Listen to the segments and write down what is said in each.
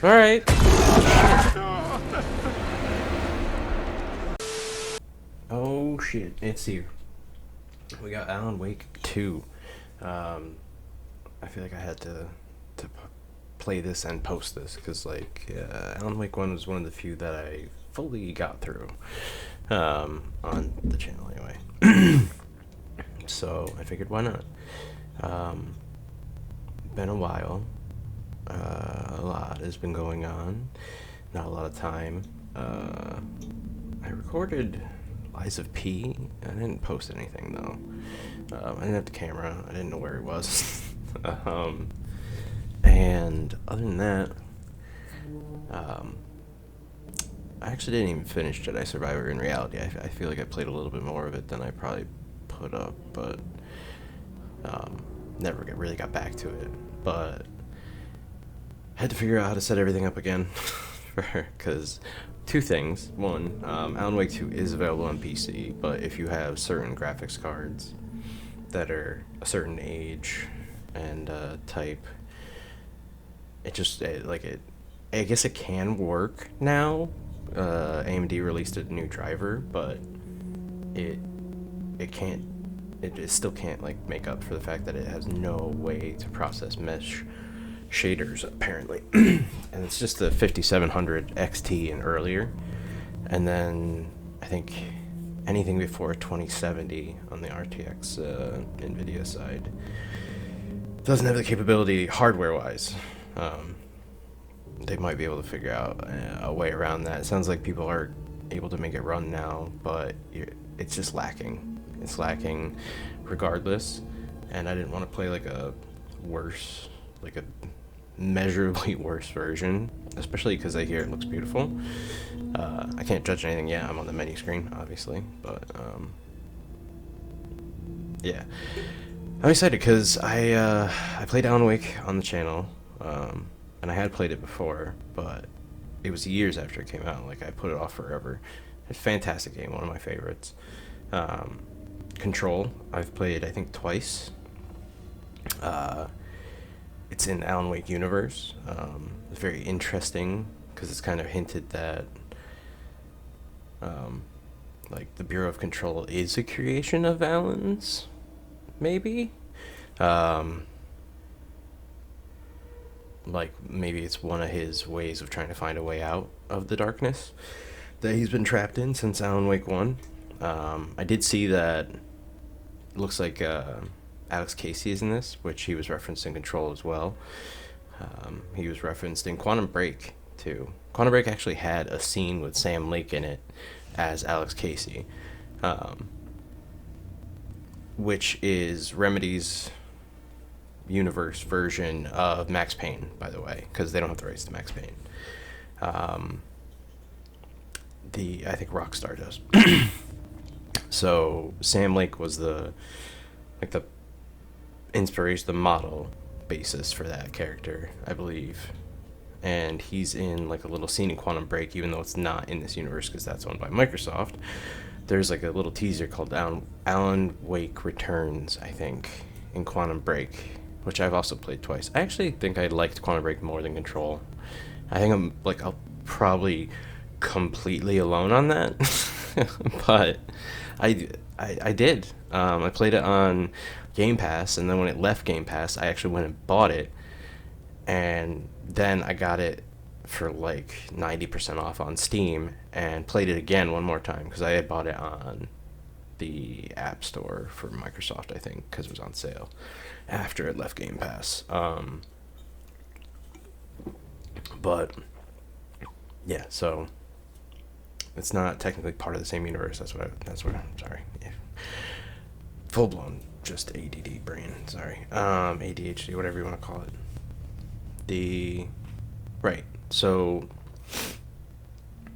Alright. Oh shit, it's here. We got Alan Wake 2. I feel like I had to play this and post this because, like, Alan Wake 1 was one of the few that I fully got through on the channel anyway. So I figured, why not? Been a while. A lot has been going on. Not a lot of time. I recorded Lies of P. I didn't post anything though. I didn't have the camera. I didn't know where he was. And other than that, I actually didn't even finish Jedi Survivor in reality. I feel like I played a little bit more of it than I probably put up, but never really got back to it. But I had to figure out how to set everything up again, because two things. One, Alan Wake 2 is available on PC, but if you have certain graphics cards that are a certain age and type, I guess it can work now. AMD released a new driver, but it still can't like make up for the fact that it has no way to process mesh shaders apparently. And it's just the 5700 XT and earlier, and then I think anything before 2070 on the RTX NVIDIA side doesn't have the capability hardware wise. They might be able to figure out a way around that. It sounds like people are able to make it run now, but it's just lacking. It's lacking regardless, and I didn't want to play like a measurably worse version, especially because I hear it looks beautiful. I can't judge anything yet. I'm on the menu screen, obviously, but yeah. I'm excited because I played Alan Wake on the channel, and I had played it before, but it was years after it came out. Like, I put it off forever. It's a fantastic game, one of my favorites. Control, I've played I think twice. It's in Alan Wake universe. It's very interesting because it's kind of hinted that like the Bureau of Control is a creation of Alan's, maybe. Like maybe it's one of his ways of trying to find a way out of the darkness that he's been trapped in since Alan Wake 1. I did see that it looks like Alex Casey is in this, which he was referenced in Control as well. He was referenced in Quantum Break too. Quantum Break actually had a scene with Sam Lake in it as Alex Casey, which is Remedy's universe version of Max Payne, by the way, because they don't have the rights to Max Payne. I think Rockstar does. So Sam Lake was the inspiration, the model basis for that character, I believe, and he's in like a little scene in Quantum Break, even though it's not in this universe because that's owned by Microsoft. There's like a little teaser called Alan Wake Returns, I think, in Quantum Break, which I've also played twice. I actually think I liked Quantum Break more than Control. I think I'll probably completely alone on that. But I did. I played it on Game Pass, and then when it left Game Pass, I actually went and bought it, and then I got it for like 90% off on Steam and played it again one more time because I had bought it on the App Store for Microsoft, I think, because it was on sale after it left Game Pass. But yeah, so it's not technically part of the same universe. That's what I'm sorry. Yeah. Full blown just ADD brain. Sorry. ADHD, whatever you want to call it. Right. So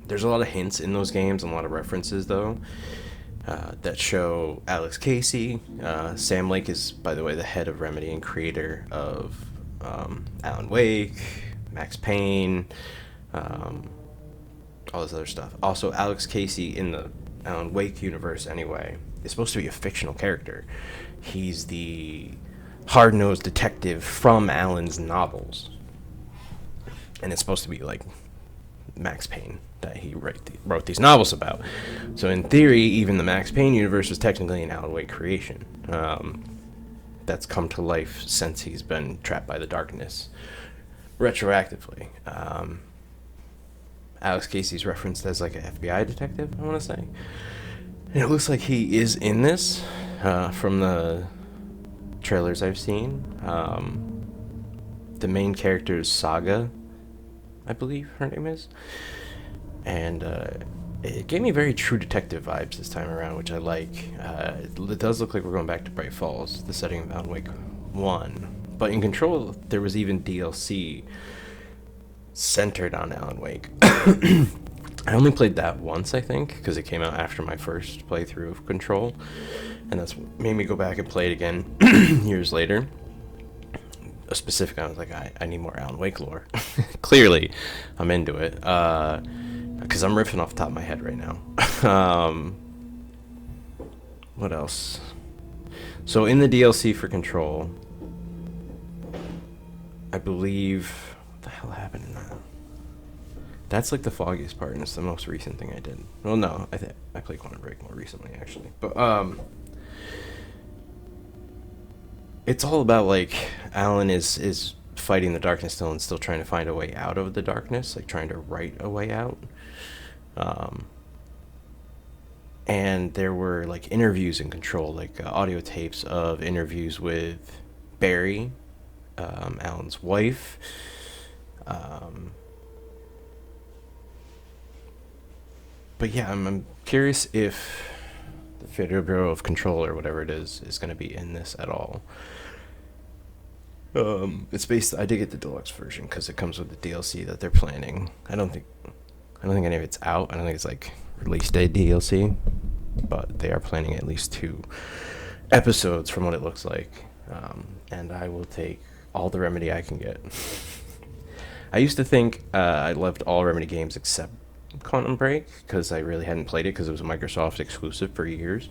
there's a lot of hints in those games and a lot of references though that show Alex Casey. Sam Lake is, by the way, the head of Remedy and creator of Alan Wake, Max Payne, all this other stuff. Also, Alex Casey in the Alan Wake universe, anyway, is supposed to be a fictional character. He's the hard-nosed detective from Alan's novels. and it's supposed to be like Max Payne that he wrote these novels about. So in theory, even the Max Payne universe was technically an Alan Wake creation. That's come to life since he's been trapped by the darkness retroactively. Alex Casey's referenced as like an FBI detective, I want to say. And it looks like he is in this from the trailers I've seen. The main character is Saga, I believe her name is. And it gave me very True Detective vibes this time around, which I like. It does look like we're going back to Bright Falls, the setting of Alan Wake 1. But in Control, there was even DLC centered on Alan Wake. I only played that once, I think, because it came out after my first playthrough of Control. And that's what made me go back and play it again years later. Specifically, I was like, I need more Alan Wake lore. Clearly, I'm into it. Because I'm riffing off the top of my head right now. What else? So in the DLC for Control, I believe... What the hell happened in that? That's like the foggiest part, and it's the most recent thing I did. Well, no, I played Quantum Break more recently, actually. But, it's all about, like, Alan is fighting the darkness still and still trying to find a way out of the darkness, like, trying to write a way out. And there were, like, interviews in Control, like, audio tapes of interviews with Barry, Alan's wife, but yeah, I'm curious if the Federal Bureau of Control or whatever it is going to be in this at all. It's based. I did get the deluxe version because it comes with the DLC that they're planning. I don't think any of it's out. I don't think it's like release day DLC, but they are planning at least 2 episodes from what it looks like. And I will take all the Remedy I can get. I used to think I loved all Remedy games except Quantum Break because I really hadn't played it because it was a Microsoft exclusive for years.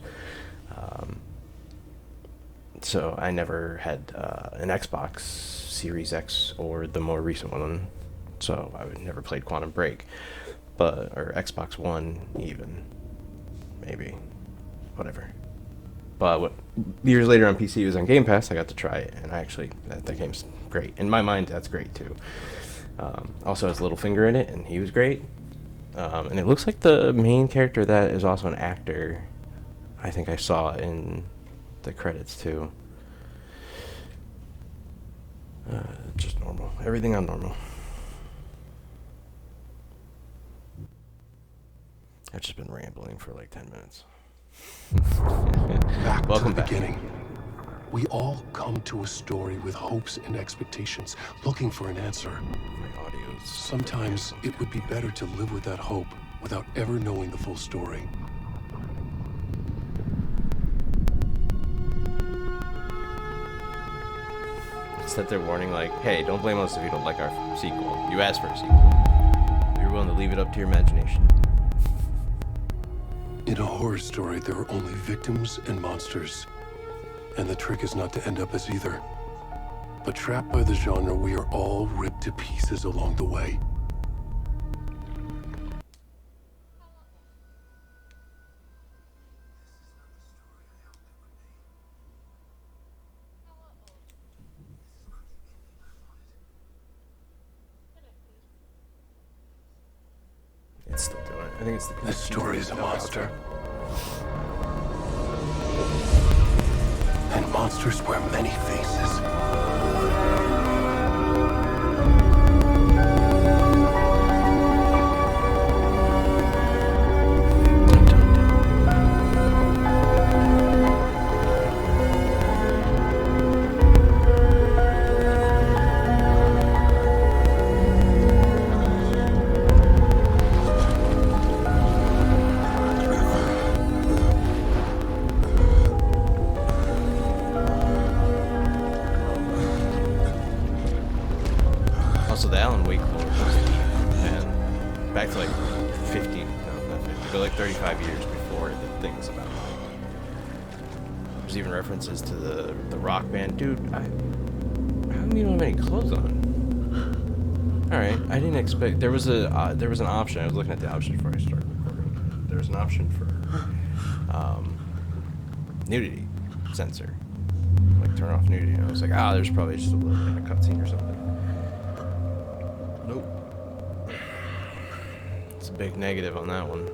So I never had an Xbox Series X or the more recent one, so I would never played Quantum Break, or Xbox One even, maybe, whatever. But years later on PC, it was on Game Pass. I got to try it, and that game's great. In my mind, that's great too. Also has Littlefinger in it, and he was great. And it looks like the main character that is also an actor. I think I saw in the credits too. Just normal. Everything on normal. I've just been rambling for like 10 minutes. Welcome to the beginning. We all come to a story with hopes and expectations, looking for an answer. My audio's... Sometimes it would be better to live with that hope without ever knowing the full story. Except they're warning like, hey, don't blame us if you don't like our sequel. You asked for a sequel. You're willing to leave it up to your imagination. In a horror story, there are only victims and monsters. And the trick is not to end up as either. But trapped by the genre, we are all ripped to pieces along the way. It's still doing it. I think it's the... This story is a monster. And monsters wear many faces. Also, the Alan Wake lore was deep, and back to like 50, no, not 50, but like 35 years before the things about Mike. There's even references to the rock band. Dude, how come you don't have any clothes on? All right. I didn't expect there was an option. I was looking at the option before I started recording. There was an option for nudity censor, like turn off nudity. And I was like, there's probably just a little bit of a cutscene or something. Nope. It's a big negative on that one.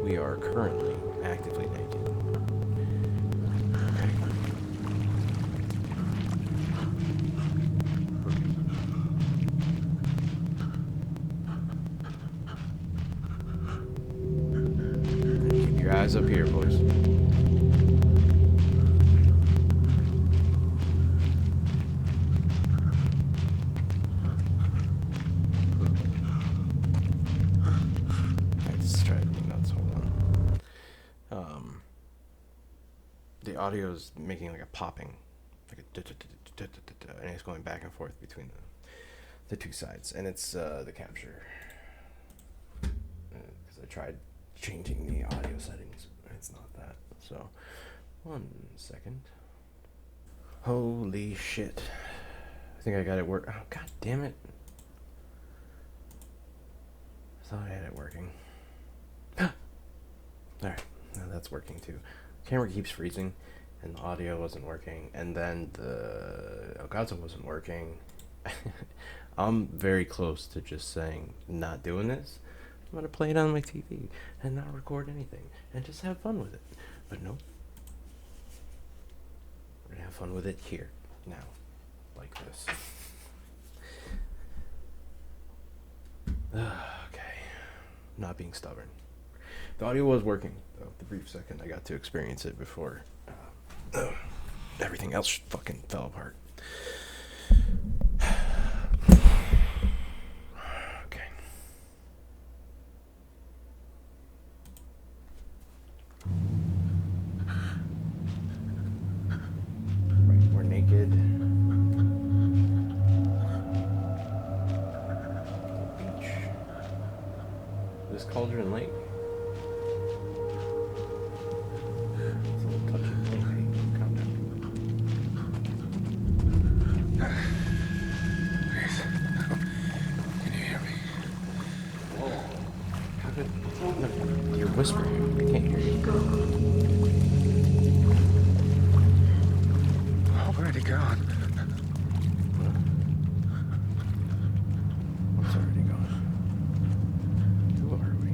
We are currently actively naked. Okay. Keep your eyes up here, boys. The audio is making like a popping, like a and it's going back and forth between the two sides, and it's the capture. Because I tried changing the audio settings, it's not that. So, 1 second. Holy shit! I think I got it work. Oh, god damn it! I thought I had it working. All right, now that's working too. Camera keeps freezing, and the audio wasn't working, and then the Elgato wasn't working. I'm very close to just saying, not doing this. I'm gonna play it on my TV and not record anything and just have fun with it. But nope. We're gonna have fun with it here, now, like this. Okay. Not being stubborn. The audio was working, though, the brief second I got to experience it before everything else fucking fell apart. Okay. Right, we're naked. Beach. This Cauldron Lake? You're whispering. I can't hear you. Already gone. What's already gone? Who are we?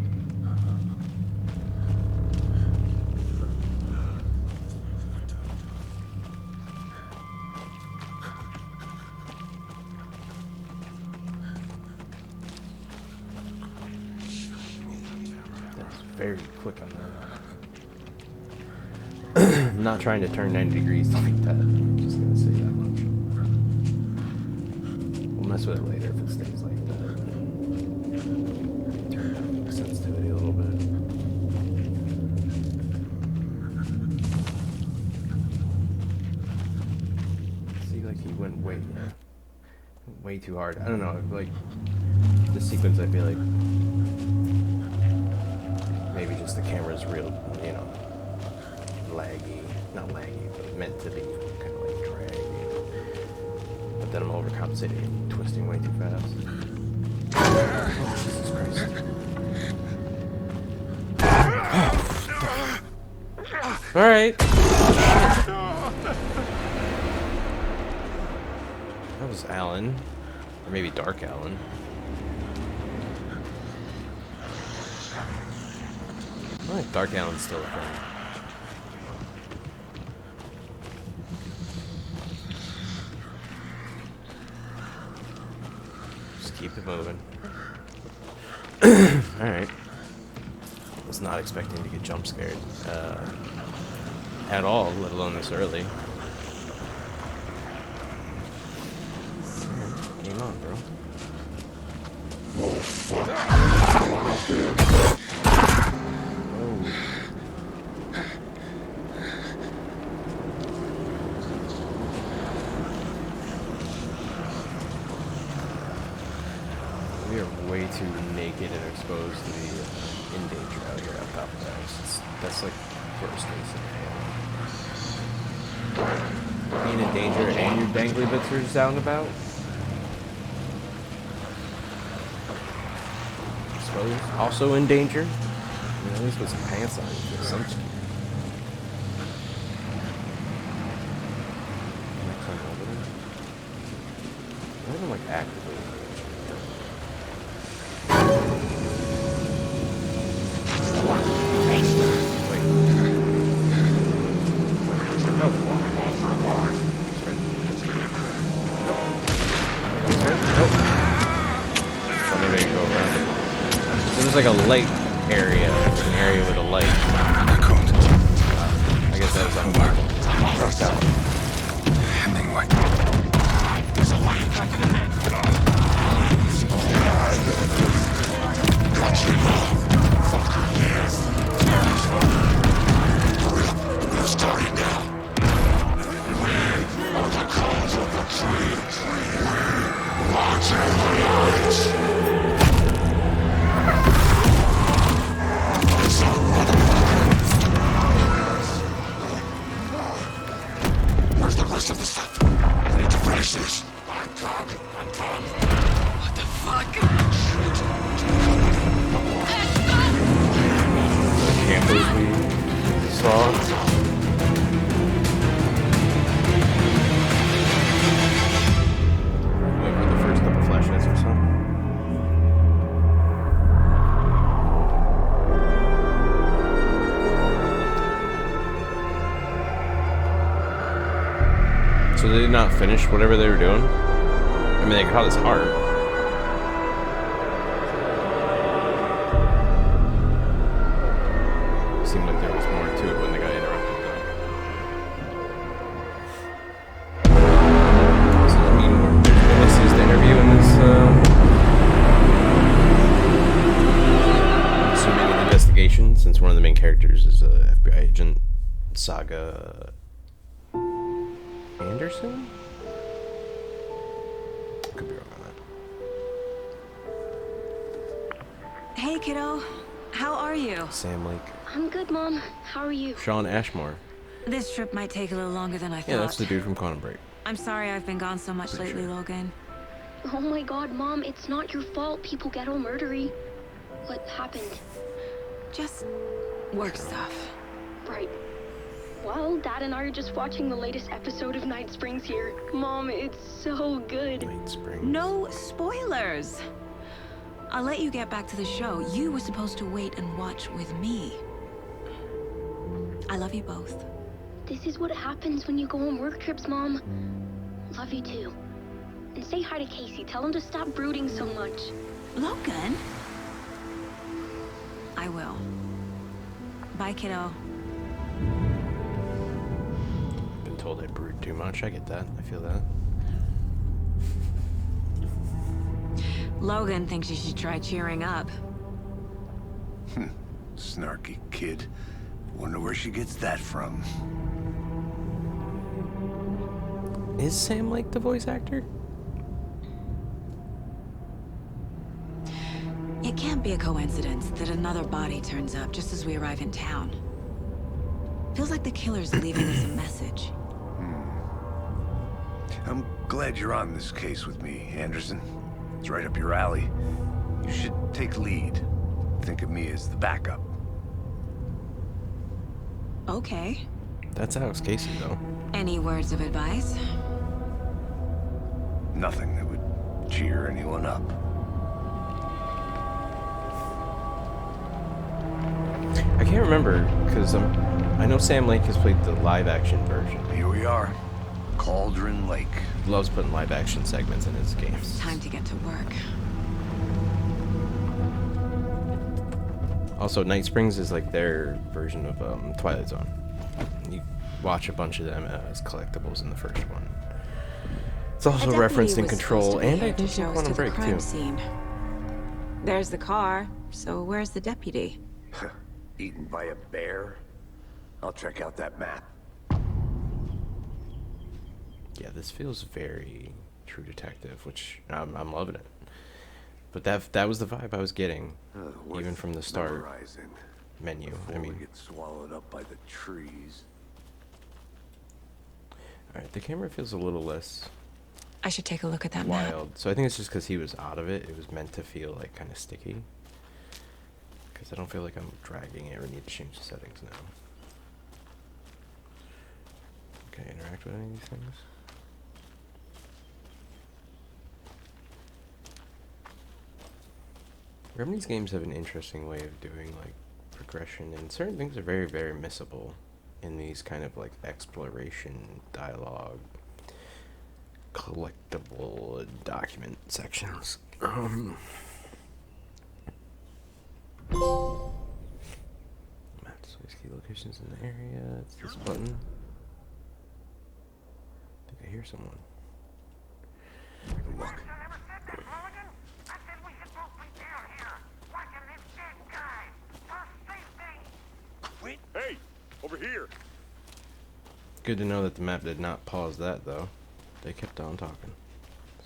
Very quick on that. I'm not trying to turn 90 degrees like that. I'm just gonna say that much. We'll mess with it later if it stays like that. Turn down the sensitivity a little bit. See, like he went way too hard. I don't know, like this sequence I feel like maybe just the camera's real, laggy. Not laggy, but meant to be kind of like draggy. But then I'm overcompensating and twisting way too fast. Oh, Jesus Christ. Alright. That was Alan. Or maybe Dark Alan. I think Dark Alan's still a thing. Just keep it moving. Alright. Was not expecting to get jump scared. At all, let alone this early. Game on, bro. We are way too naked and exposed to be in danger out here on top of that. That's like worst case scenario. Being in danger and your dangly bits are just out and about. suppose. Also in danger. I mean, at least with some pants on or something. Can I climb over there? Not even like actively. Wait. No. Nope. So maybe I can go around it. So there's like a lake area. An area with a lake. I guess that was on Hemingway. Where's the rest of the stuff? I need to finish this. I'm done. What the fuck? campers we saw. Like for the first couple flashlights or so. So they did not finish whatever they were doing? I mean, they caught his heart. Seemed like there was more to it when they got interrupted, though. So, I mean, there's witnesses to interview in this, I'm assuming an investigation, since one of the main characters is a FBI agent, Saga Anderson? Could be wrong on that. Hey, kiddo. How are you? Sam Lake. I'm good, Mom. How are you? Sean Ashmore. This trip might take a little longer than I thought. Yeah, that's the dude from Quantum Break. I'm sorry I've been gone so much Pretty lately, sure. Logan. Oh my god, Mom, it's not your fault people get all murdery. What happened? Just work stuff. Right. Well, Dad and I are just watching the latest episode of Night Springs here. Mom, it's so good. Night Springs. No spoilers. I'll let you get back to the show. You were supposed to wait and watch with me. I love you both. This is what happens when you go on work trips, Mom. Love you too. And say hi to Casey. Tell him to stop brooding so much. Logan? I will. Bye, kiddo. Been told I brood too much. I get that. I feel that. Logan thinks you should try cheering up. Snarky kid. Wonder where she gets that from. Is Sam Lake the voice actor? It can't be a coincidence that another body turns up just as we arrive in town. Feels like the killer's leaving us a message. I'm glad you're on this case with me, Anderson. It's right up your alley. You should take lead. Think of me as the backup. Okay. That's Alex Casey, though. Any words of advice? Nothing that would cheer anyone up. I can't remember, because I know Sam Lake has played the live-action version. Here we are. Cauldron Lake. He loves putting live-action segments in his games. Time to get to work. Also, Night Springs is like their version of Twilight Zone. You watch a bunch of them as collectibles in the first one. It's also referenced in Control, and I think in Quantum Break, too. Scene. There's the car, so where's the deputy? Eaten by a bear? I'll check out that map. Yeah, this feels very True Detective, which I'm loving it. But that was the vibe I was getting, even from the start Memorizing menu. before I we mean, get swallowed up by the trees. alright, the camera feels a little less I should take a look at that map. wild. So I think it's just because he was out of it. It was meant to feel like kind of sticky. Because I don't feel like I'm dragging it or need to change the settings now. Okay, interact with any of these things. Remy's games have an interesting way of doing like progression, and certain things are very, very missable in these kind of like exploration dialogue collectible document sections. Map displays key locations in the area. It's this button. I think I hear someone. Look. Hey, over here. Good to know that the map did not pause that though. They kept on talking.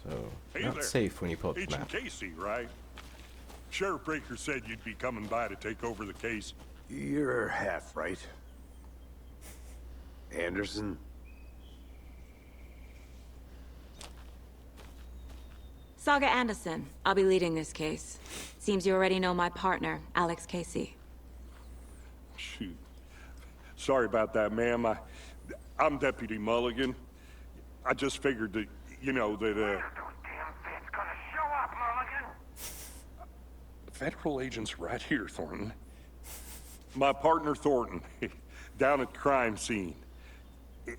So Hey not there. safe when you pull up the Agent map. Casey, right? Sheriff Breaker said you'd be coming by to take over the case. You're half right. Anderson? Saga Anderson. I'll be leading this case. Seems you already know my partner, Alex Casey. Shoot. Sorry about that, ma'am. I'm Deputy Mulligan. I just figured that, you know, that, Federal agent's right here, Thornton. My partner, Thornton, down at the crime scene.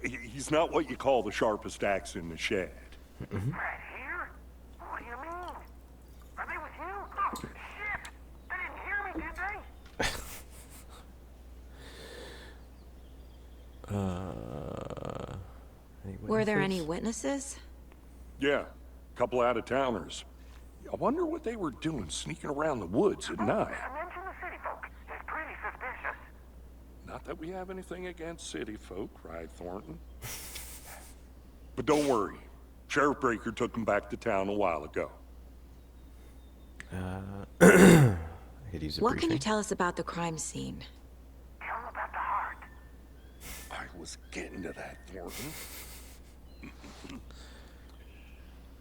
He's not what you call the sharpest axe in the shed. Right here? What do you mean? Are they with you? Oh, shit! They didn't hear me, did they? Were there any witnesses? Yeah, a couple out-of-towners. I wonder what they were doing sneaking around the woods at night. I mentioned the city folk. It's pretty suspicious. Not that we have anything against city folk, right, Thornton? But don't worry. Sheriff Breaker took them back to town a while ago. I could use a What can you briefing. tell us about the crime scene? Tell them about the heart. I was getting to that, Thornton.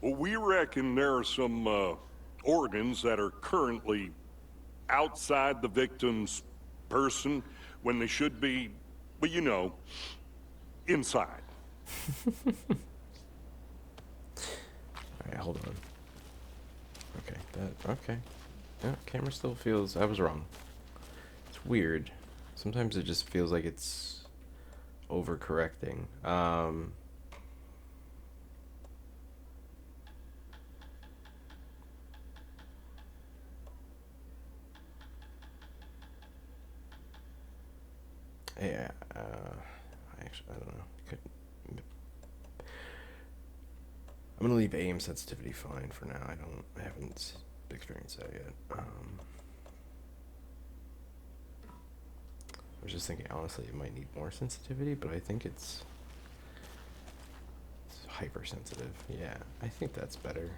Well, we reckon there are some organs that are currently outside the victim's person when they should be, well, you know, inside. Alright, hold on. Okay. Yeah, camera still feels... I was wrong. It's weird. Sometimes it just feels like it's overcorrecting. Yeah, I don't know. I'm gonna leave aim sensitivity fine for now. I haven't experienced that yet. I was just thinking, honestly, it might need more sensitivity, but I think it's hypersensitive. Yeah, I think that's better.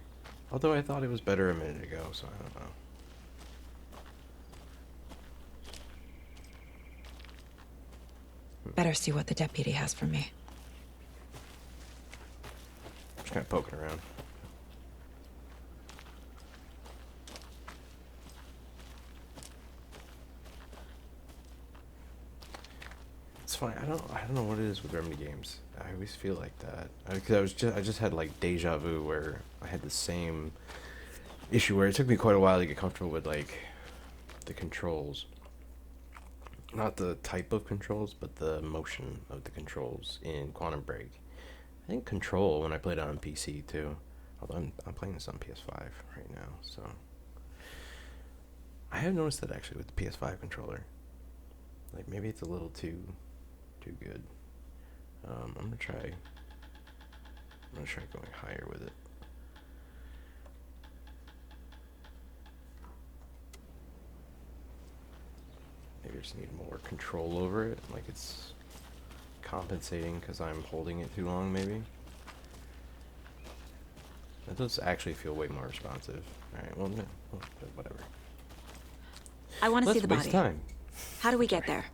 Although I thought it was better a minute ago, so I don't know. Better see what the deputy has for me. Just kind of poking around. It's fine. I don't know what it is with Remedy games. I always feel like that. Because I just had like deja vu where I had the same issue where it took me quite a while to get comfortable with like the controls. Not the type of controls, but the motion of the controls in Quantum Break. I think Control when I played it on PC too. Although I'm playing this on PS5 right now, so I have noticed that actually with the PS5 controller. Like maybe it's a little too good. I'm gonna try going higher with it. Maybe I just need more control over it, like it's compensating because I'm holding it too long, maybe. That does actually feel way more responsive. Alright, well, no, whatever. I want to see Let's the waste body. time. How do we get there?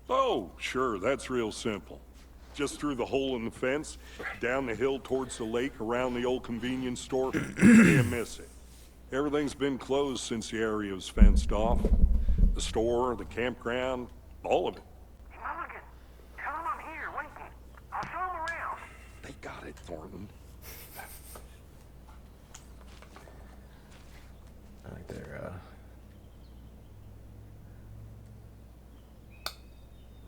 Oh, sure, that's real simple. Just through the hole in the fence, down the hill towards the lake, around the old convenience store. You can't miss it. Everything's been closed since the area was fenced off. The store, the campground, all of it. Hey, Mulligan, tell him I'm here waiting. I'll show him around. They got it, Thornton. I like their,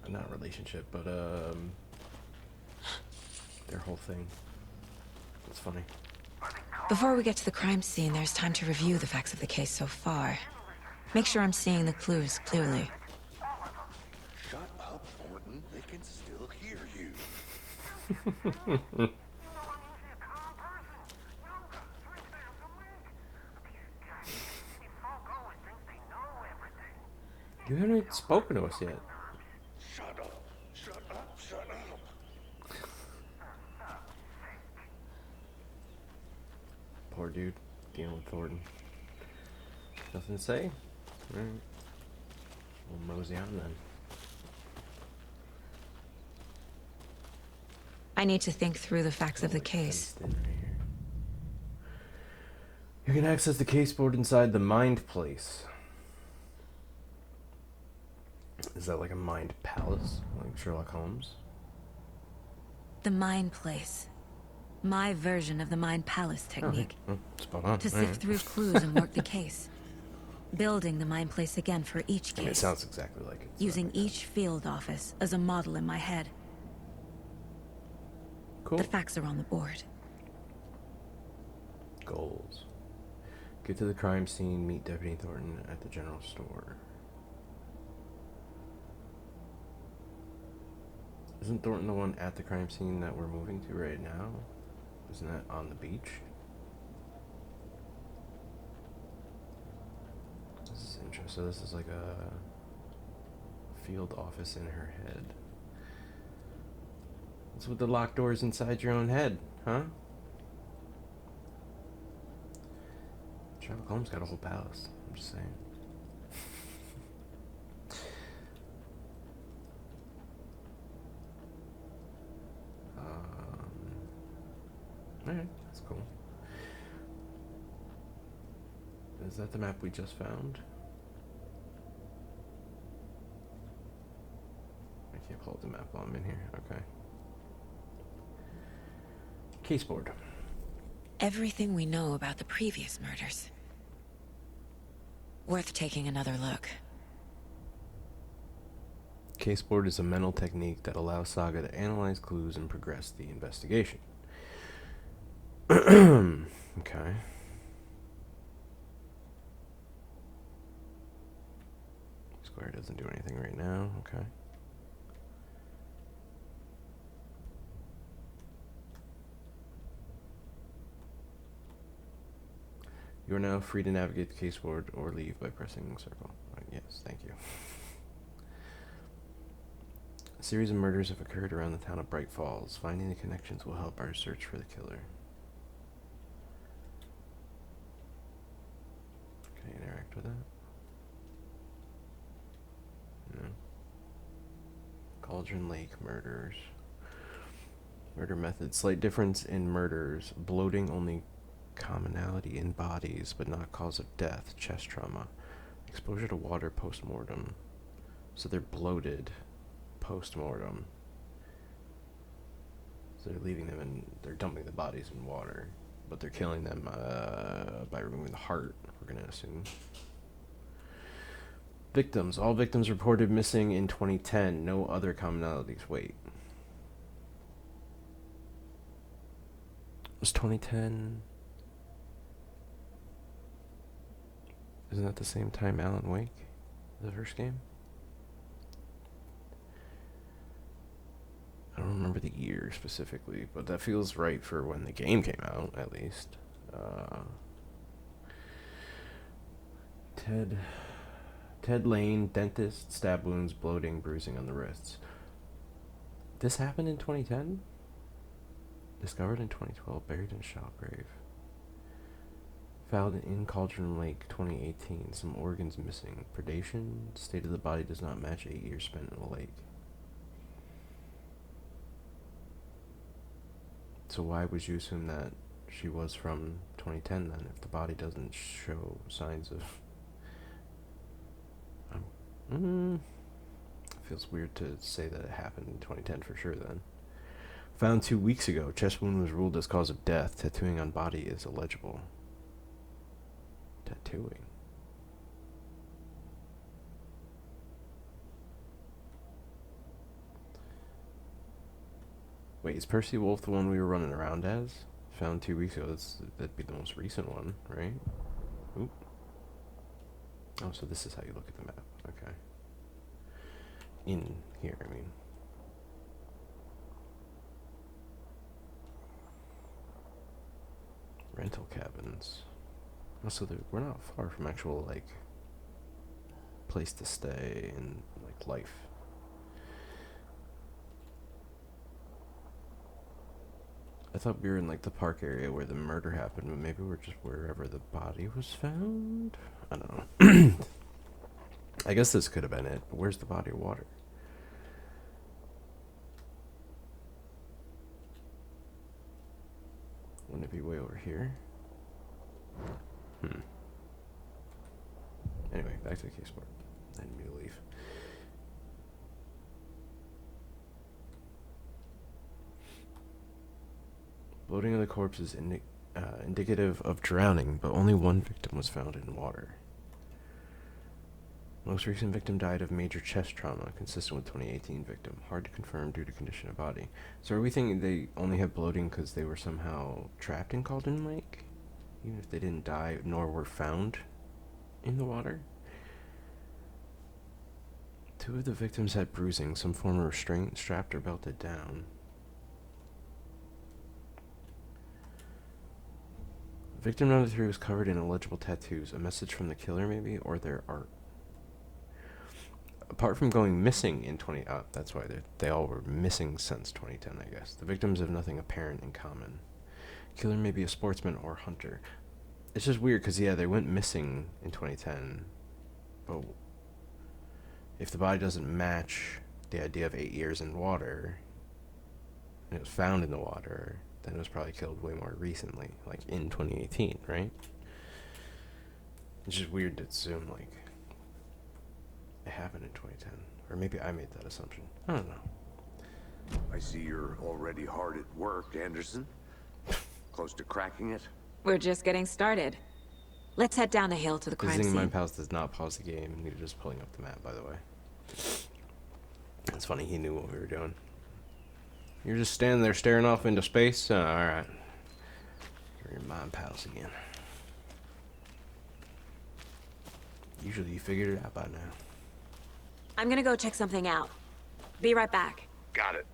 not relationship, but, their whole thing. It's funny. Before we get to the crime scene, there's time to review the facts of the case so far. Make sure I'm seeing the clues clearly. Shut up, Thornton. They can still hear you. You haven't spoken to us yet. Shut up. Shut up. Shut up. Poor dude, dealing with Thornton. Nothing to say? Alright. We'll mosey on then. I need to think through the facts of the case. Fenced in right here. You can access the case board inside the Mind Place. Is that like a mind palace, like Sherlock Holmes? The Mind Place. My version of the Mind Palace technique. Spot on. To sift Alright. through clues and work the case. Building the Mind Place again for each I mean, it case. sounds exactly like it. Using each field office as a model in my head. Cool. The facts are on the board. Goals. Get to the crime scene, meet Deputy Thornton at the general store. Isn't Thornton the one at the crime scene that we're moving to right now? Isn't that on the beach? This is interesting. So this is like a field office in her head. What's with the locked doors inside your own head, huh? Sherlock Holmes got a whole palace. I'm just saying. Alright, that's cool. Is that the map we just found? I can't pull up the map while I'm in here. Okay. Caseboard. Everything we know about the previous murders. Worth taking another look. Caseboard is a mental technique that allows Saga to analyze clues and progress the investigation. Okay. Square doesn't do anything right now. Okay. You are now free to navigate the caseboard or leave by pressing circle. Yes, thank you. A series of murders have occurred around the town of Bright Falls. Finding the connections will help our search for the killer. Can I interact with that? No. Cauldron Lake murders. Murder methods. Slight difference in murders. Bloating only commonality in bodies, but not cause of death. Chest trauma. Exposure to water post-mortem. So they're bloated post-mortem. So they're leaving them in, they're dumping the bodies in water, but they're killing them by removing the heart, we're going to assume. Victims. All victims reported missing in 2010. No other commonalities. Wait. Was 2010... Isn't that the same time Alan Wake? The first game? I don't remember the year specifically, but that feels right for when the game came out, at least. Ted Lane, dentist, stab wounds, bloating, bruising on the wrists. This happened in 2010? Discovered in 2012, buried in a shallow grave. Found in Cauldron Lake, 2018. Some organs missing. Predation. State of the body does not match 8 years spent in the lake. So why would you assume that she was from 2010 then, if the body doesn't show signs of... I'm Feels weird to say that it happened in 2010 for sure then. Found 2 weeks ago. Chest wound was ruled as cause of death. Tattooing on body is illegible. Tattooing. Wait, is Percy Wolf the one we were running around as? Found 2 weeks ago. That'd be the most recent one, right? Oop. Oh, so this is how you look at the map. Okay. In here, I mean. Rental cabins. Also, we're not far from actual, like, place to stay and, like, life. I thought we were in, like, the park area where the murder happened, but maybe we're just wherever the body was found? I don't know. I guess this could have been it, but where's the body of water? Wouldn't it be way over here? Anyway, back to the case board. I didn't mean to leave. Bloating of the corpse is indicative of drowning, but only one victim was found in water. Most recent victim died of major chest trauma, consistent with 2018 victim. Hard to confirm due to condition of body. So are we thinking they only have bloating because they were somehow trapped in Cauldron Lake? Even if they didn't die, nor were found in the water? 2 of the victims had bruising, some form of restraint, strapped or belted down. Victim number 3 was covered in illegible tattoos. A message from the killer, maybe? Or their art. Apart from going missing in that's why they all were missing since 2010, I guess. The victims have nothing apparent in common. Killer may be a sportsman or hunter. It's just weird because, yeah, they went missing in 2010. But if the body doesn't match the idea of 8 years in water, and it was found in the water, then it was probably killed way more recently, like in 2018, right? It's just weird to assume, like, it happened in 2010. Or maybe I made that assumption. I don't know. I see you're already hard at work, Anderson. Close to cracking it? We're just getting started. Let's head down the hill to the crime Visiting my scene. palace does not pause the game. You're just pulling up the map, by the way. It's funny, he knew what we were doing. You're just standing there staring off into space? Alright. You're in my palace again. Usually you figured it out by now. I'm gonna go check something out. Be right back. Got it.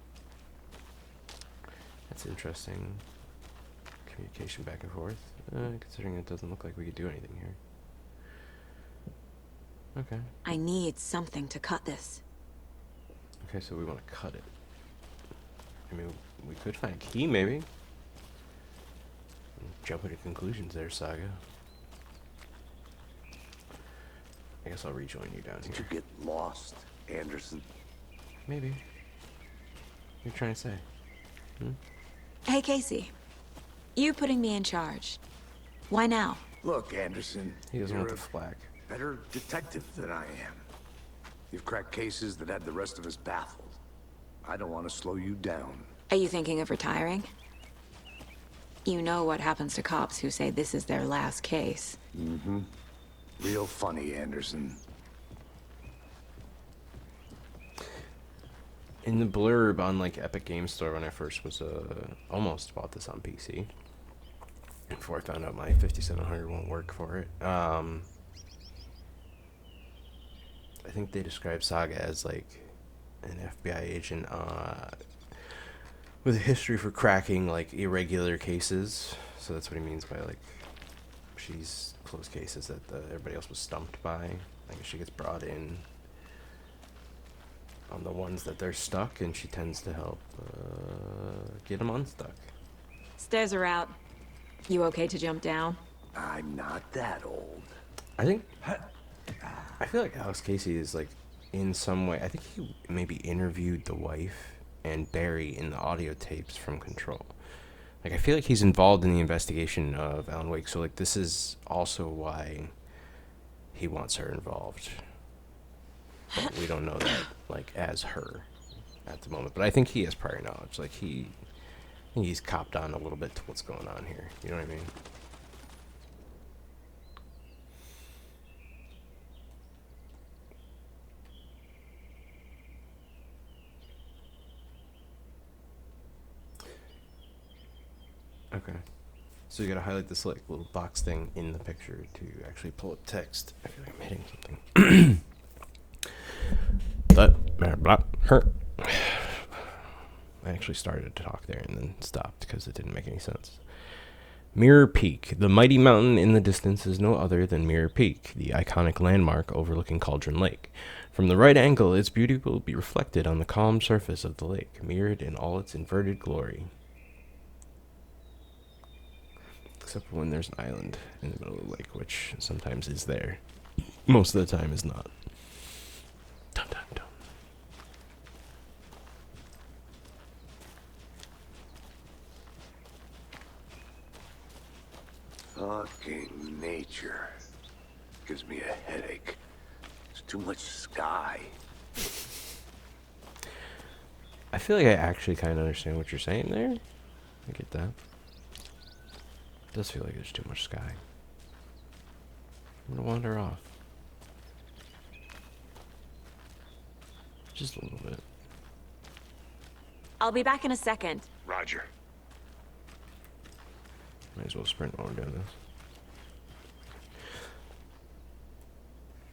That's interesting. Communication back and forth. Considering it doesn't look like we could do anything here. Okay. I need something to cut this. Okay, so we want to cut it. I mean, we could find a key, maybe. Jumping to conclusions there, Saga. I guess I'll rejoin you down Did here. you get lost, Anderson? Maybe. What are you trying to say? Hey, Casey. You putting me in charge. Why now? Look, Anderson, He doesn't you're want the a flag. better detective than I am. You've cracked cases that had the rest of us baffled. I don't want to slow you down. Are you thinking of retiring? You know what happens to cops who say this is their last case. Mm-hmm. Real funny, Anderson. In the blurb on like Epic Games Store when I first was almost bought this on PC. Before I found out my 5700 won't work for it. I think they describe Saga as like an FBI agent with a history for cracking like irregular cases. So that's what he means by like she's closed cases that everybody else was stumped by. Like she gets brought in on the ones that they're stuck, and she tends to help get them unstuck. Stairs are out. You okay to jump down? I'm not that old. I feel like Alex Casey is like in some way. I think he maybe interviewed the wife and Barry in the audio tapes from Control. Like I feel like he's involved in the investigation of Alan Wake. So like this is also why he wants her involved. but we don't know that like as her at the moment. But I think he has prior knowledge. Like he's copped on a little bit to what's going on here. You know what I mean? Okay. So you gotta highlight this like little box thing in the picture to actually pull up text. I feel like I'm hitting something. I actually started to talk there and then stopped because it didn't make any sense. Mirror Peak. The mighty mountain in the distance is no other than Mirror Peak, the iconic landmark overlooking Cauldron Lake. From the right angle, its beauty will be reflected on the calm surface of the lake, mirrored in all its inverted glory. Except for when there's an island in the middle of the lake, which sometimes is there. Most of the time is not. Dun, dun, dun. Fucking nature. Gives me a headache. There's too much sky. I feel like I actually kind of understand what you're saying there. I get that. It does feel like there's too much sky. I'm gonna wander off. Just a little bit. I'll be back in a second. Roger. Might as well sprint while we're doing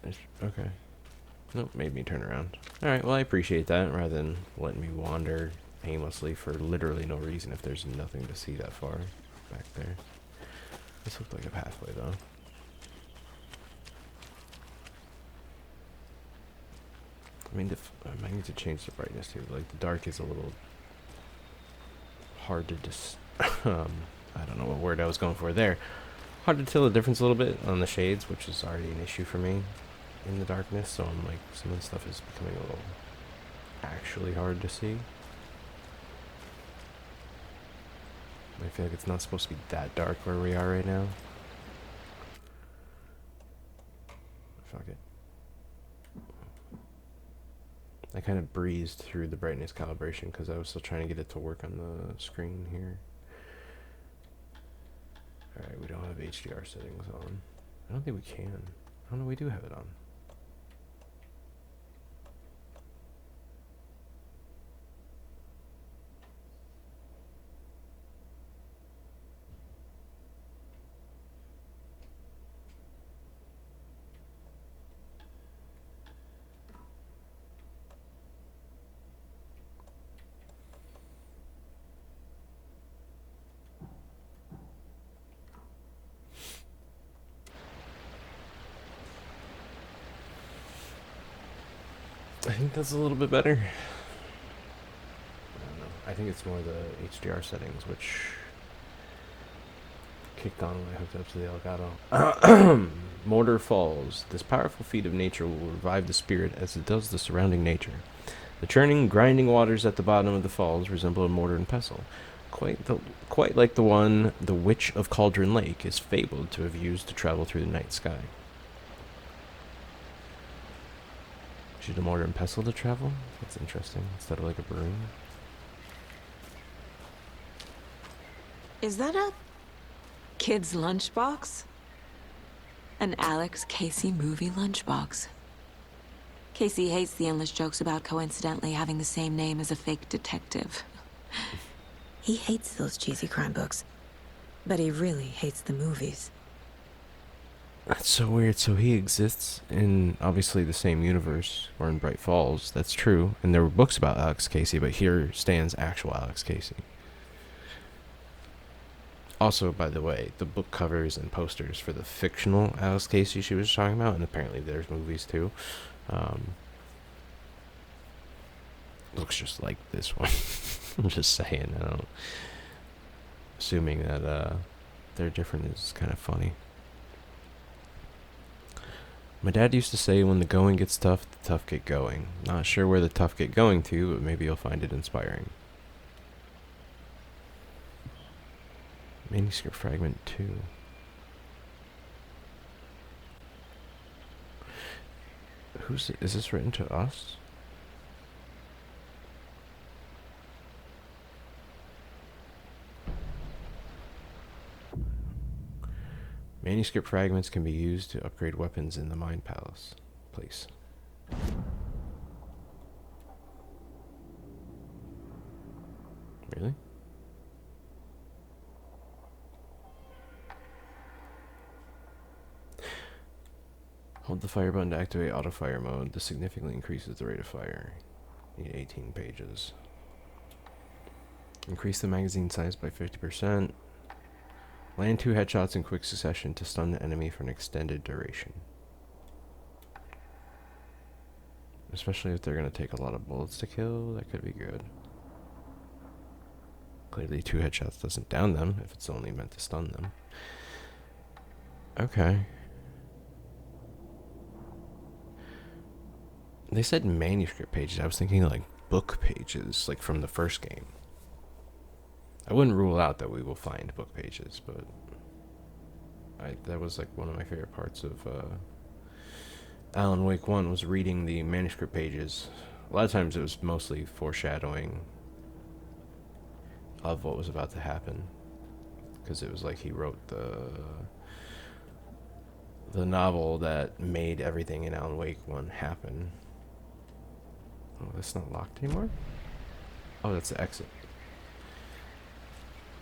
this. Okay. Nope, made me turn around. Alright, well I appreciate that, rather than letting me wander aimlessly for literally no reason if there's nothing to see that far back there. This looked like a pathway though. I mean, I might need to change the brightness too. Like, the dark is a little hard to I don't know what word I was going for there. Hard to tell the difference a little bit on the shades, which is already an issue for me in the darkness. So I'm like, some of the stuff is becoming a little actually hard to see. I feel like it's not supposed to be that dark where we are right now. Fuck it. I kind of breezed through the brightness calibration because I was still trying to get it to work on the screen here. Alright, we don't have HDR settings on. I don't think we can. Oh no, we do have it on. I think that's a little bit better. I don't know. I think it's more the HDR settings, which kicked on when I hooked up to the Elgato. Mortar Falls. This powerful feat of nature will revive the spirit as it does the surrounding nature. The churning, grinding waters at the bottom of the falls resemble a mortar and pestle. Quite like the one the Witch of Cauldron Lake is fabled to have used to travel through the night sky. Should a mortar and pestle to travel? That's interesting. Instead of like a broom. Is that a kid's lunchbox? An Alex Casey movie lunchbox. Casey hates the endless jokes about coincidentally having the same name as a fake detective. He hates those cheesy crime books, but he really hates the movies. That's so weird. So he exists in obviously the same universe, or in Bright Falls. That's true. And there were books about Alex Casey, but here stands actual Alex Casey. Also, by the way, the book covers and posters for the fictional Alex Casey she was talking about, and apparently there's movies too, looks just like this one. I'm just saying. Assuming that they're different is kind of funny. My dad used to say, when the going gets tough, the tough get going. Not sure where the tough get going to, but maybe you'll find it inspiring. Manuscript fragment 2. Is this written to us? Manuscript fragments can be used to upgrade weapons in the Mind Palace place. Really? Hold the fire button to activate auto fire mode. This significantly increases the rate of fire. Need 18 pages. Increase the magazine size by 50%. Land 2 headshots in quick succession to stun the enemy for an extended duration. Especially if they're going to take a lot of bullets to kill, that could be good. Clearly 2 headshots doesn't down them if it's only meant to stun them. Okay. They said manuscript pages. I was thinking like book pages, like from the first game. I wouldn't rule out that we will find book pages, but that was like one of my favorite parts of Alan Wake 1 was reading the manuscript pages. A lot of times it was mostly foreshadowing of what was about to happen, because it was like he wrote the novel that made everything in Alan Wake 1 happen. Oh, that's not locked anymore? Oh, that's the exit.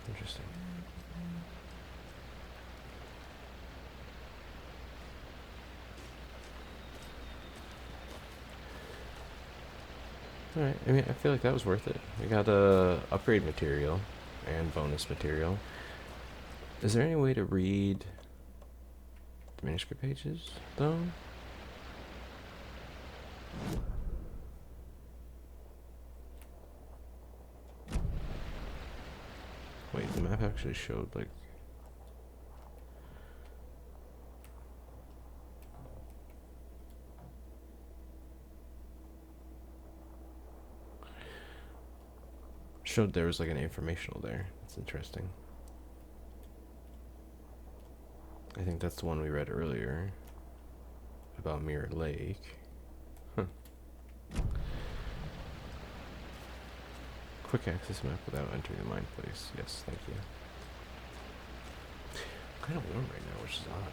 Interesting. Alright, I mean, I feel like that was worth it. We got upgrade material and bonus material. Is there any way to read the manuscript pages, though? Wait, the map actually showed, like... showed there was like an informational there. That's interesting. I think that's the one we read earlier about Mirror Lake. Huh. Quick access map without entering the mind place. Yes, thank you. Kind of warm right now, which is odd.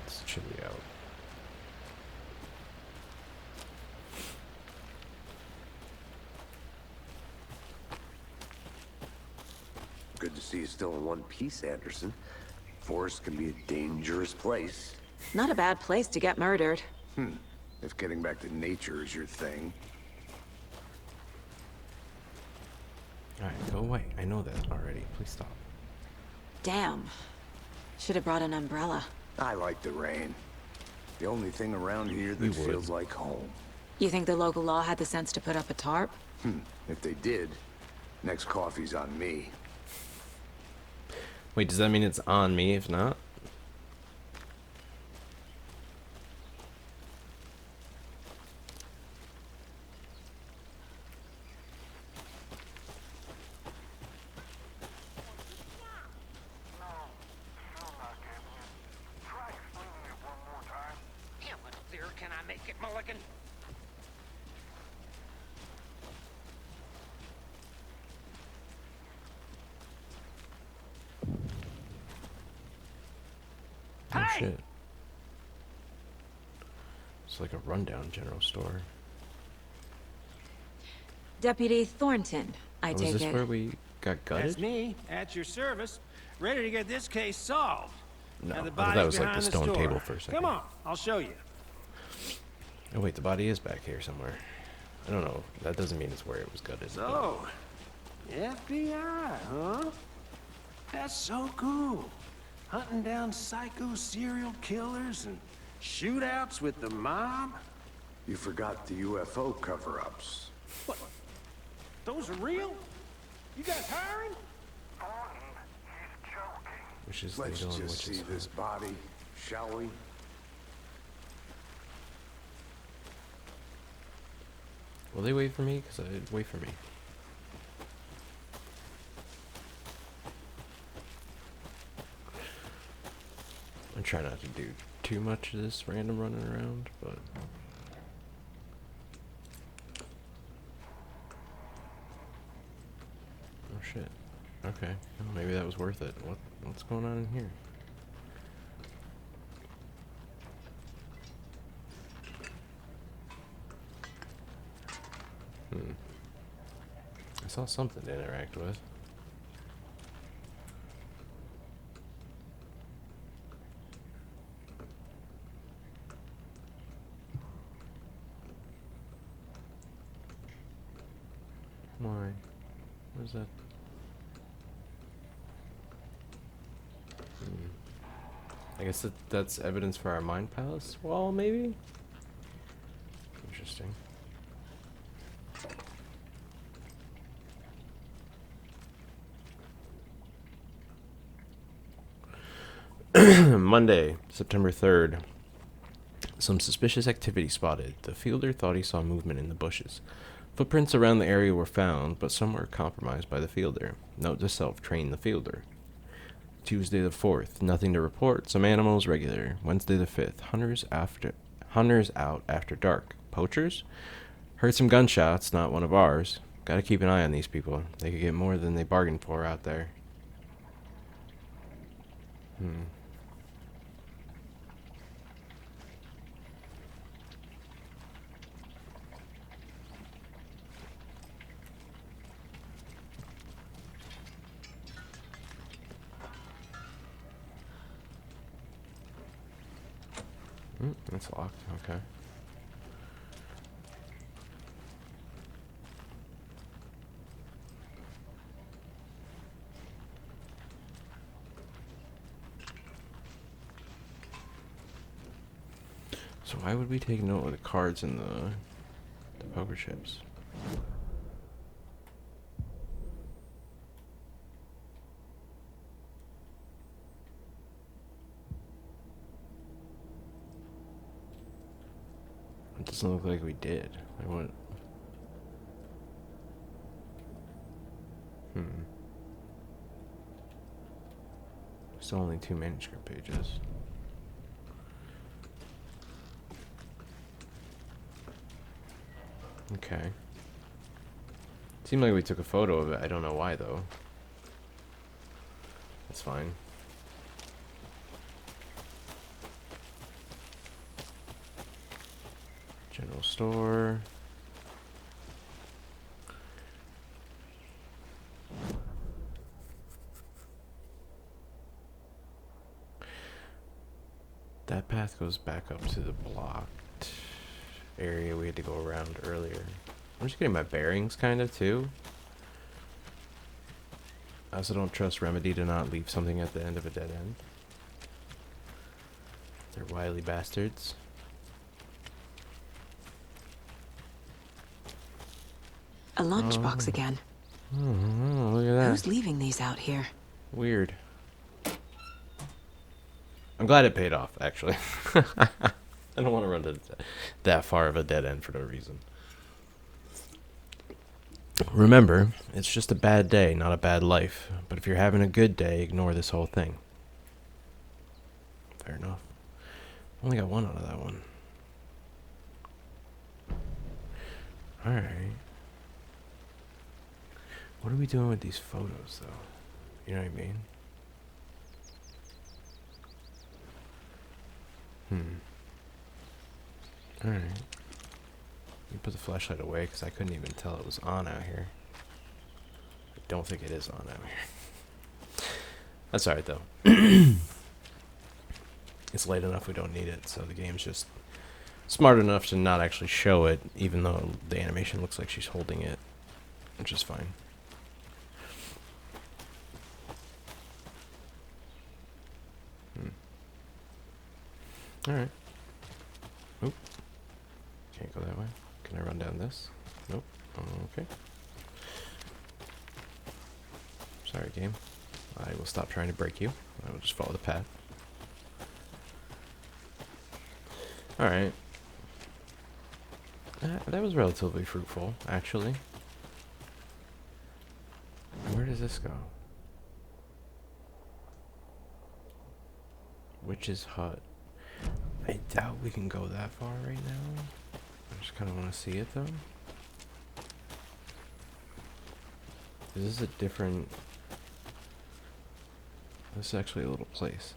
It's chilly out. Good to see you still in one piece, Anderson. Forest can be a dangerous place. Not a bad place to get murdered. If getting back to nature is your thing. Alright, go away. I know that already. Please stop. Damn. Should have brought an umbrella. I like the rain. The only thing around here We that would. feels like home. You think the local law had the sense to put up a tarp? If they did, next coffee's on me. Wait, does that mean it's on me if not? No, still not getting it. Try explaining it one more time. Here, little dear, can I make it, Mulligan? Oh Hey! shit. It's like a rundown general store. Deputy Thornton, I Oh, take is this it. where we got gutted? That's me, at your service, ready to get this case solved. No, Now the I thought that body's was like the behind stone store. table for a second. Come on, I'll show you. Oh wait, the body is back here somewhere. I don't know. That doesn't mean it's where it was gutted. So, FBI, huh? That's so cool. Hunting down psycho serial killers and shootouts with the mob. You forgot the UFO cover-ups. What? Those are real? You guys hiring? Thornton, he's joking. Which is Let's legal and just which see is this body, shall we? Will they wait for me? Because I'd wait for me. I'm trying not to do too much of this random running around, but shit. Okay. Well, maybe that was worth it. What's going on in here? I saw something to interact with. Why? Where's that? I guess that's evidence for our mind palace wall, maybe? Interesting. Monday, September 3rd. Some suspicious activity spotted. The fielder thought he saw movement in the bushes. Footprints around the area were found, but some were compromised by the fielder. Note to self, train the fielder. Tuesday the 4th, nothing to report. Some animals regular. Wednesday the 5th, hunters out after dark. Poachers? Heard some gunshots, not one of ours. Gotta keep an eye on these people. They could get more than they bargained for out there. It's locked, okay. So why would we take note of the cards in the poker chips? It doesn't look like we did. Like what? Still only 2 manuscript pages. Okay. Seemed like we took a photo of it. I don't know why though. That's fine. General store. That path goes back up to the blocked area we had to go around earlier. I'm just getting my bearings kind of too. I also don't trust Remedy to not leave something at the end of a dead end. They're wily bastards. A lunchbox again. Oh, look at that. Who's leaving these out here? Weird. I'm glad it paid off, actually. I don't want to run to that far of a dead end for no reason. Remember, it's just a bad day, not a bad life. But if you're having a good day, ignore this whole thing. Fair enough. Only got 1 out of that one. Alright. What are we doing with these photos, though? You know what I mean? Alright. Let me put the flashlight away because I couldn't even tell it was on out here. I don't think it is on out here. That's alright though. It's late enough we don't need it, so the game's just smart enough to not actually show it, even though the animation looks like she's holding it, which is fine. Alright. Oop. Can't go that way. Can I run down this? Nope. Okay. Sorry, game. I will stop trying to break you. I will just follow the path. Alright. That was relatively fruitful, actually. Where does this go? Witch's hut. I doubt we can go that far right now. I just kind of want to see it though. Is this a different... This is actually a little place.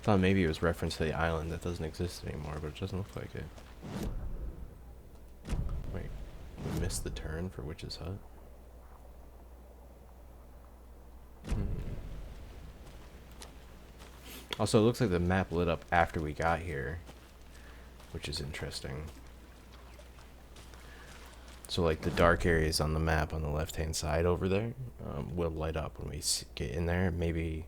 Thought maybe it was reference to the island that doesn't exist anymore, but it doesn't look like it. Wait, we missed the turn for Witch's Hut? Also, it looks like the map lit up after we got here, which is interesting. So, like, the dark areas on the map on the left-hand side over there will light up when we get in there. Maybe...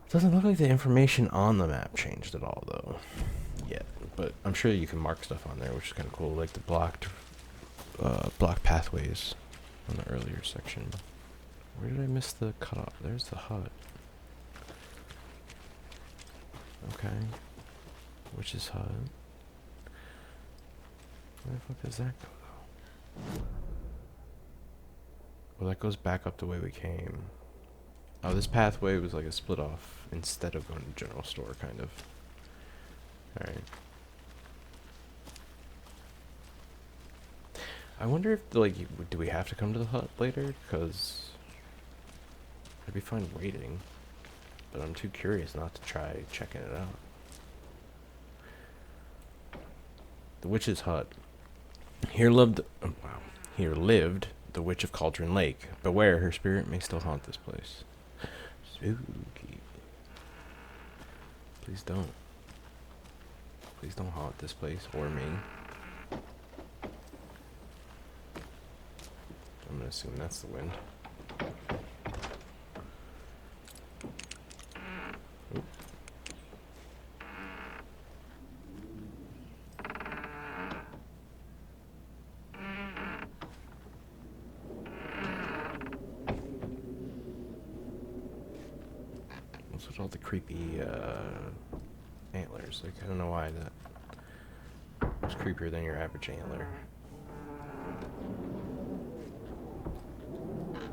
It doesn't look like the information on the map changed at all, though, yet. But I'm sure you can mark stuff on there, which is kind of cool, like the blocked pathways on the earlier section. Where did I miss the cutoff? There's the hut. Okay. Witch's Hut. Where the fuck does that go, though? Well, that goes back up the way we came. Oh, this pathway was like a split off instead of going to the general store, kind of. Alright. I wonder if, like, do we have to come to the hut later? Because I'd be fine waiting. But I'm too curious not to try checking it out. The Witch's Hut. Here lived... Oh, wow. Here lived the Witch of Cauldron Lake. Beware, her spirit may still haunt this place. Spooky. Please don't. Please don't haunt this place or me. I'm gonna assume that's the wind. Oop. What's with all the creepy antlers? Like, I don't know why that was creepier than your average antler.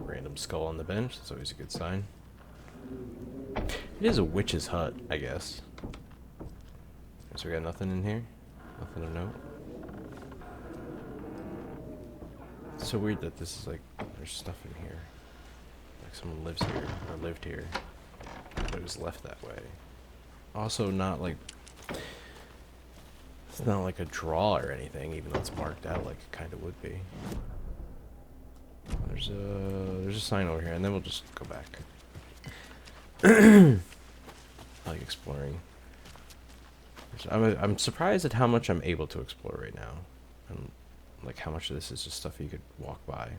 Random skull on the bench, that's always a good sign. It is a witch's hut, I guess. So we got nothing in here? Nothing to note? It's so weird that this is like, there's stuff in here. Like someone lives here, or lived here. But it was left that way. Also not like, it's not like a draw or anything, even though it's marked out like it kind of would be. There's a sign over here, and then we'll just go back. Like exploring. I'm surprised at how much I'm able to explore right now, and like how much of this is just stuff you could walk by.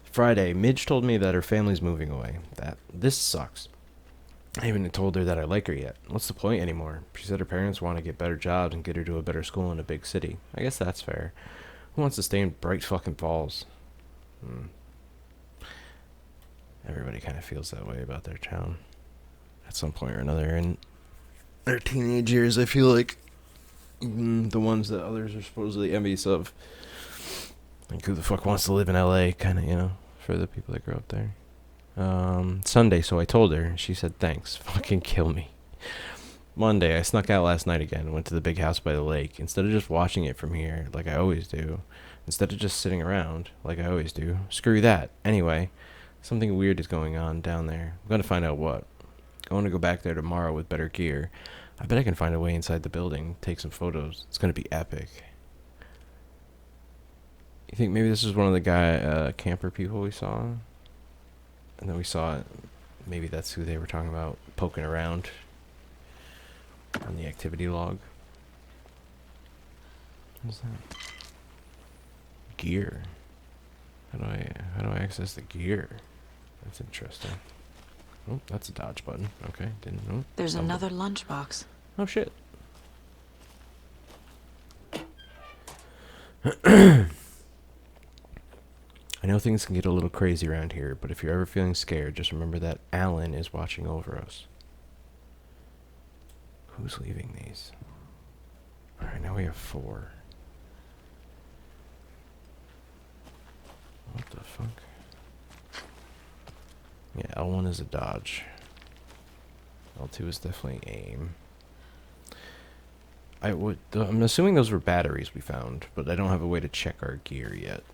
Friday, Midge told me that her family's moving away. This sucks. I haven't told her that I like her yet. What's the point anymore? She said her parents want to get better jobs and get her to a better school in a big city. I guess that's fair. Who wants to stay in Bright fucking Falls? Everybody kind of feels that way about their town at some point or another in their teenage years. I feel like the ones that others are supposedly envious of. Like, who the fuck wants to live in LA, kind of, you know, for the people that grow up there. Sunday, so I told her. She said thanks. Fucking kill me. Monday, I snuck out last night again and went to the big house by the lake. Instead of just watching it from here, like I always do, instead of just sitting around, like I always do, screw that. Anyway, something weird is going on down there. I'm gonna find out what. I want to go back there tomorrow with better gear. I bet I can find a way inside the building, take some photos. It's gonna be epic. You think maybe this is one of the camper people we saw? And then we saw it. Maybe that's who they were talking about, poking around on the activity log. What's that? Gear. How do I access the gear? That's interesting. Oh, that's a dodge button. Okay, didn't know. There's another lunchbox. Oh shit. I know things can get a little crazy around here, but if you're ever feeling scared, just remember that Alan is watching over us. Who's leaving these? Alright, now we have 4. What the fuck? Yeah, L1 is a dodge. L2 is definitely aim. I'm assuming those were batteries we found, but I don't have a way to check our gear yet.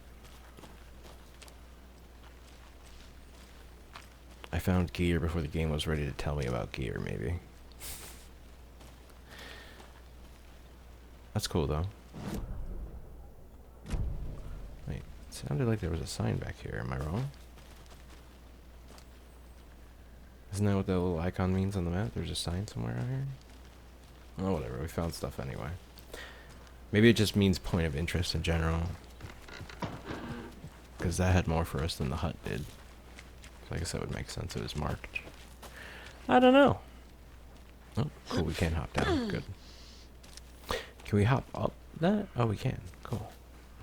I found gear before the game was ready to tell me about gear, maybe. That's cool, though. Wait, it sounded like there was a sign back here. Am I wrong? Isn't that what that little icon means on the map? There's a sign somewhere out here? Oh, whatever. We found stuff anyway. Maybe it just means point of interest in general. Because that had more for us than the hut did. So I guess that would make sense. It was marked. I don't know. Oh, cool. We can hop down. Good. Can we hop up that? Oh, we can. Cool.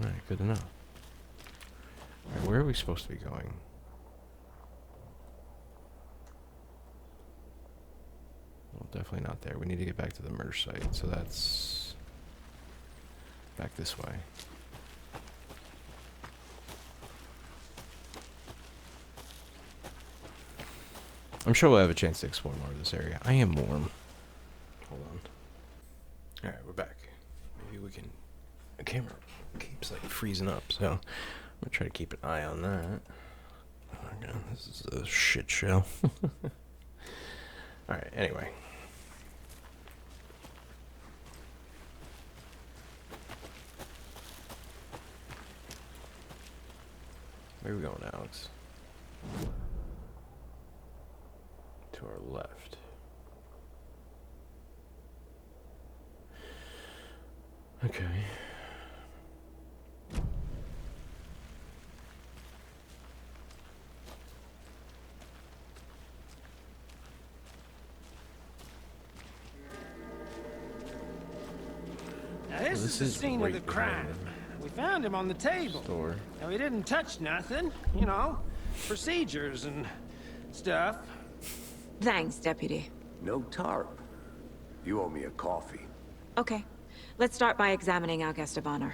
Alright, good to know. Alright, where are we supposed to be going? Well, definitely not there. We need to get back to the murder site. So that's back this way. I'm sure we'll have a chance to explore more of this area. I am warm. Hold on. Alright, we're back. Maybe we can... The camera keeps like freezing up, so I'm gonna try to keep an eye on that. Oh my god, this is a shit show. Alright, anyway. Where are we going, Alex? To our left. Okay. Now this is the scene of the crime. We found him on the table. Store. Now he didn't touch nothing, you know, procedures and stuff. Thanks, Deputy. No tarp. You owe me a coffee. Okay, let's start by examining our guest of honor.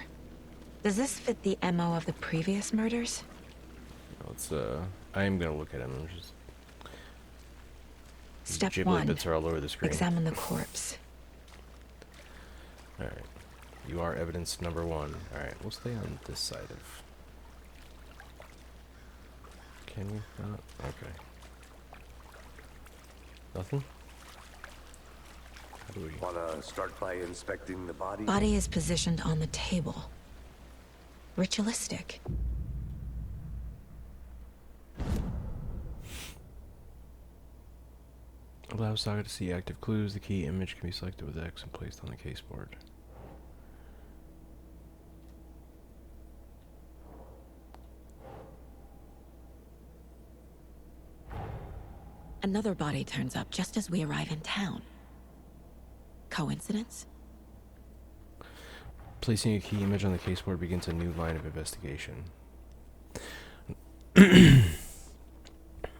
Does this fit the MO of the previous murders? Let's, I am gonna look at him. Just Step Ghibli 1. bits are all over the screen. Examine the corpse. Alright. You are evidence number 1. Alright, we'll stay on this side of... Can we not? Okay. Nothing? How do we... Wanna start by inspecting the body? Body is positioned on the table. Ritualistic. Allow Saga to see active clues. The key image can be selected with X and placed on the case board. Another body turns up just as we arrive in town. Coincidence? Placing a key image on the case board begins a new line of investigation.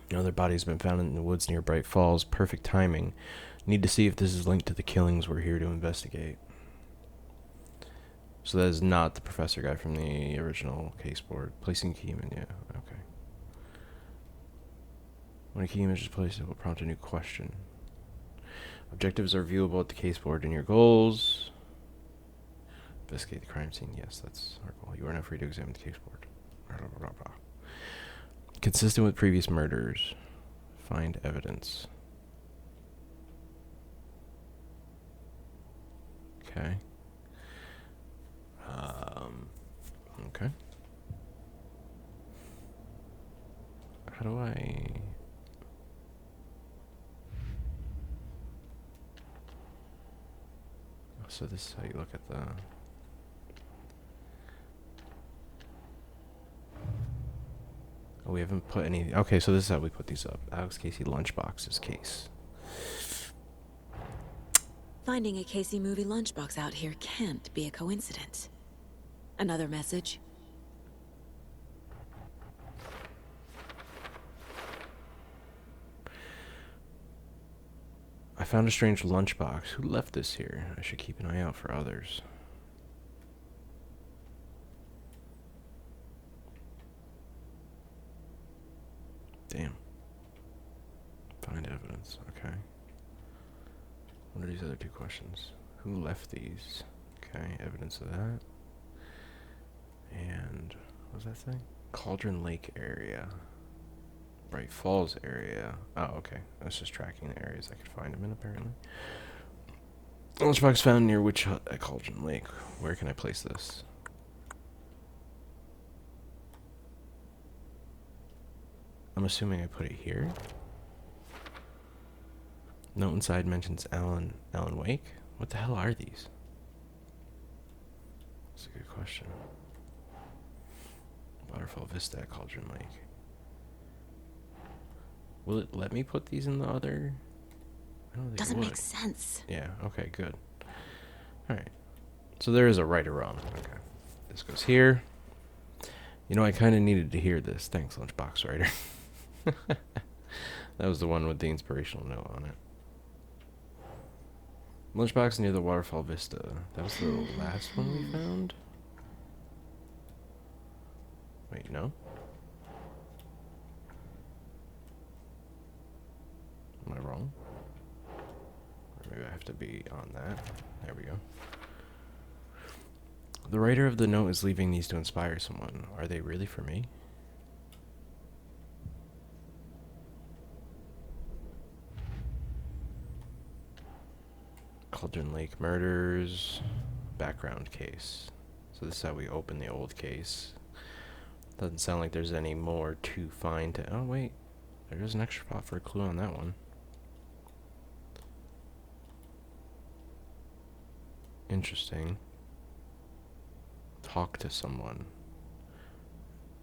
Another body has been found in the woods near Bright Falls. Perfect timing. Need to see if this is linked to the killings we're here to investigate. So that is not the professor guy from the original case board. Placing key image, yeah, okay. When a key image is placed, it will prompt a new question. Objectives are viewable at the case board in your goals. Investigate the crime scene. Yes, that's our goal. You are now free to examine the case board. Blah, blah, blah, blah. Consistent with previous murders. Find evidence. Okay. Okay. How do I... So this is how you look at the... Oh, we haven't put any... Okay, so this is how we put these up. Alex Casey lunchbox's case. Finding a Casey movie lunchbox out here can't be a coincidence. Another message? I found a strange lunchbox. Who left this here? I should keep an eye out for others. Damn. Find evidence. Okay. What are these other two questions? Who left these? Okay, evidence of that. And what was that thing? Cauldron Lake area. Bright Falls area. Oh, okay. I was just tracking the areas I could find him in, apparently. Lunchbox found near Witch Hut at Cauldron Lake. Where can I place this? I'm assuming I put it here. Note inside mentions Alan Wake. What the hell are these? That's a good question. Waterfall Vista at Cauldron Lake. Will it let me put these in the other? I don't think Doesn't it would. make sense. Yeah, okay, good. Alright. So there is a right or wrong. Okay. This goes here. You know, I kind of needed to hear this. Thanks, Lunchbox Writer. That was the one with the inspirational note on it. Lunchbox near the Waterfall Vista. That was the last one we found? Wait, no? Am I wrong? Or maybe I have to be on that. There we go. The writer of the note is leaving these to inspire someone. Are they really for me? Cauldron Lake murders. Background case. So this is how we open the old case. Doesn't sound like there's any more to find. Oh, wait. There's an extra spot for a clue on that one. Interesting. Talk to someone.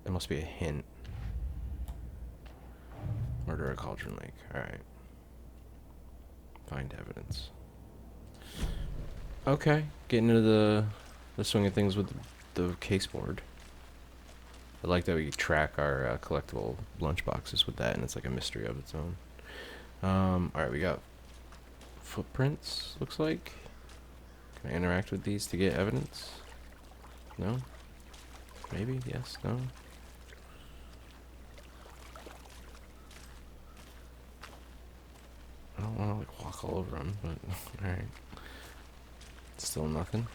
It must be a hint. Murder at Cauldron Lake. Alright. Find evidence. Okay. Getting into the swing of things with the case board. I like that we track our collectible lunch boxes with that, and it's like a mystery of its own. Alright, we got footprints, looks like. Can I interact with these to get evidence? No? Maybe? Yes? No? I don't want to like walk all over them, but alright. Still nothing.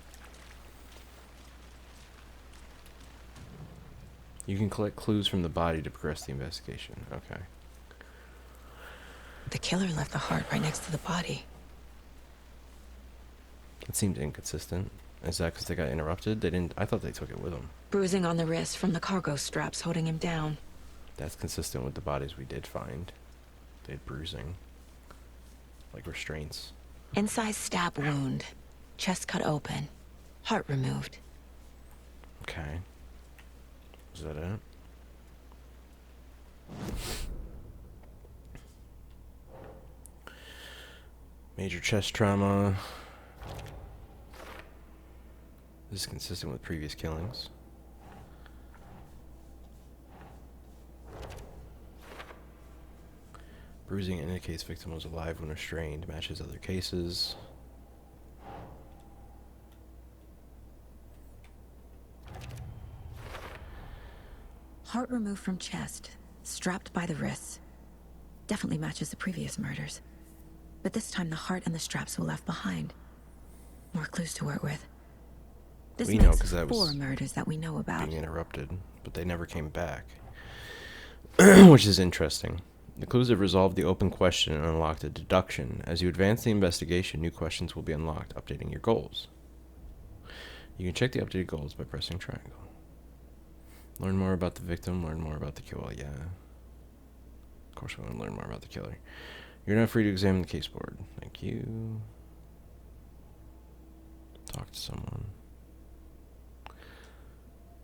You can collect clues from the body to progress the investigation. Okay. The killer left the heart right next to the body. It seems inconsistent. Is that because they got interrupted? They didn't. I thought they took it with them. Bruising on the wrist from the cargo straps holding him down. That's consistent with the bodies we did find. They had bruising. Like restraints. Inside stab wound. Chest cut open. Heart removed. Okay. Is that it? Major chest trauma. This is consistent with previous killings. Bruising indicates victim was alive when restrained. Matches other cases. Heart removed from chest. Strapped by the wrists. Definitely matches the previous murders. But this time the heart and the straps were left behind. More clues to work with. This We know makes because that 4 was murders that we know about. being interrupted, but they never came back. Which is interesting. The clues have resolved the open question and unlocked a deduction. As you advance the investigation, new questions will be unlocked, updating your goals. You can check the updated goals by pressing triangle. Learn more about the victim, learn more about the killer. Yeah. Of course we want to learn more about the killer. You're now free to examine the case board. Thank you. Talk to someone.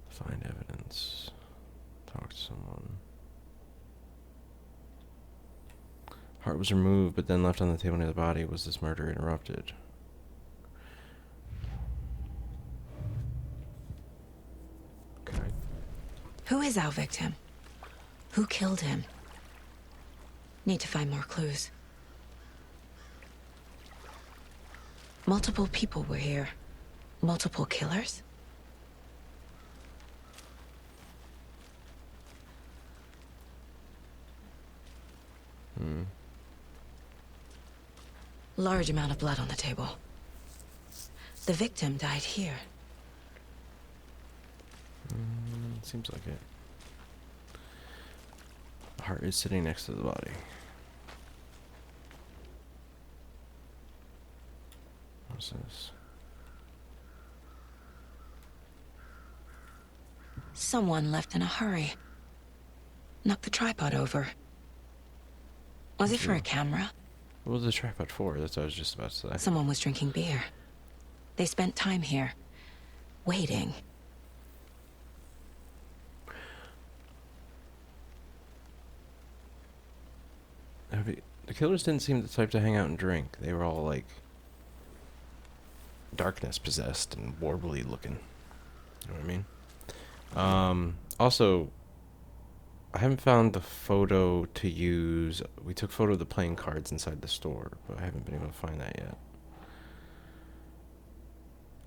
Find evidence. Talk to someone. Heart was removed, but then left on the table near the body. Was this murder interrupted? Okay. Who is our victim? Who killed him? Need to find more clues. Multiple people were here. Multiple killers? Large amount of blood on the table. The victim died here. Seems like it. The heart is sitting next to the body. What's this? Someone left in a hurry. Knocked the tripod over. Was it for a camera? What was the tripod for? That's what I was just about to say. Someone was drinking beer. They spent time here, waiting. The killers didn't seem the type to hang out and drink. They were all like darkness possessed and warbly looking. You know what I mean? Also, I haven't found the photo to use. We took photo of the playing cards inside the store, but I haven't been able to find that yet.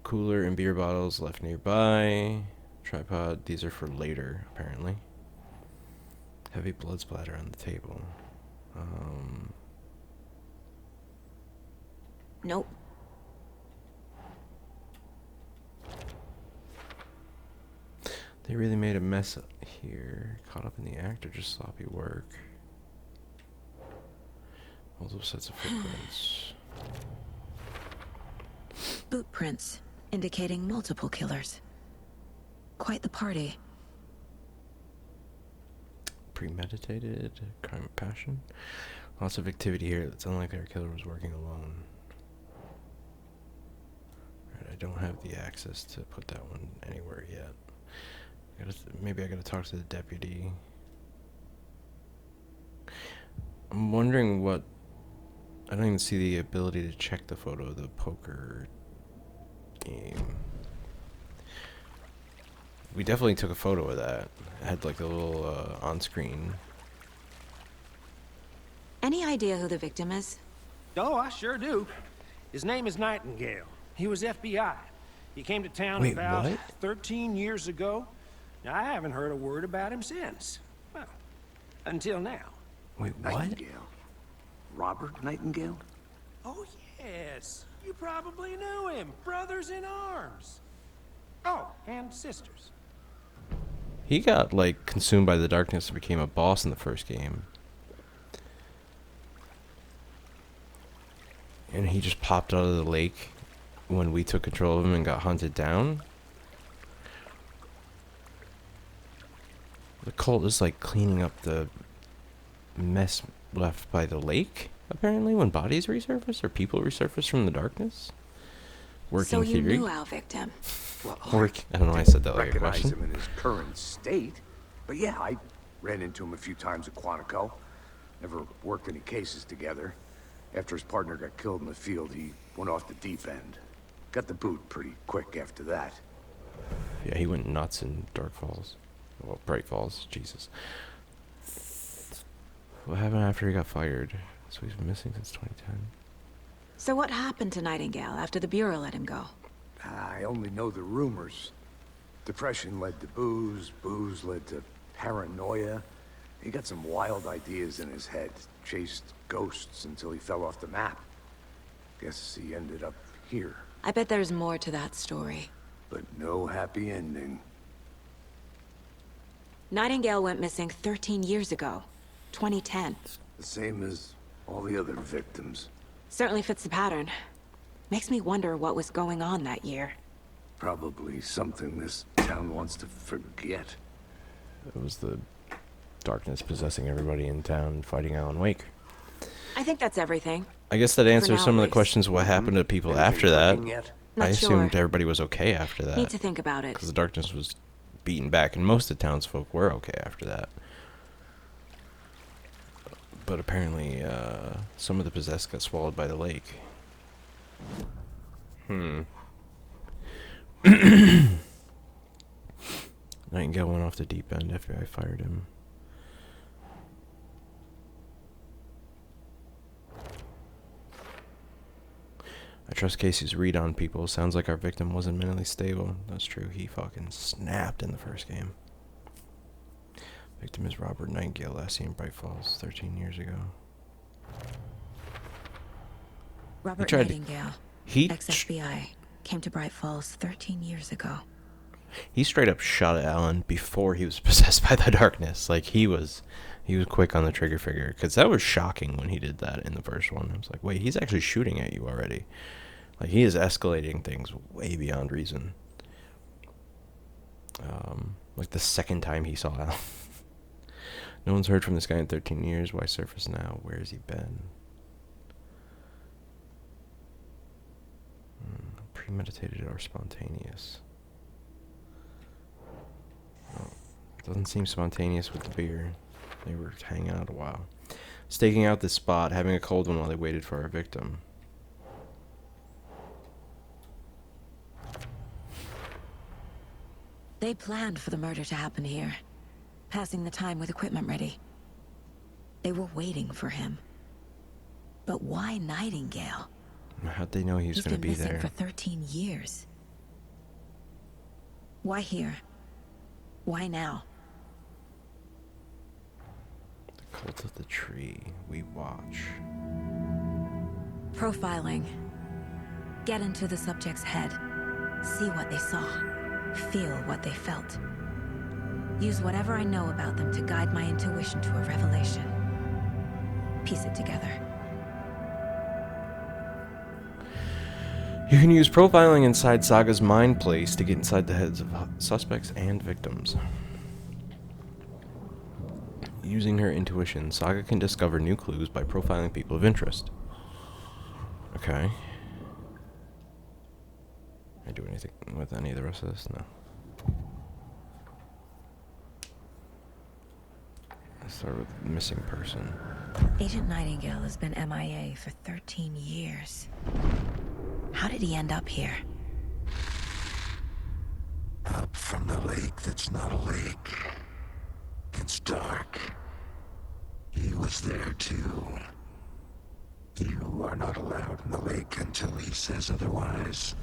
Cooler and beer bottles left nearby. Tripod. These are for later, apparently. Heavy blood splatter on the table. Nope. They really made a mess here. Caught up in the act or just sloppy work? Multiple sets of footprints. Boot prints, indicating multiple killers. Quite the party. Premeditated crime of passion. Lots of activity here. It's unlikely our killer was working alone. Right, I don't have the access to put that one anywhere yet. Maybe I gotta talk to the deputy. I'm wondering what... I don't even see the ability to check the photo of the poker game. We definitely took a photo of that. It had like a little on-screen. Any idea who the victim is? Oh, I sure do. His name is Nightingale. He was FBI. He came to town Wait, about what? 13 years ago. Now, I haven't heard a word about him since. Well, until now. Wait, what? Nightingale? Robert Nightingale? Oh, yes. You probably knew him. Brothers in arms. Oh, and sisters. He got like consumed by the darkness and became a boss in the first game. And he just popped out of the lake when we took control of him and got hunted down. The cult is like cleaning up the mess left by the lake, apparently, when bodies resurface or people resurface from the darkness. Working So you theory. knew our victim. Well, I don't know why I said that like a recognize question. him in his current state. But yeah, I ran into him a few times at Quantico. Never worked any cases together. After his partner got killed in the field, he went off the deep end. Got the boot pretty quick after that. Yeah, he went nuts in Dark Falls. Well, Bright Falls, Jesus. What happened after he got fired? So he's been missing since 2010. So what happened to Nightingale after the Bureau let him go? I only know the rumors. Depression led to booze, booze led to paranoia. He got some wild ideas in his head, chased ghosts until he fell off the map. Guess he ended up here, I bet there's more to that story. but no happy ending. Nightingale went missing 13 years ago. 2010. The same as all the other victims. Certainly fits the pattern. Makes me wonder what was going on that year. Probably something this town wants to forget. It was the darkness possessing everybody in town, fighting Alan Wake. I think that's everything. I guess that answers now, some of at the least. questions. What happened to people Anything after that? cooking yet? Not I assumed sure. everybody was okay after that. Need to think about it. Because the darkness was beaten back, and most of the townsfolk were okay after that. But apparently, some of the possessed got swallowed by the lake. Nightingale went off the deep end after I fired him. I trust Casey's read on people. Sounds like our victim wasn't mentally stable. That's true. He fucking snapped in the first game. Victim is Robert Nightingale, last seen in Bright Falls 13 years ago. Robert tried to- Nightingale, He ex-FBI, came to Bright Falls 13 years ago. He straight up shot at Alan before he was possessed by the darkness. Like, he was quick on the trigger finger, because that was shocking when he did that in the first one. I was like, wait, he's actually shooting at you already. Like, he is escalating things way beyond reason. Like the second time he saw Alan. No one's heard from this guy in 13 years. Why surface now? Where has he been? Premeditated or spontaneous? Oh, doesn't seem spontaneous with the beer. They were hanging out a while. Staking out this spot, having a cold one while they waited for our victim. They planned for the murder to happen here, passing the time with equipment ready. They were waiting for him. But why Nightingale? How'd they know he was going to be He's been there? missing for 13 years. Why here? Why now? The cult of the tree. We watch. Profiling. Get into the subject's head. See what they saw. Feel what they felt. Use whatever I know about them to guide my intuition to a revelation. Piece it together. You can use profiling inside Saga's mind place to get inside the heads of suspects and victims. Using her intuition, Saga can discover new clues by profiling people of interest. Okay. Can I do anything with any of the rest of this? No. Let's start with missing person. Agent Nightingale has been MIA for 13 years. How did he end up here? Up from the lake that's not a lake. It's dark. He was there too. You are not allowed in the lake until he says otherwise.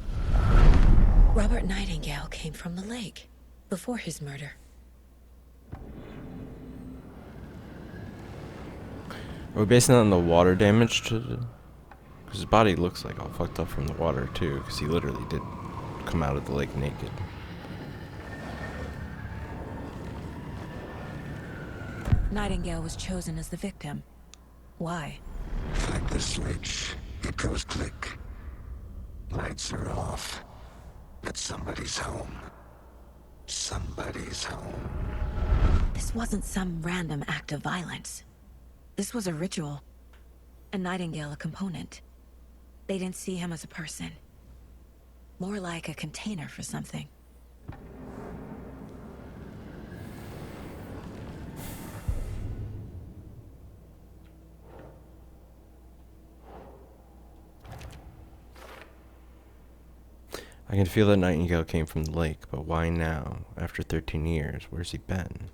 Robert Nightingale came from the lake before his murder. Are we basing that on the water damage to the... Because his body looks like all fucked up from the water too, because he literally did come out of the lake naked. Nightingale was chosen as the victim. Why? Like the switch, it goes click. Lights are off. But somebody's home. Somebody's home. This wasn't some random act of violence. This was a ritual. And Nightingale a component. They didn't see him as a person. More like a container for something. I can feel that Nightingale came from the lake, but why now? After 13 years, where's he been?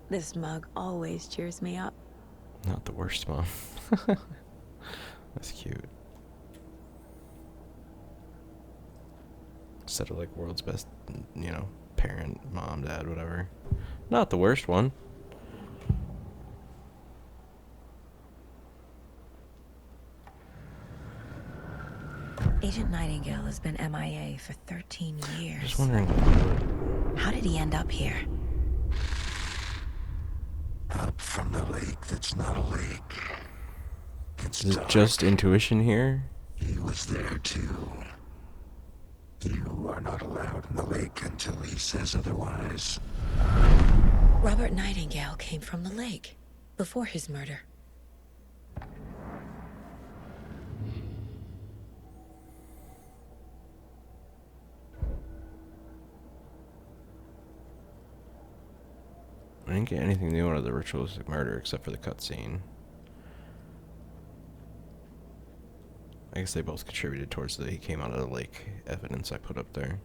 This mug always cheers me up. Not the worst, Mom. That's cute. Instead of like world's best, you know, parent, mom, dad, whatever. Not the worst one. Agent Nightingale has been MIA for 13 years. Just wondering. How did he end up here? Up from the lake that's not a lake. It's Is it dark. just intuition here? He was there too. You are not allowed in the lake until he says otherwise. Robert Nightingale came from the lake before his murder. I didn't get anything new out of the ritualistic murder except for the cutscene. I guess they both contributed towards the he came out of the lake evidence I put up there.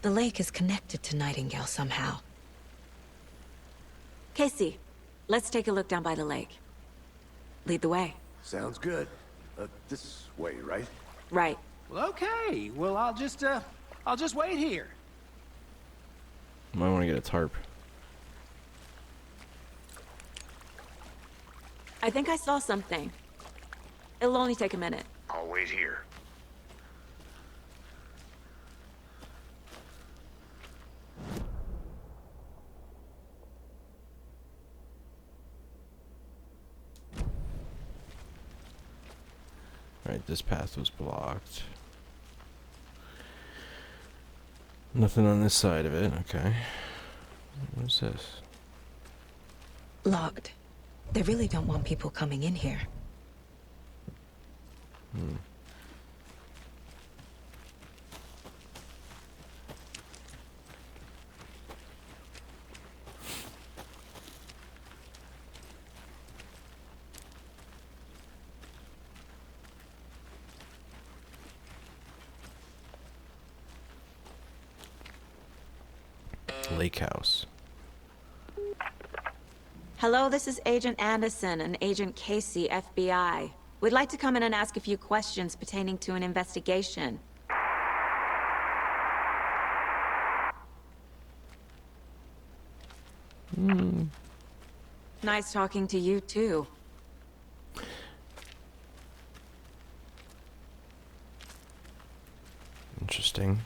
The lake is connected to Nightingale somehow. Casey, let's take a look down by the lake. Lead the way. Sounds good. This way, right? Right. Well, okay. Well, I'll just wait here. Might want to get a tarp. I think I saw something. It'll only take a minute. I'll wait here. Alright, this path was blocked. Nothing on this side of it, okay. What is this? Locked. They really don't want people coming in here. Lake house. Hello, this is Agent Anderson and Agent Casey, FBI. We'd like to come in and ask a few questions pertaining to an investigation. Nice talking to you, too. Interesting.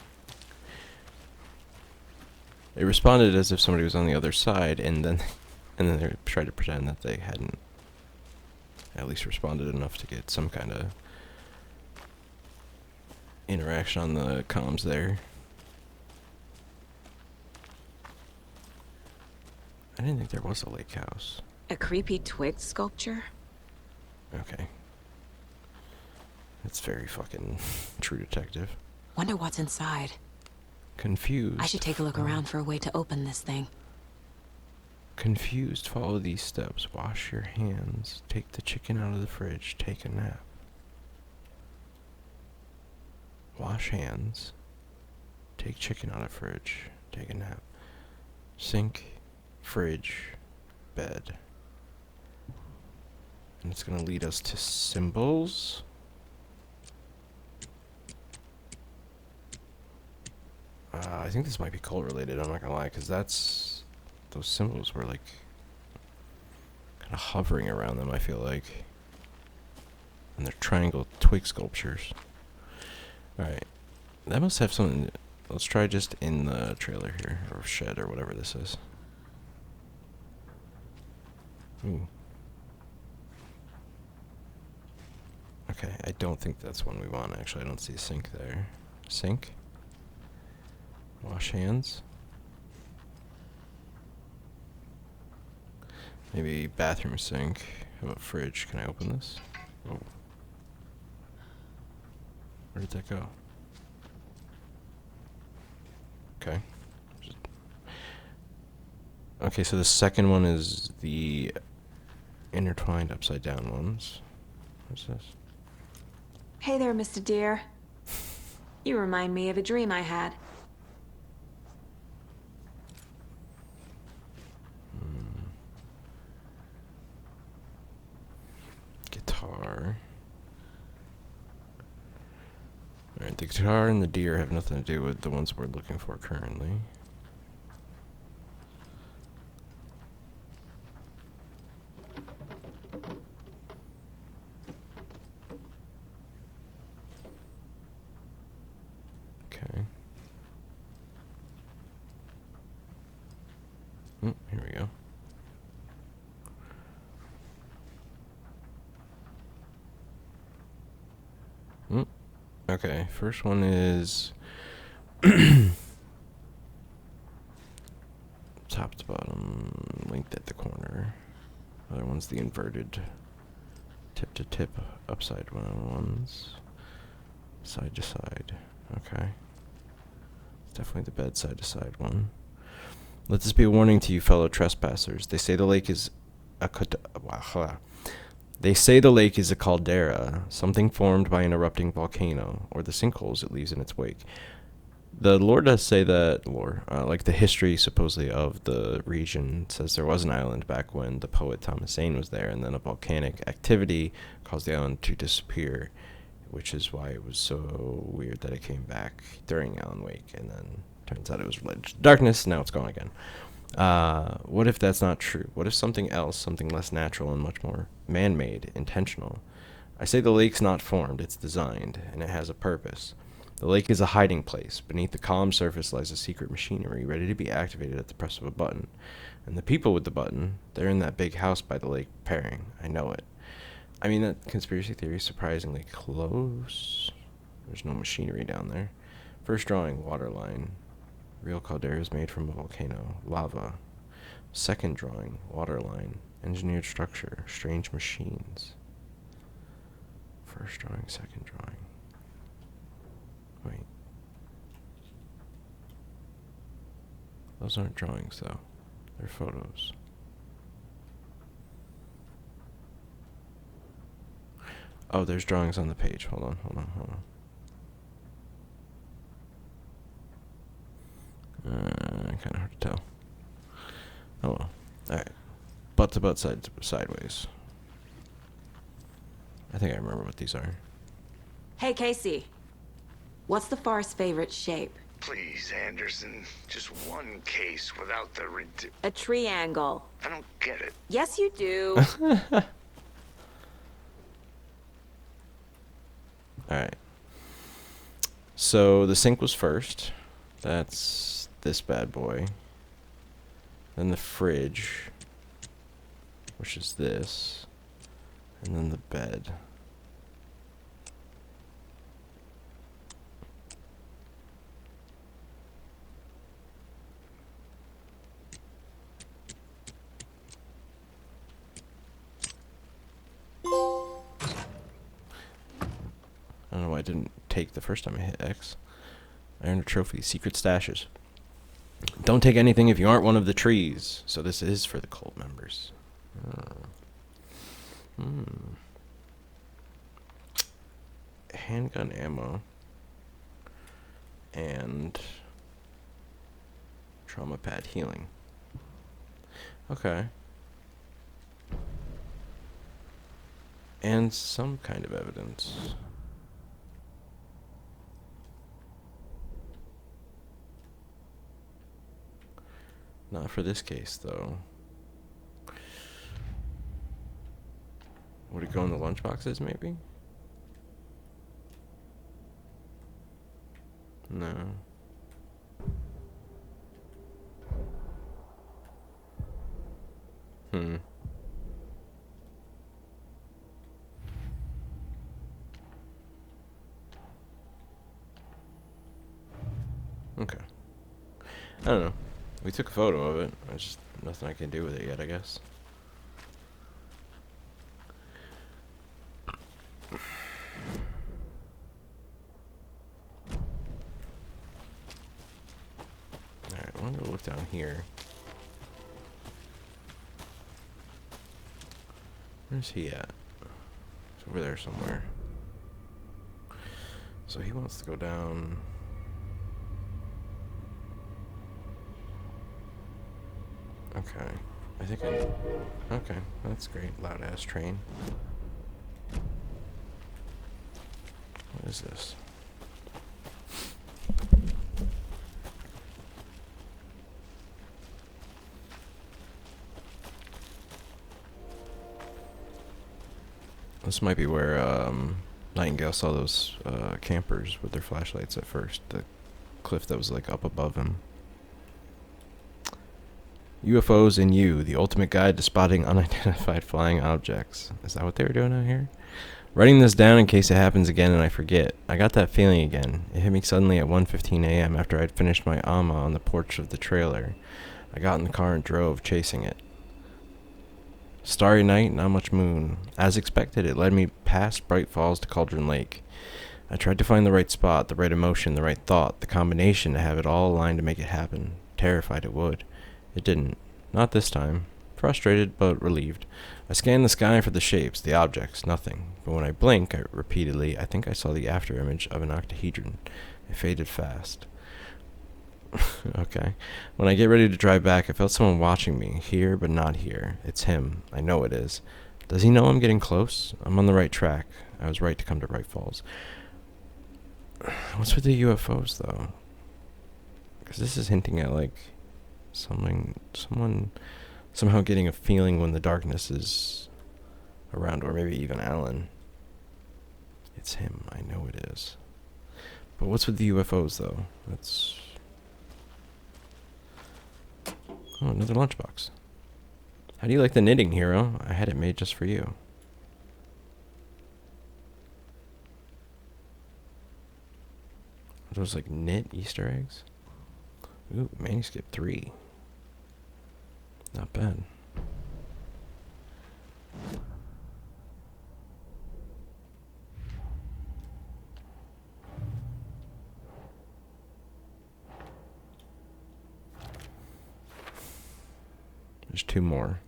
It responded as if somebody was on the other side, and then they tried to pretend that they hadn't at least responded enough to get some kind of interaction on the comms there. I didn't think there was a lake house. A creepy twig sculpture? Okay. That's very fucking True Detective. Wonder what's inside. Confused. I should take a look around for a way to open this thing. Confused, follow these steps. Wash your hands. Take the chicken out of the fridge. Take a nap. Wash hands. Take chicken out of fridge. Take a nap. Sink, fridge, bed. And it's gonna lead us to symbols. I think this might be cult related, I'm not gonna lie, because those symbols were like kind of hovering around them, I feel like. And they're triangle twig sculptures. Alright. That must have something. Let's try just in the trailer here, or shed, or whatever this is. Ooh. Okay, I don't think that's one we want, actually. I don't see a sink there. Sink? Wash hands? Maybe bathroom sink. How about fridge? Can I open this? Oh. Where did that go? Okay. Okay, so the second one is the intertwined upside down ones. What's this? Hey there, Mr. Deer. You remind me of a dream I had. Guitar. Alright, the guitar and the deer have nothing to do with the ones we're looking for currently. Okay. Oh, here we go. Okay, first one is top to bottom, linked at the corner. Other one's the inverted tip to tip, upside ones, side to side. Okay, it's definitely the bed side to side one. Let this be a warning to you, fellow trespassers. They say the lake is a They say the lake is a caldera, something formed by an erupting volcano, or the sinkholes it leaves in its wake. The lore does say that, like the history supposedly of the region says there was an island back when the poet Thomas Zane was there, and then a volcanic activity caused the island to disappear which is why it was so weird that it came back during Alan Wake, and then turns out it was related to darkness. Now it's gone again. What if that's not true? What if something else, something less natural and much more man-made, intentional? I say the lake's not formed, it's designed, and it has a purpose. The lake is a hiding place. Beneath the calm surface lies a secret machinery ready to be activated at the press of a button. And the people with the button, they're in that big house by the lake preparing. I know it. I mean, that conspiracy theory is surprisingly close. There's no machinery down there. First drawing, waterline. Real caldera is made from a volcano. Lava. Second drawing, waterline. Engineered structure. Strange machines. First drawing, second drawing. Wait. Those aren't drawings, though. They're photos. Oh, there's drawings on the page. Hold on. Kind of hard to tell. Oh well. Alright. Butt to butt, sideways. I think I remember what these are. Hey, Casey. What's the far's favorite shape? Please, Anderson. Just one case without the A triangle. I don't get it. Yes, you do. Alright. So the sink was first. That's this bad boy. Then the fridge, which is this. And then the bed. I don't know why I didn't take the first time I hit X. I earned a trophy. Secret stashes. Don't take anything if you aren't one of the trees. So this is for the cult members. Handgun ammo. And trauma pad healing. Okay. And some kind of evidence. Not for this case, though. Would it go in the lunchboxes, maybe? No. Okay. I don't know. We took a photo of it. There's just nothing I can do with it yet, I guess. Alright, I want to look down here. Where's he at? He's over there somewhere. So he wants to go down. Okay. I think I... Okay, that's great. Loud ass train. What is this? This might be where Nightingale saw those campers with their flashlights at first. The cliff that was like up above him. UFOs in You, the ultimate guide to spotting unidentified flying objects. Is that what they were doing out here? Writing this down in case it happens again and I forget. I got that feeling again. It hit me suddenly at 1:15 a.m. after I'd finished my AMA on the porch of the trailer. I got in the car and drove, chasing it. Starry night, not much moon. As expected, it led me past Bright Falls to Cauldron Lake. I tried to find the right spot, the right emotion, the right thought, the combination to have it all aligned to make it happen. Terrified it would. It didn't. Not this time. Frustrated, but relieved. I scanned the sky for the shapes, the objects, nothing. But when I blink, repeatedly, I think I saw the after image of an octahedron. It faded fast. Okay. When I get ready to drive back, I felt someone watching me. Here, but not here. It's him. I know it is. Does he know I'm getting close? I'm on the right track. I was right to come to Bright Falls. What's with the UFOs, though? Because this is hinting at, like, someone somehow getting a feeling when the darkness is around, or maybe even Alan. It's him. I know it is. But what's with the UFOs, though? That's... Oh, another lunchbox. How do you like the knitting, hero? I had it made just for you. Are those like knit Easter eggs? Ooh, manuscript 3. Not bad. There's 2 more.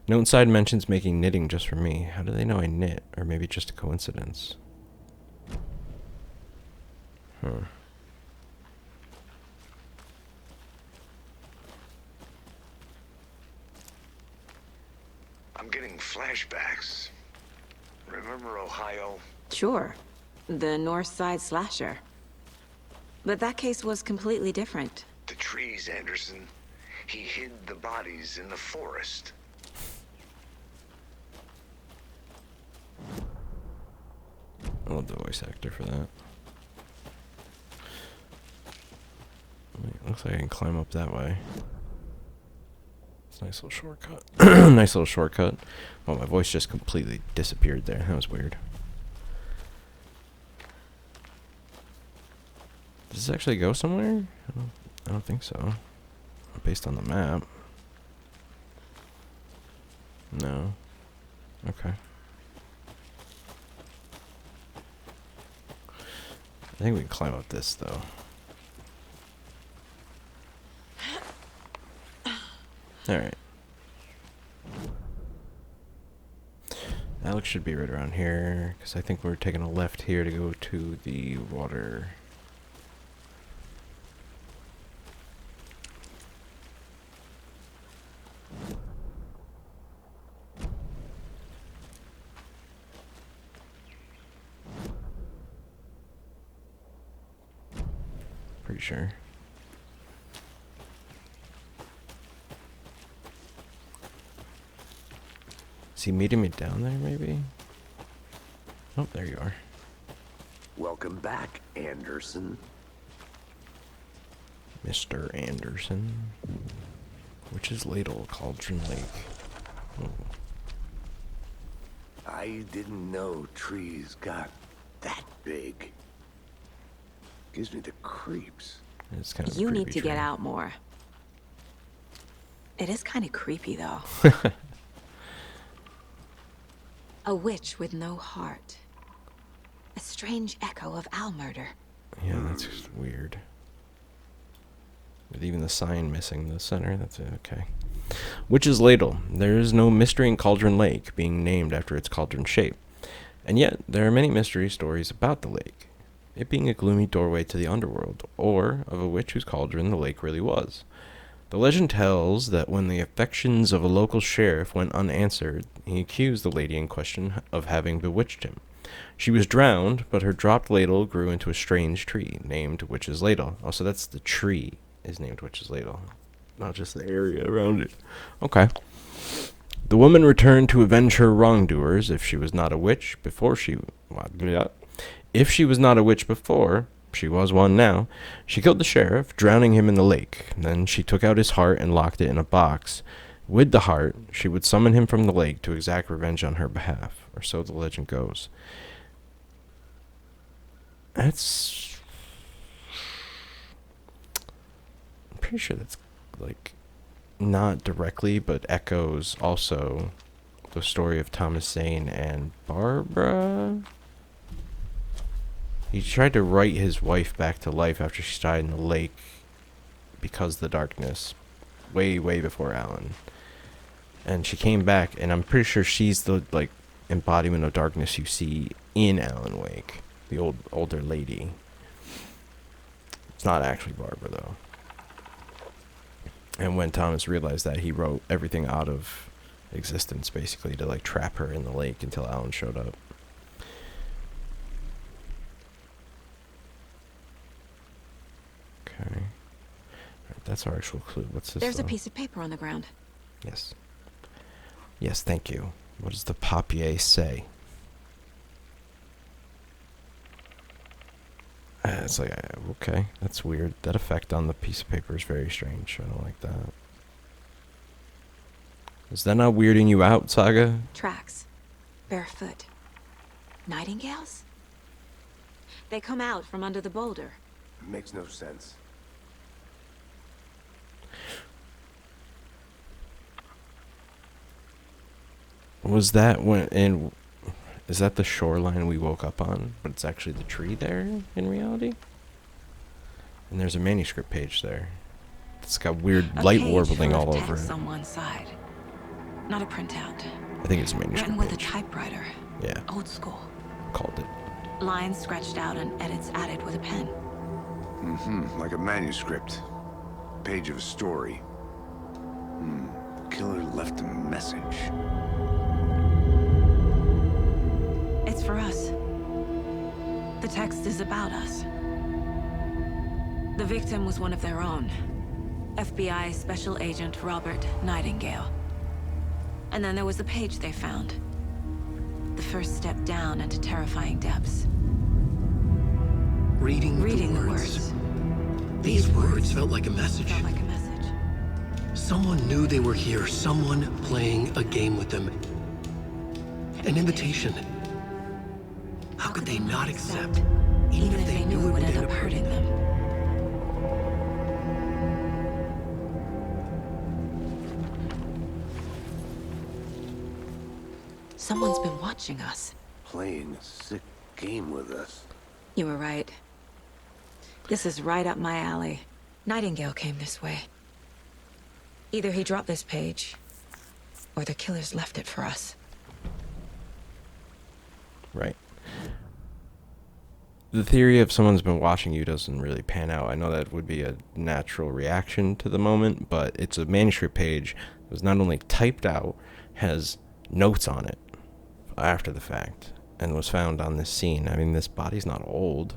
Note inside mentions making knitting just for me. How do they know I knit? Or maybe just a coincidence? Huh. I'm getting flashbacks. Remember Ohio? Sure. The North Side slasher. But that case was completely different. The trees, Anderson. He hid the bodies in the forest. I love the voice actor for that. Wait, looks like I can climb up that way. It's a nice little shortcut. Nice little shortcut. Oh, my voice just completely disappeared there. That was weird. Does this actually go somewhere? I don't think so. Based on the map. No. Okay. I think we can climb up this, though. Alright. Alex should be right around here, because I think we're taking a left here to go to the water. Pretty sure. Is he meeting me down there, maybe? Oh, there you are. Welcome back, Anderson. Mr. Anderson. Which is Ladle, Cauldron Lake. Oh. I didn't know trees got that big. Gives me the creeps. It's kind of You need creepy to get tree. out more. It is kind of creepy, though. A witch with no heart. A strange echo of owl murder. Yeah, that's just weird. With even the sign missing the center, that's it. Okay. Witch's Ladle. There is no mystery in Cauldron Lake, being named after its cauldron shape. And yet, there are many mystery stories about the lake. It being a gloomy doorway to the underworld, or of a witch whose cauldron the lake really was. The legend tells that when the affections of a local sheriff went unanswered, he accused the lady in question of having bewitched him. She was drowned, but her dropped ladle grew into a strange tree, named Witch's Ladle. Oh, so that's the tree is named Witch's Ladle, not just the area around it. Okay. The woman returned to avenge her wrongdoers if she was not a witch before she... If she was not a witch before... She was one now. She killed the sheriff, drowning him in the lake. Then she took out his heart and locked it in a box. With the heart, she would summon him from the lake to exact revenge on her behalf, or so the legend goes. That's... I'm pretty sure that's, like, not directly, but echoes also the story of Thomas Zane and Barbara... He tried to write his wife back to life after she died in the lake because of the darkness, way, way before Alan. And she came back, and I'm pretty sure she's the, like, embodiment of darkness you see in Alan Wake, the older lady. It's not actually Barbara, though. And when Thomas realized that, he wrote everything out of existence, basically, to like trap her in the lake until Alan showed up. Okay. Alright, that's our actual clue. What's this? There's a piece of paper on the ground. Yes. Yes, thank you. What does the papier say? It's like, okay, that's weird. That effect on the piece of paper is very strange. I don't like that. Is that not weirding you out, Saga? Tracks. Barefoot. Nightingales? They come out from under the boulder. It makes no sense. Was that when in? Is that the shoreline we woke up on? But it's actually the tree there in reality. And there's a manuscript page there. It's got weird light warbling all over it. On one side, not a printout. I think it's a manuscript Written with a page. typewriter. Yeah. Old school. Called it. Lines scratched out and edits added with a pen. Like a manuscript. Page of a story. Killer left a message. It's for us. The text is about us. The victim was one of their own. FBI Special Agent Robert Nightingale. And then there was the page they found. The first step down into terrifying depths. Reading the words. These words felt like a message. Someone knew they were here. Someone playing a game with them. An invitation. How could they not accept, even if they knew it would end up hurting them? Someone's been watching us. Playing a sick game with us. You were right. This is right up my alley. Nightingale came this way. Either he dropped this page, or the killers left it for us. Right. The theory of someone's been watching you doesn't really pan out. I know that would be a natural reaction to the moment, but it's a manuscript page that was not only typed out, has notes on it after the fact, and was found on this scene. I mean, this body's not old.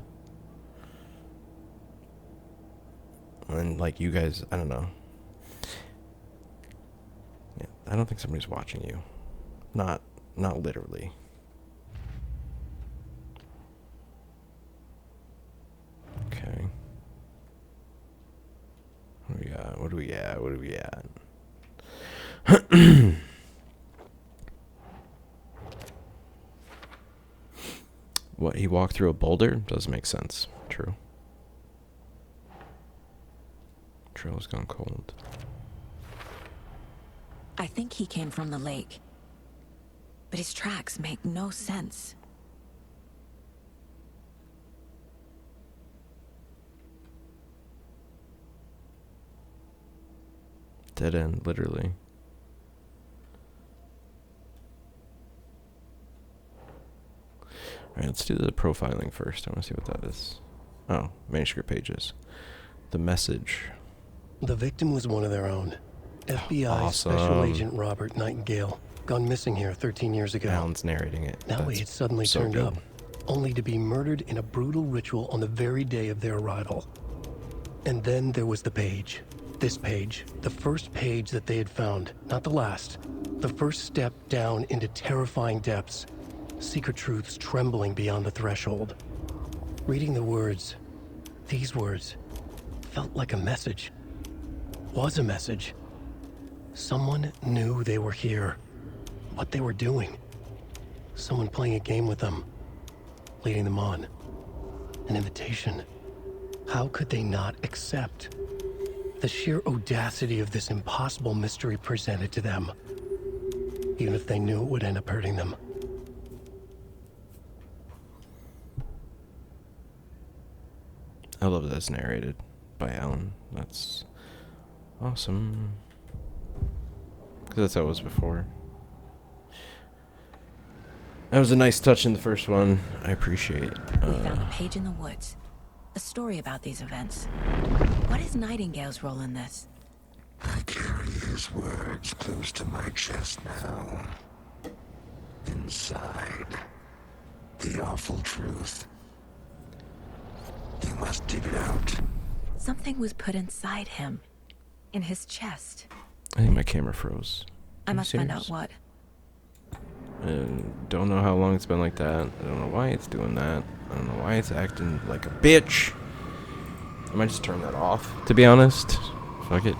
And like you guys, I don't know. Yeah, I don't think somebody's watching you. Not literally. Okay. What do we got? What do we got? What, he walked through a boulder? Does make sense. True. Trail's gone cold. I think he came from the lake. But his tracks make no sense. Dead end, literally. Alright, let's do the profiling first. I want to see what that is. Oh, manuscript pages. The message. The victim was one of their own. FBI Awesome. Special Agent Robert Nightingale. Gone missing here 13 years ago. Alan's narrating it. Now he had suddenly so turned good. up, only to be murdered in a brutal ritual on the very day of their arrival. And then there was the page. This page, the first page that they had found, not the last. The first step down into terrifying depths. Secret truths trembling beyond the threshold. Reading the words, these words, felt like a message. Was a message. Someone knew they were here. What they were doing. Someone playing a game with them. Leading them on. An invitation. How could they not accept? The sheer audacity of this impossible mystery presented to them. Even if they knew it would end up hurting them. I love that it's narrated by Alan. That's awesome. Because that's how it was before. That was a nice touch in the first one. I appreciate. We found a page in the woods. A story about these events. What is Nightingale's role in this? I carry you. his words close to my chest now. Inside, the awful truth. You must dig it out. Something was put inside him. In his chest. I think my camera froze. I must find out what. Don't know how long it's been like that. I don't know why it's doing that. I don't know why it's acting like a bitch. I might just turn that off, to be honest. Fuck it.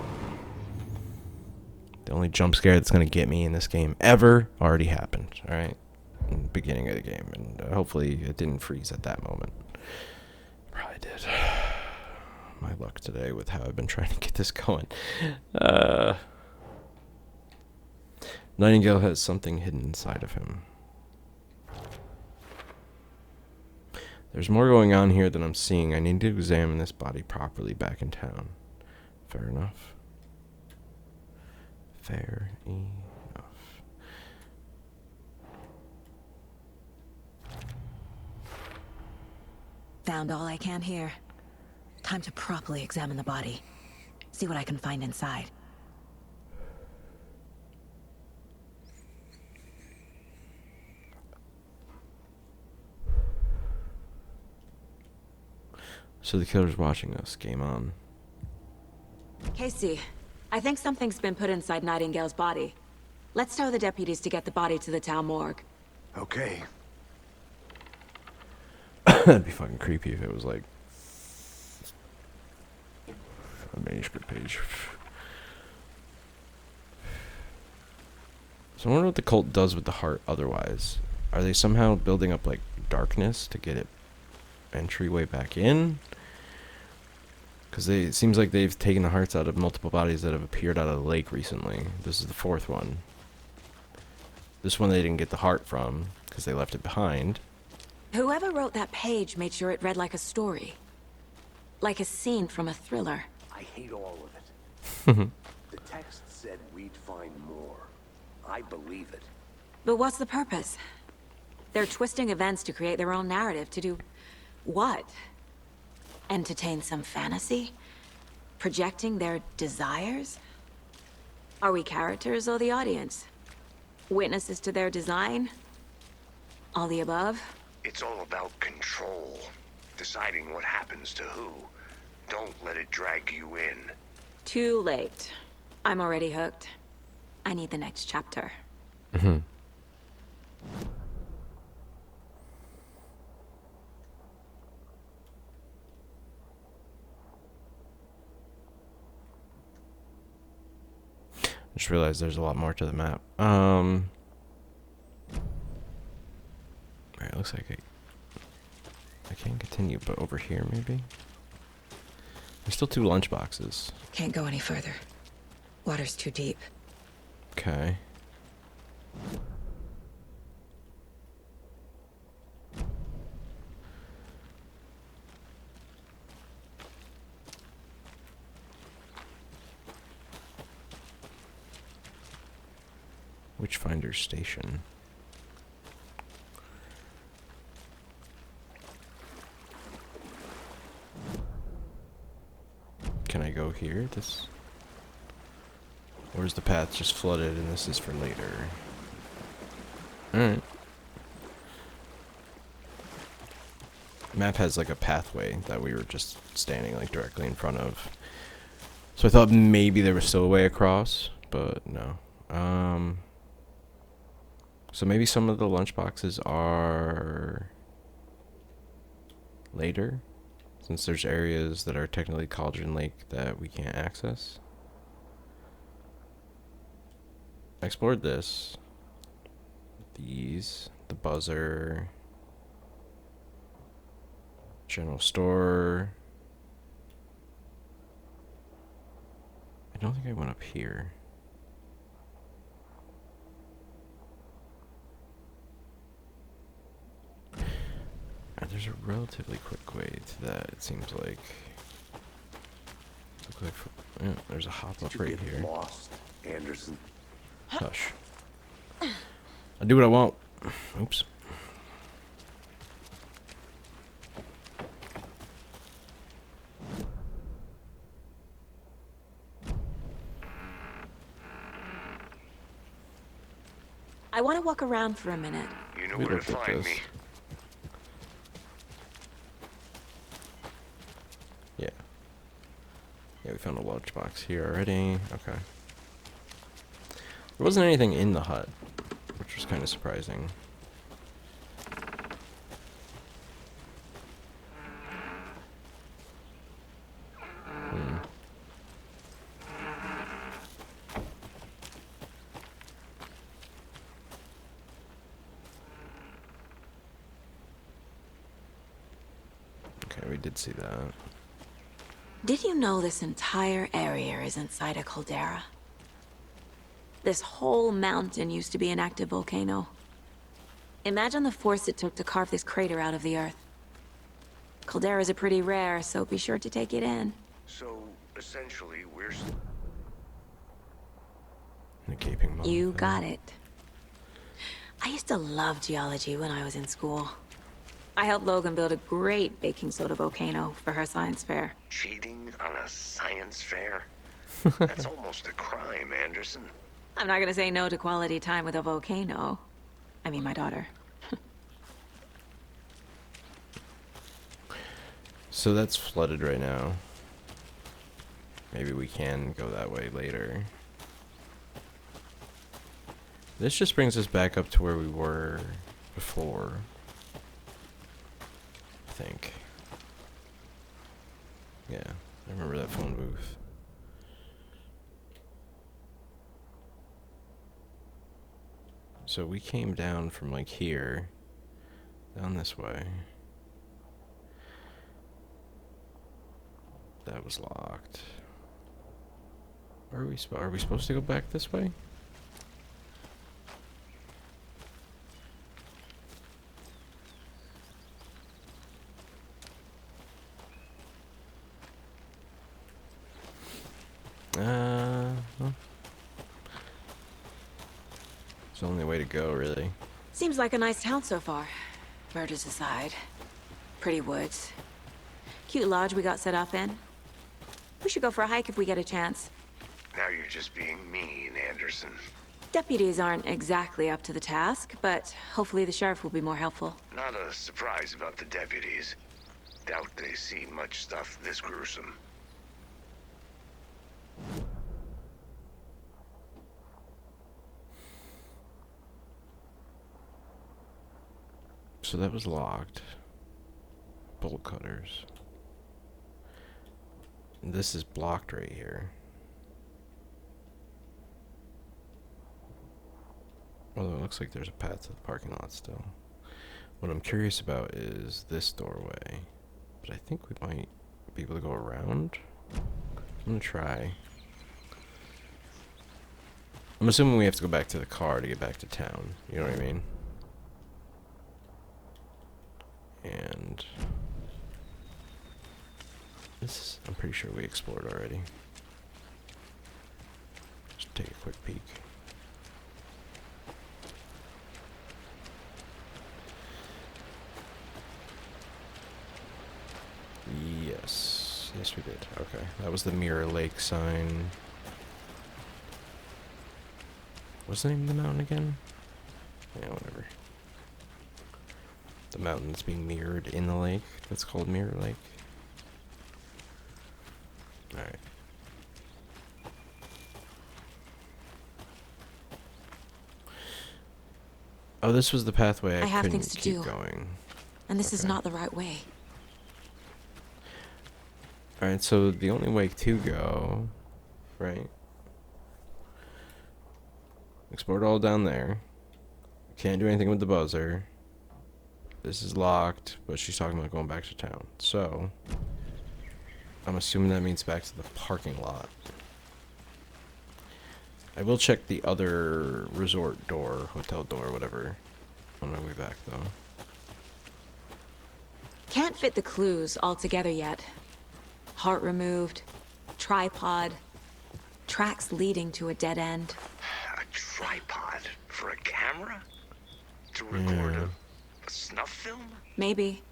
The only jump scare that's going to get me in this game ever already happened, alright? In the beginning of the game. And hopefully it didn't freeze at that moment. Probably did. My luck today with how I've been trying to get this going. Nightingale has something hidden inside of him. There's more going on here than I'm seeing. I need to examine this body properly back in town. Fair enough. Fair enough. Found all I can here. Time to properly examine the body. See what I can find inside. So the killer's watching us. Game on. Casey, I think something's been put inside Nightingale's body. Let's tell the deputies to get the body to the town morgue. Okay. That'd be fucking creepy if it was like a manuscript page. So I wonder what the cult does with the heart otherwise. Are they somehow building up like darkness to get it entryway back in? Because it seems like they've taken the hearts out of multiple bodies that have appeared out of the lake recently. This is the fourth one. This one they didn't get the heart from because they left it behind. Whoever wrote that page made sure it read like a story. Like a scene from a thriller. I hate all of it. The text said we'd find more. I believe it. But what's the purpose? They're twisting events to create their own narrative. To do what? Entertain some fantasy? Projecting their desires? Are we characters or the audience? Witnesses to their design? All the above? It's all about control. Deciding what happens to who. Don't let it drag you in. Too late. I'm already hooked. I need the next chapter. Mm-hmm. Just realized there's a lot more to the map. Alright, looks like I can't continue, but over here maybe? There's still 2 lunch boxes. Can't go any further. Water's too deep. Okay. Witchfinder Station. Can I go here? Or is the path just flooded and this is for later? Alright. Map has like a pathway that we were just standing like directly in front of. So I thought maybe there was still a way across, but no. So maybe some of the lunchboxes are later, since there's areas that are technically Cauldron Lake that we can't access. I explored this. These, the buzzer, general store. I don't think I went up here. There's a relatively quick way to that, it seems like. Yeah, there's a hop up right here. Lost, Anderson. Hush. I do what I want. Oops. I want to walk around for a minute. You know We where to looked at find this. me. Yeah. Yeah, we found a lunchbox here already. Okay. There wasn't anything in the hut, which was kind of surprising. Okay, we did see that. Did you know this entire area is inside a caldera? This whole mountain used to be an active volcano. Imagine the force it took to carve this crater out of the earth. Calderas are pretty rare, so be sure to take it in. So, essentially, we're... The gaping mouth. You got it. I used to love geology when I was in school. I helped Logan build a great baking soda volcano for her science fair. Cheating on a science fair? That's almost a crime, Anderson. I'm not gonna say no to quality time with a volcano. I mean, my daughter. So that's flooded right now. Maybe we can go that way later. This just brings us back up to where we were before. I think. Yeah, I remember that phone booth. So we came down from like here, down this way. That was locked. Are we supposed to go back this way? Well, it's the only way to go, really. Seems like a nice town so far. Murders aside. Pretty woods. Cute lodge we got set up in. We should go for a hike if we get a chance. Now you're just being mean, Anderson. Deputies aren't exactly up to the task, but hopefully the sheriff will be more helpful. Not a surprise about the deputies. Doubt they see much stuff this gruesome. So that was locked. Bolt cutters. And this is blocked right here. Although it looks like there's a path to the parking lot still. What I'm curious about is this doorway. But I think we might be able to go around. I'm gonna try. I'm assuming we have to go back to the car to get back to town. You know what I mean? And this, I'm pretty sure we explored already. Just take a quick peek. Yes. Yes, we did. Okay. That was the Mirror Lake sign. What's the name of the mountain again? Yeah, whatever. The mountain that's being mirrored in the lake. That's called Mirror Lake. Alright. Oh, this was the pathway I have couldn't things to keep do. going. And this is Okay. not the right way. Alright, so the only way to go, right? Explored all down there. Can't do anything with the buzzer. This is locked, but she's talking about going back to town. So, I'm assuming that means back to the parking lot. I will check the other resort door, hotel door, whatever, on my way back, though. Can't fit the clues all together yet. Heart removed, tripod, tracks leading to a dead end. A tripod for a camera? To record a snuff film? Maybe.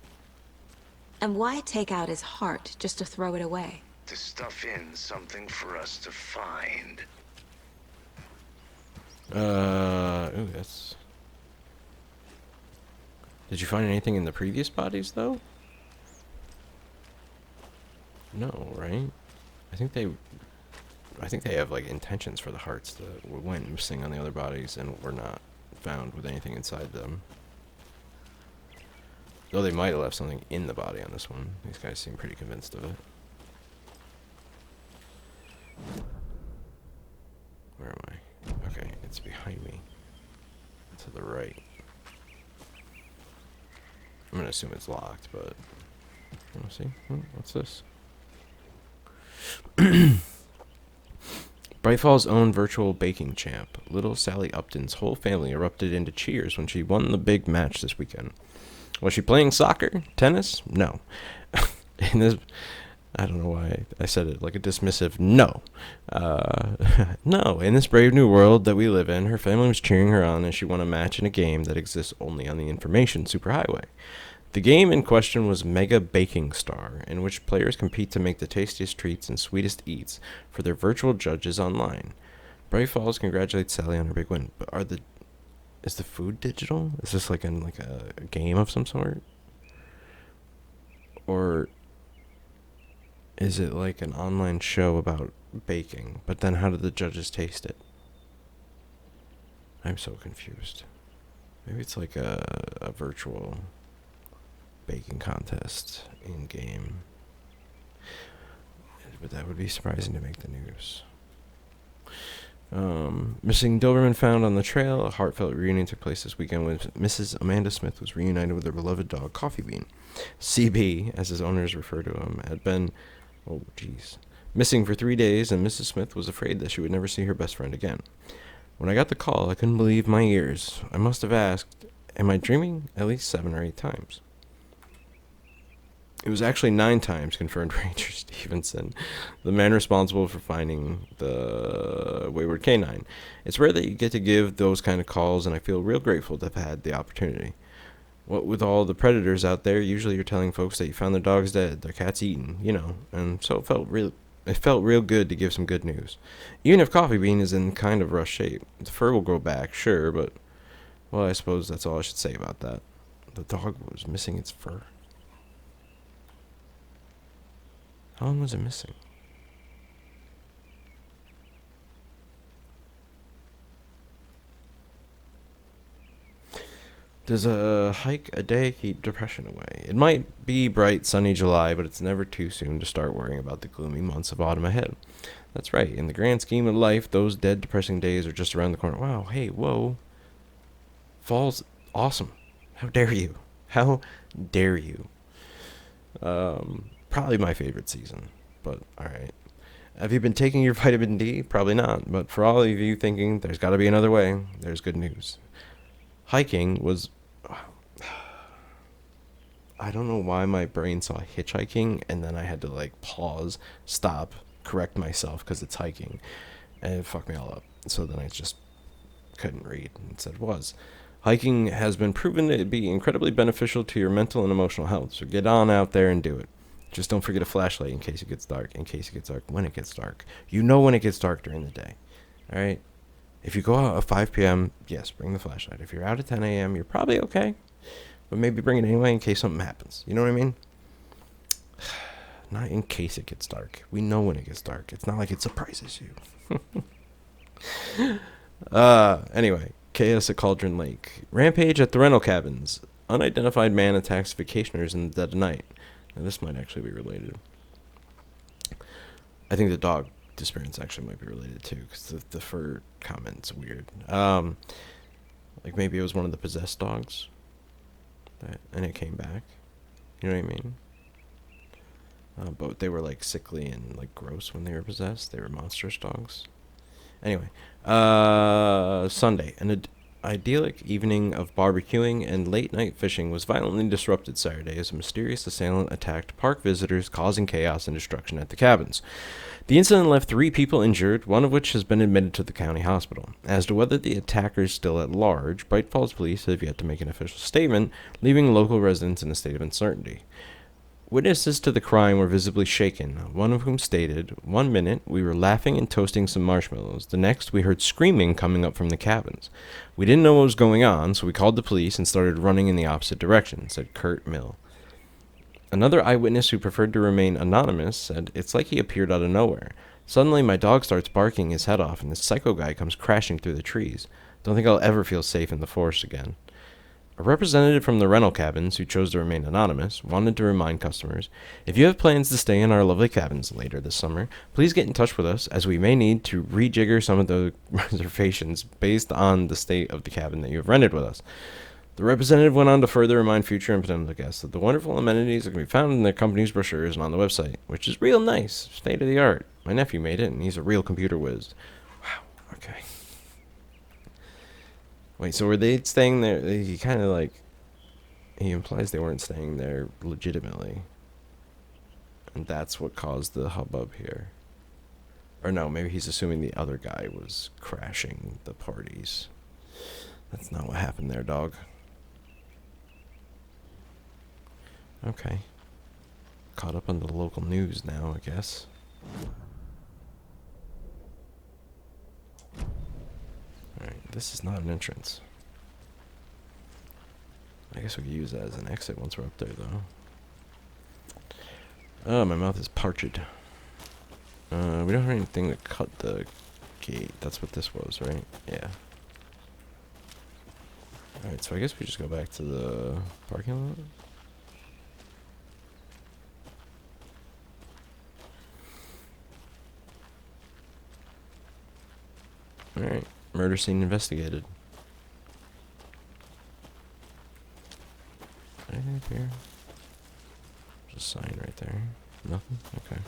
And why take out his heart just to throw it away? To stuff in something for us to find. Ooh, Ooh, that's... Did you find anything in the previous bodies, though? No, right? I think they have, like, intentions for the hearts that went missing on the other bodies and were not found with anything inside them. Though they might have left something in the body on this one. These guys seem pretty convinced of it. Where am I? Okay, it's behind me. To the right. I'm gonna assume it's locked, but... Let's see. What's this? Bright Falls' own virtual baking champ, little Sally Upton's whole family erupted into cheers when she won the big match this weekend. Was she playing soccer? Tennis? No. In this, I don't know why I said it like a dismissive no. No, in this brave new world that we live in, her family was cheering her on as she won a match in a game that exists only on the information superhighway. The game in question was Mega Baking Star, in which players compete to make the tastiest treats and sweetest eats for their virtual judges online. Bright Falls congratulates Sally on her big win, but is the food digital? Is this like a game of some sort? Or is it like an online show about baking? But then how do the judges taste it? I'm so confused. Maybe it's like a virtual baking contest in game. But that would be surprising to make the news. Missing Doberman found on the trail. A heartfelt reunion took place this weekend when Mrs. Amanda Smith was reunited with her beloved dog, Coffee Bean. CB, as his owners refer to him, had been, missing for 3 days, and Mrs. Smith was afraid that she would never see her best friend again. When I got the call, I couldn't believe my ears. I must have asked, am I dreaming? At least 7 or 8 times. It was actually 9 times, confirmed Ranger Stevenson, the man responsible for finding the wayward canine. It's rare that you get to give those kind of calls, and I feel real grateful to have had the opportunity. What with all the predators out there, usually you're telling folks that you found their dogs dead, their cats eaten, and so it felt real good to give some good news. Even if Coffee Bean is in kind of rough shape. The fur will grow back, sure, but, well, I suppose that's all I should say about that. The dog was missing its fur. How long was it missing? Does a hike a day keep depression away? It might be bright, sunny July, but it's never too soon to start worrying about the gloomy months of autumn ahead. That's right. In the grand scheme of life, those dead, depressing days are just around the corner. Wow, hey, whoa. Fall's awesome. How dare you? How dare you? Probably my favorite season, but alright. Have you been taking your vitamin D? Probably not, but for all of you thinking there's got to be another way, there's good news. Hiking was... I don't know why my brain saw hitchhiking, and then I had to, pause, stop, correct myself, because it's hiking, and it fucked me all up. So then I just couldn't read, and said was. Hiking has been proven to be incredibly beneficial to your mental and emotional health, so get on out there and do it. Just don't forget a flashlight in case it gets dark, when it gets dark. You know when it gets dark during the day, alright? If you go out at 5 p.m., yes, bring the flashlight. If you're out at 10 a.m., you're probably okay, but maybe bring it anyway in case something happens. You know what I mean? Not in case it gets dark. We know when it gets dark. It's not like it surprises you. Anyway, chaos at Cauldron Lake. Rampage at the rental cabins. Unidentified man attacks vacationers in the dead of night. Now, this might actually be related. I think the dog disappearance actually might be related too, because the fur comment's weird. Maybe it was one of the possessed dogs, and it came back. You know what I mean? But they were sickly and gross when they were possessed. They were monstrous dogs. Anyway, Sunday, an idyllic evening of barbecuing and late night fishing was violently disrupted Saturday as a mysterious assailant attacked park visitors, causing chaos and destruction at the cabins. The incident left 3 people injured, one of which has been admitted to the county hospital. As to whether the attacker is still at large, Bright Falls police have yet to make an official statement, leaving local residents in a state of uncertainty. Witnesses to the crime were visibly shaken, one of whom stated, "One minute, we were laughing and toasting some marshmallows. The next, we heard screaming coming up from the cabins. We didn't know what was going on, so we called the police and started running in the opposite direction," said Kurt Mill. Another eyewitness who preferred to remain anonymous said, "It's like he appeared out of nowhere. Suddenly, my dog starts barking his head off, and this psycho guy comes crashing through the trees. Don't think I'll ever feel safe in the forest again." A representative from the rental cabins, who chose to remain anonymous, wanted to remind customers, "If you have plans to stay in our lovely cabins later this summer, please get in touch with us, as we may need to rejigger some of the reservations based on the state of the cabin that you have rented with us." The representative went on to further remind future and potential guests that the wonderful amenities that can be found in their company's brochures and on the website, which is real nice, state of the art. My nephew made it, and he's a real computer whiz. Wow, okay. Wait, so were they staying there? He kind of like, he implies they weren't staying there legitimately. And that's what caused the hubbub here. Or no, maybe he's assuming the other guy was crashing the parties. That's not what happened there, dog. Okay. Caught up on the local news now, I guess. Alright, this is not an entrance. I guess we could use that as an exit once we're up there, though. Oh, my mouth is parched. We don't have anything to cut the gate. That's what this was, right? Yeah. Alright, so I guess we just go back to the parking lot. Alright, murder scene investigated. Anything here? There's a sign right there. Nothing? Okay.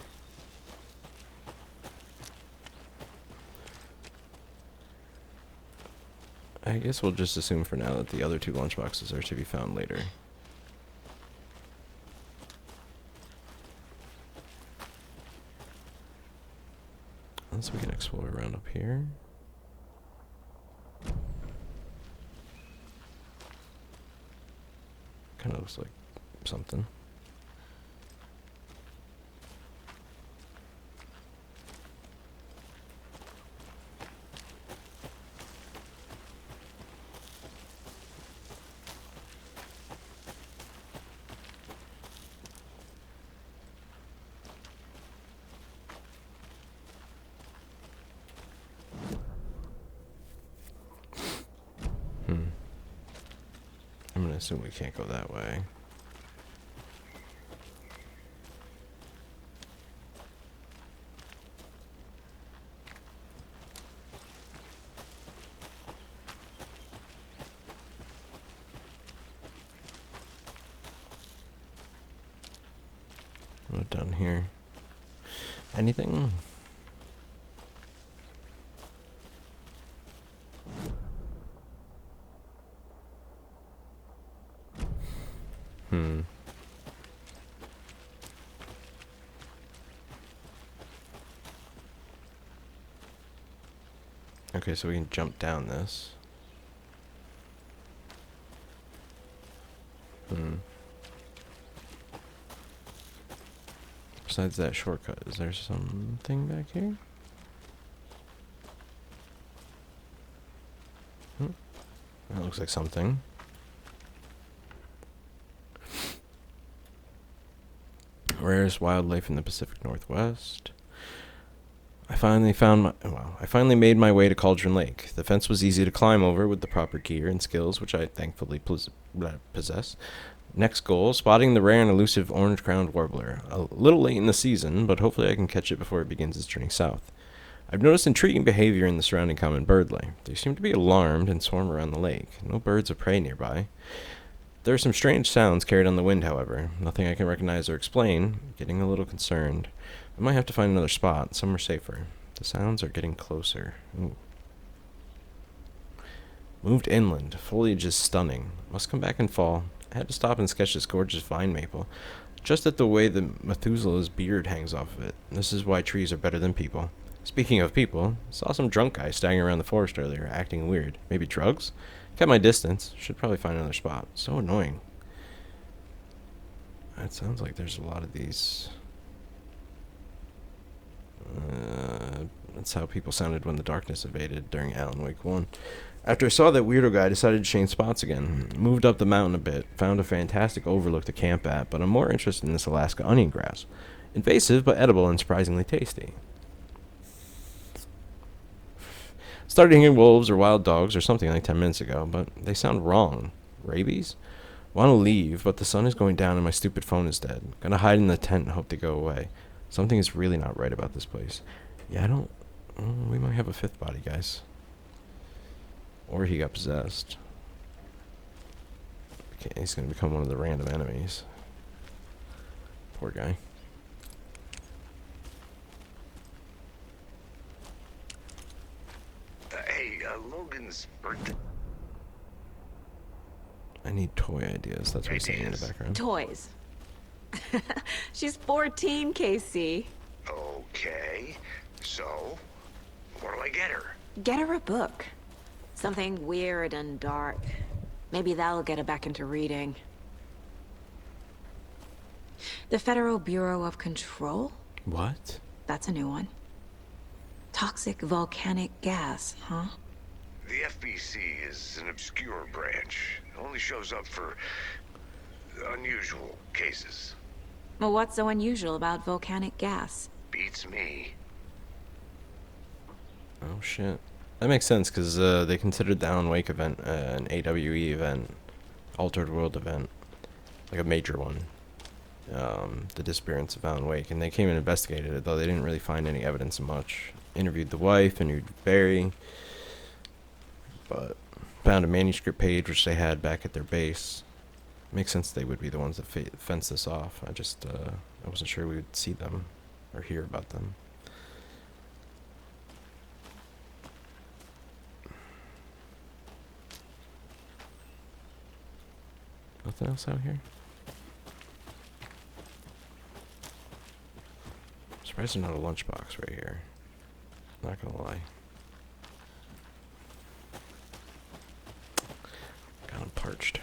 I guess we'll just assume for now that the other two lunchboxes are to be found later. Unless we can explore around up here. Kind of looks like something. I'm gonna assume we can't go that way. What down here? Anything? Okay, so we can jump down this. Besides that shortcut, is there something back here? That looks like something. Rarest wildlife in the Pacific Northwest. I finally made my way to Cauldron Lake. The fence was easy to climb over with the proper gear and skills, which I thankfully possess. Next goal, spotting the rare and elusive orange-crowned warbler. A little late in the season, but hopefully I can catch it before it begins its journey south. I've noticed intriguing behavior in the surrounding common bird life. They seem to be alarmed and swarm around the lake. No birds of prey nearby. There are some strange sounds carried on the wind, however. Nothing I can recognize or explain. Getting a little concerned. I might have to find another spot, somewhere safer. The sounds are getting closer. Ooh. Moved inland. Foliage is stunning. Must come back in fall. I had to stop and sketch this gorgeous vine maple. Just at the way the Methuselah's beard hangs off of it. This is why trees are better than people. Speaking of people, saw some drunk guy staggering around the forest earlier, acting weird. Maybe drugs? Kept my distance. Should probably find another spot. So annoying. It sounds like there's a lot of these. That's how people sounded when the darkness invaded during Alan Wake 1. After I saw that weirdo guy, I decided to change spots again. Moved up the mountain a bit, found a fantastic overlook to camp at, but I'm more interested in this Alaska onion grass. Invasive, but edible and surprisingly tasty. Started hearing wolves or wild dogs or something like 10 minutes ago, but they sound wrong. Rabies? Want to leave, but the sun is going down and my stupid phone is dead. Gonna hide in the tent and hope they go away. Something is really not right about this place. Yeah, we might have a fifth body, guys. Or he got possessed. Okay, he's gonna become one of the random enemies. Poor guy. Hey, Logan's birthday. I need toy ideas. That's what he's saying in the background. Toys. She's 14, Casey. Okay, so what do I get her? Get her a book. Something weird and dark. Maybe that'll get her back into reading. The Federal Bureau of Control? What? That's a new one. Toxic volcanic gas, huh? The FBC is an obscure branch. It only shows up for unusual cases. Well, what's so unusual about volcanic gas? Beats me. Oh shit. That makes sense, because they considered the Alan Wake event an AWE event, Altered World event, like a major one. The disappearance of Alan Wake, and they came and investigated it, though they didn't really find any evidence of much. Interviewed the wife, interviewed Barry, but found a manuscript page which they had back at their base. Makes sense they would be the ones that fence this off. I wasn't sure we would see them or hear about them. Nothing else out here? I'm surprised there's not a lunchbox right here. Not gonna lie. God, I'm parched.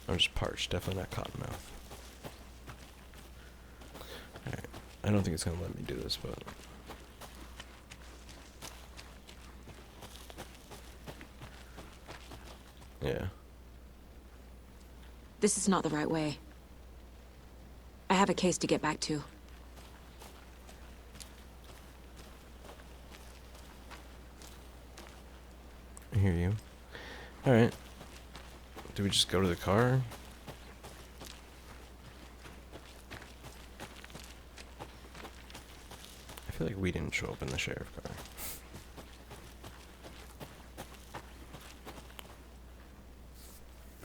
I'm just parched, definitely not cottonmouth. Alright, I don't think it's gonna let me do this, but... yeah. This is not the right way. I have a case to get back to. I hear you. Alright. Do we just go to the car? I feel like we didn't show up in the sheriff car.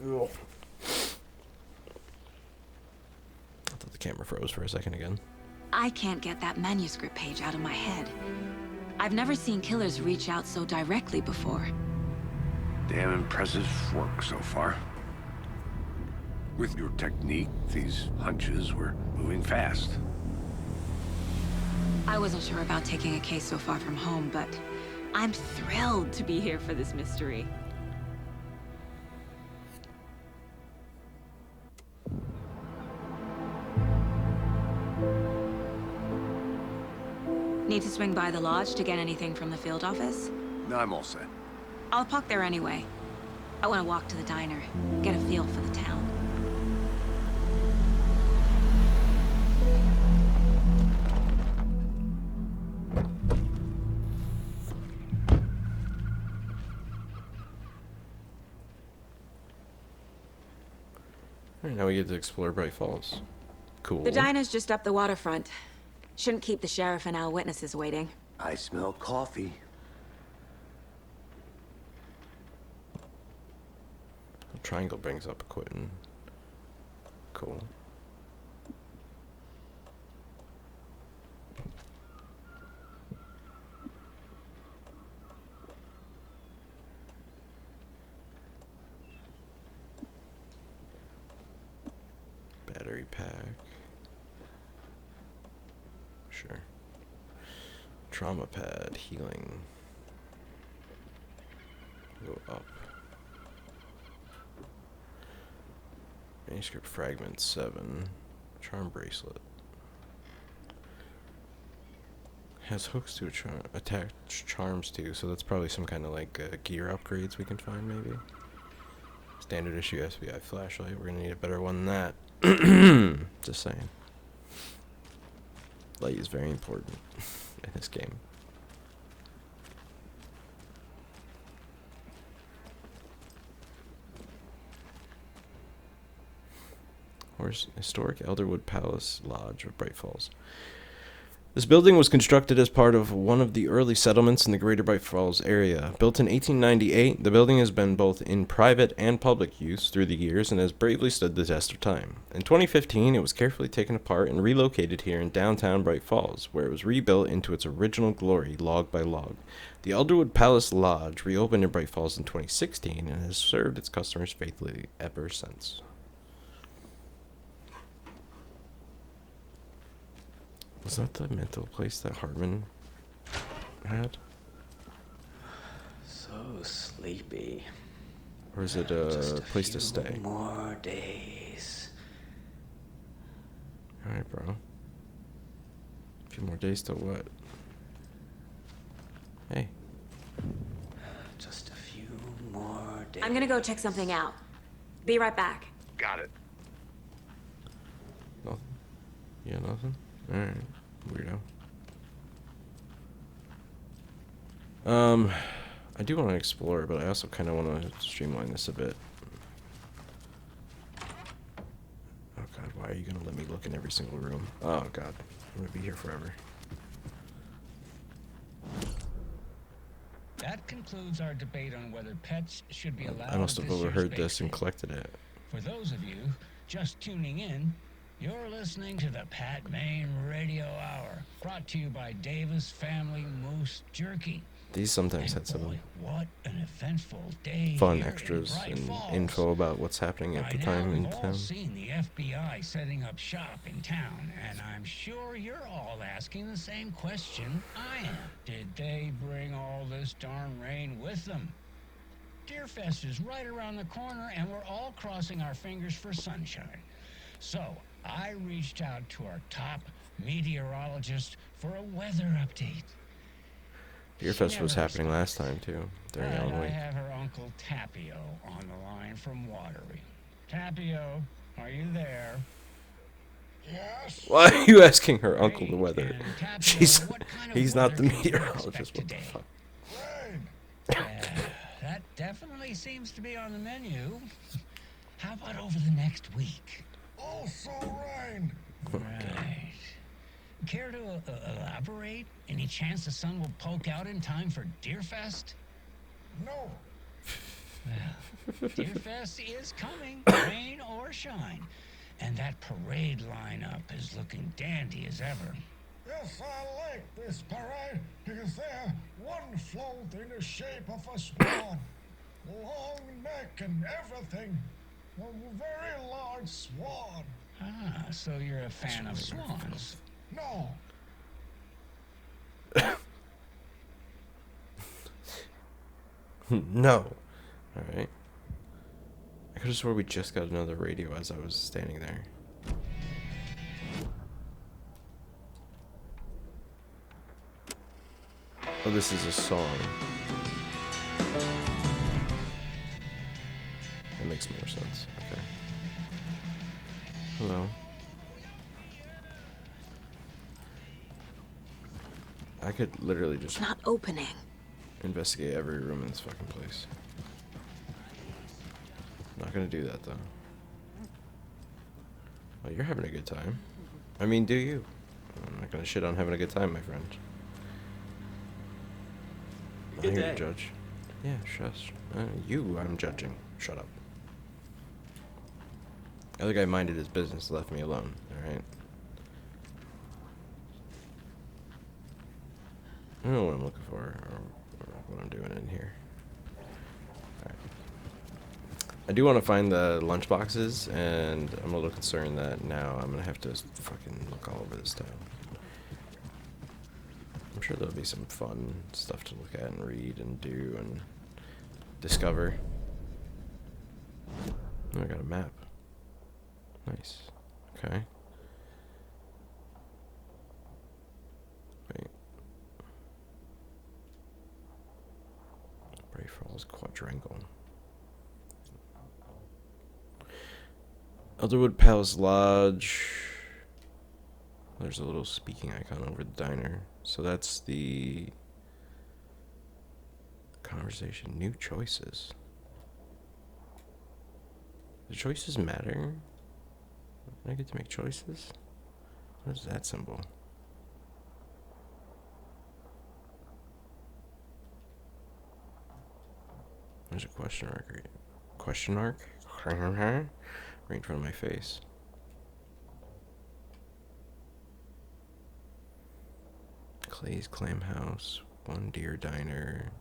Ugh. I thought the camera froze for a second again. I can't get that manuscript page out of my head. I've never seen killers reach out so directly before. Damn impressive work so far. With your technique, these hunches were moving fast. I wasn't sure about taking a case so far from home, but I'm thrilled to be here for this mystery. Need to swing by the lodge to get anything from the field office? No, I'm all set. I'll park there anyway. I want to walk to the diner, get a feel for the town. Alright, now we get to explore Bright Falls. Cool. The diner's just up the waterfront. Shouldn't keep the sheriff and our witnesses waiting. I smell coffee. The triangle brings up Quentin. Cool. Battery pack. Sure. Trauma pad, healing. Go up. Manuscript fragment 7. Charm bracelet. Has hooks to attach charms too, so that's probably some kind of like gear upgrades we can find maybe. Standard issue SBI flashlight. We're gonna need a better one than that. Just saying. Light is very important in this game. Historic Elderwood Palace Lodge of Bright Falls. This building was constructed as part of one of the early settlements in the Greater Bright Falls area. Built in 1898, the building has been both in private and public use through the years and has bravely stood the test of time. In 2015, it was carefully taken apart and relocated here in downtown Bright Falls, where it was rebuilt into its original glory, log by log. The Elderwood Palace Lodge reopened in Bright Falls in 2016 and has served its customers faithfully ever since. Was that the mental place that Hartman had? So sleepy. Or is it a place to stay? More days. Alright, bro. A few more days till what? Hey. Just a few more days. I'm gonna go check something out. Be right back. Got it. Nothing? Yeah, nothing? Alright. Weirdo. I do want to explore, but I also kind of want to streamline this a bit. Oh god, why are you going to let me look in every single room? Oh god, I'm going to be here forever. That concludes our debate on whether pets should be allowed. I must have this year's overheard Bake this and Sale. collected it. For those of you just tuning in, you're listening to the Pat Maine Radio Hour, brought to you by Davis Family Moose Jerky. These sometimes had some What an eventful day fun here in extras Bright and Falls. info about what's happening at By the now, time in we've all town. seen the FBI setting up shop in town, and I'm sure you're all asking the same question I am. Did they bring all this darn rain with them? Deerfest is right around the corner, and we're all crossing our fingers for sunshine. So, I reached out to our top meteorologist for a weather update. Deerfest was happening last time too, during I Halloween. have her Uncle Tapio on the line from Watery. Tapio, are you there? Yes. Why are you asking her uncle the weather? He's not the meteorologist. What the fuck? That definitely seems to be on the menu. How about over the next week? Also rain. Right. Care to elaborate? Any chance the sun will poke out in time for Deerfest? No. Well, Deerfest is coming, rain or shine. And that parade lineup is looking dandy as ever. Yes, I like this parade because they're one float in the shape of a swan. Long neck and everything. A very large swan. Ah, so you're a fan of swans? No. No. Alright. I could have swore we just got another radio as I was standing there. Oh, this is a song. That makes more sense. Okay. Hello. I could literally just It's not opening. investigate every room in this fucking place. Not gonna do that though. Well, you're having a good time. I mean, do you? I'm not gonna shit on having a good time, my friend. I'm Good here to day. judge. Yeah, shush. I'm judging. Shut up. The other guy minded his business, left me alone. Alright? I don't know what I'm looking for, or what I'm doing in here. Alright. I do want to find the lunch boxes, and I'm a little concerned that now I'm gonna have to fucking look all over this town. I'm sure there'll be some fun stuff to look at and read and do, and discover. Oh, I got a map. Nice. Okay. Wait. Bray Falls Quadrangle. Elderwood Palace Lodge. There's a little speaking icon over the diner. So that's the conversation. New choices. Do choices matter? Do I get to make choices? What is that symbol? There's a question mark. Question mark? Right in front of my face. Clay's Clam House, One Deer Diner,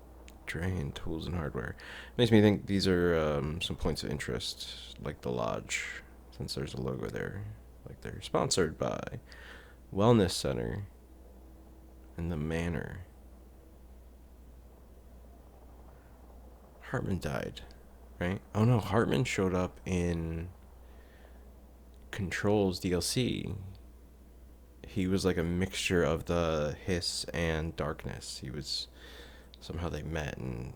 Drain, Tools and Hardware. Makes me think these are some points of interest, like the lodge, since there's a logo there. Like they're sponsored by Wellness Center and the Manor. Hartman died, right? Oh no, Hartman showed up in Control's DLC. He was like a mixture of the hiss and darkness. He was somehow they met, and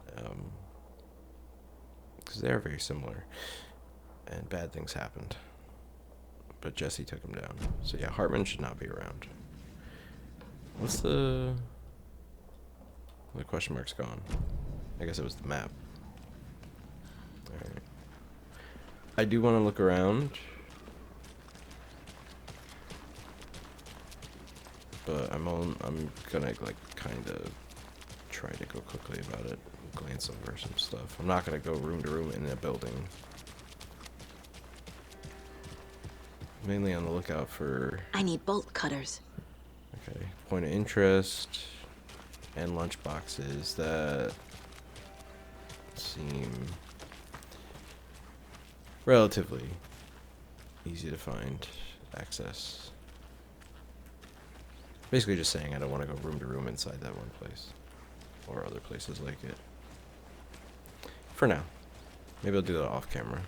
because they are very similar, and bad things happened. But Jesse took him down. So yeah, Hartman should not be around. What's the question mark's gone? I guess it was the map. All right. I do want to look around. But I'm gonna like kind of try to go quickly about it, glance over some stuff. I'm not gonna go room to room in a building. Mainly on the lookout for. I need bolt cutters. Okay, point of interest and lunch boxes that seem relatively easy to find, access. Basically just saying I don't want to go room to room inside that one place. Or other places like it. For now. Maybe I'll do that off camera.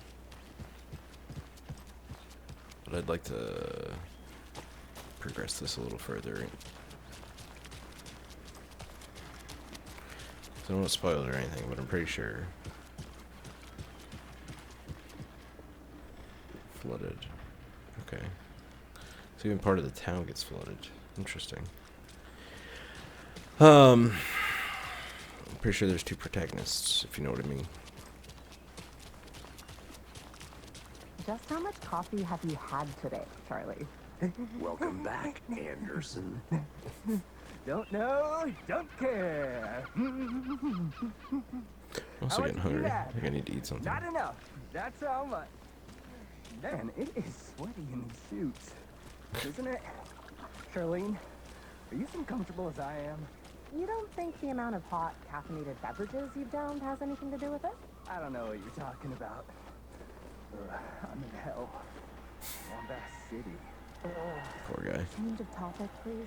But I'd like to progress this a little further. I don't want to spoil it or anything, but I'm pretty sure. Flooded. Okay. So even part of the town gets flooded. Interesting. I'm pretty sure there's two protagonists, if you know what I mean. Just how much coffee have you had today, Charlie? Welcome back, Anderson. Don't know, don't care. I'm also getting hungry. I think I need to eat something. Not enough. That's how much. Man, it is sweaty in these suits, isn't it? Charlene, are you as uncomfortable as I am? You don't think the amount of hot, caffeinated beverages you've downed has anything to do with it? I don't know what you're talking about. I'm in hell. Wombat City. Poor guy. Change of topic, please.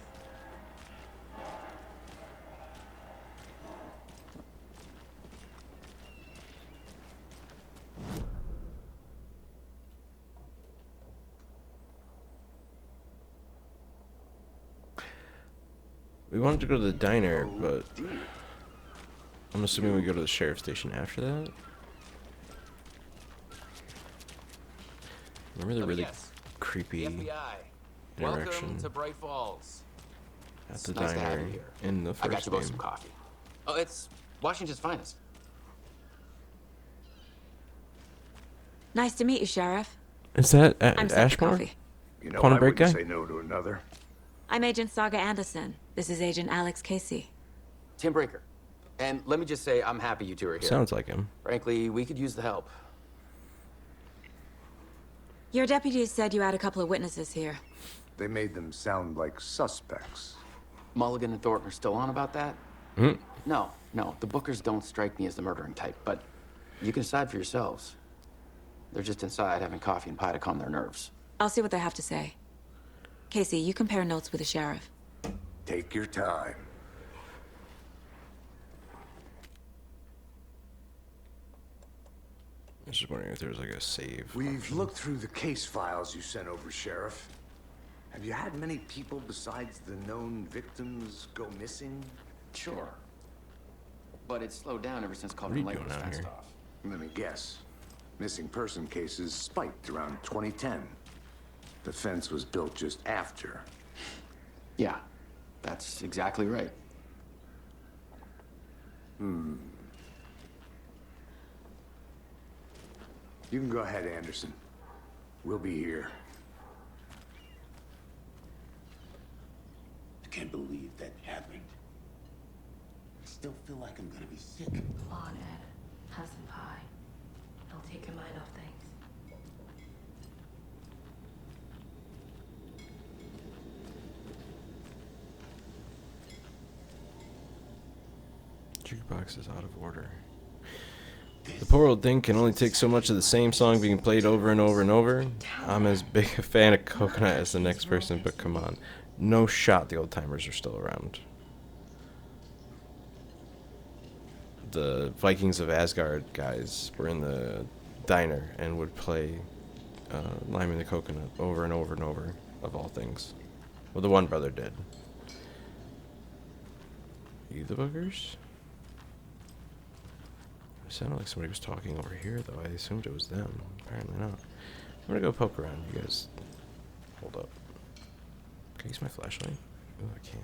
We wanted to go to the diner, but I'm assuming we go to the sheriff's station after that. Remember the really creepy interaction Welcome to Bright Falls. at the Nice to have diner you here. in the I first got you both game? some coffee. Oh, it's Washington's finest. Nice to meet you, Sheriff. Is that I'm set for Ashmore? coffee. You know, Quantum I Break wouldn't guy? say no to another. I'm Agent Saga Anderson. This is Agent Alex Casey. Tim Breaker. And let me just say, I'm happy you two are here. Sounds like him. Frankly, we could use the help. Your deputies said you had a couple of witnesses here. They made them sound like suspects. Mulligan and Thornton are still on about that? Hmm. No. The Bookers don't strike me as the murdering type, but you can decide for yourselves. They're just inside having coffee and pie to calm their nerves. I'll see what they have to say. Casey, you compare notes with the sheriff. Take your time. was just wondering if there was like a save. We've looked through the case files you sent over, Sheriff. Have you had many people besides the known victims go missing? Sure. But it's slowed down ever since What are you Cauldron Lake doing was out fenced here? off. Let me guess. Missing person cases spiked around 2010. The fence was built just after. Yeah, that's exactly right. You can go ahead, Anderson. We'll be here. I can't believe that happened. I still feel like I'm gonna be sick. Come on, Ed. Have some pie. It'll take your mind off things. Jukebox is out of order. The poor old thing can only take so much of the same song being played over and over and over. I'm as big a fan of Coconut as the next person, but come on. No shot the old timers are still around. The Vikings of Asgard guys were in the diner and would play Lime in the Coconut over and over and over, of all things. Well, the one brother did. You the boogers? It sounded like somebody was talking over here, though. I assumed it was them. Apparently not. I'm gonna go poke around. You guys hold up. Can I use my flashlight? Oh, I can.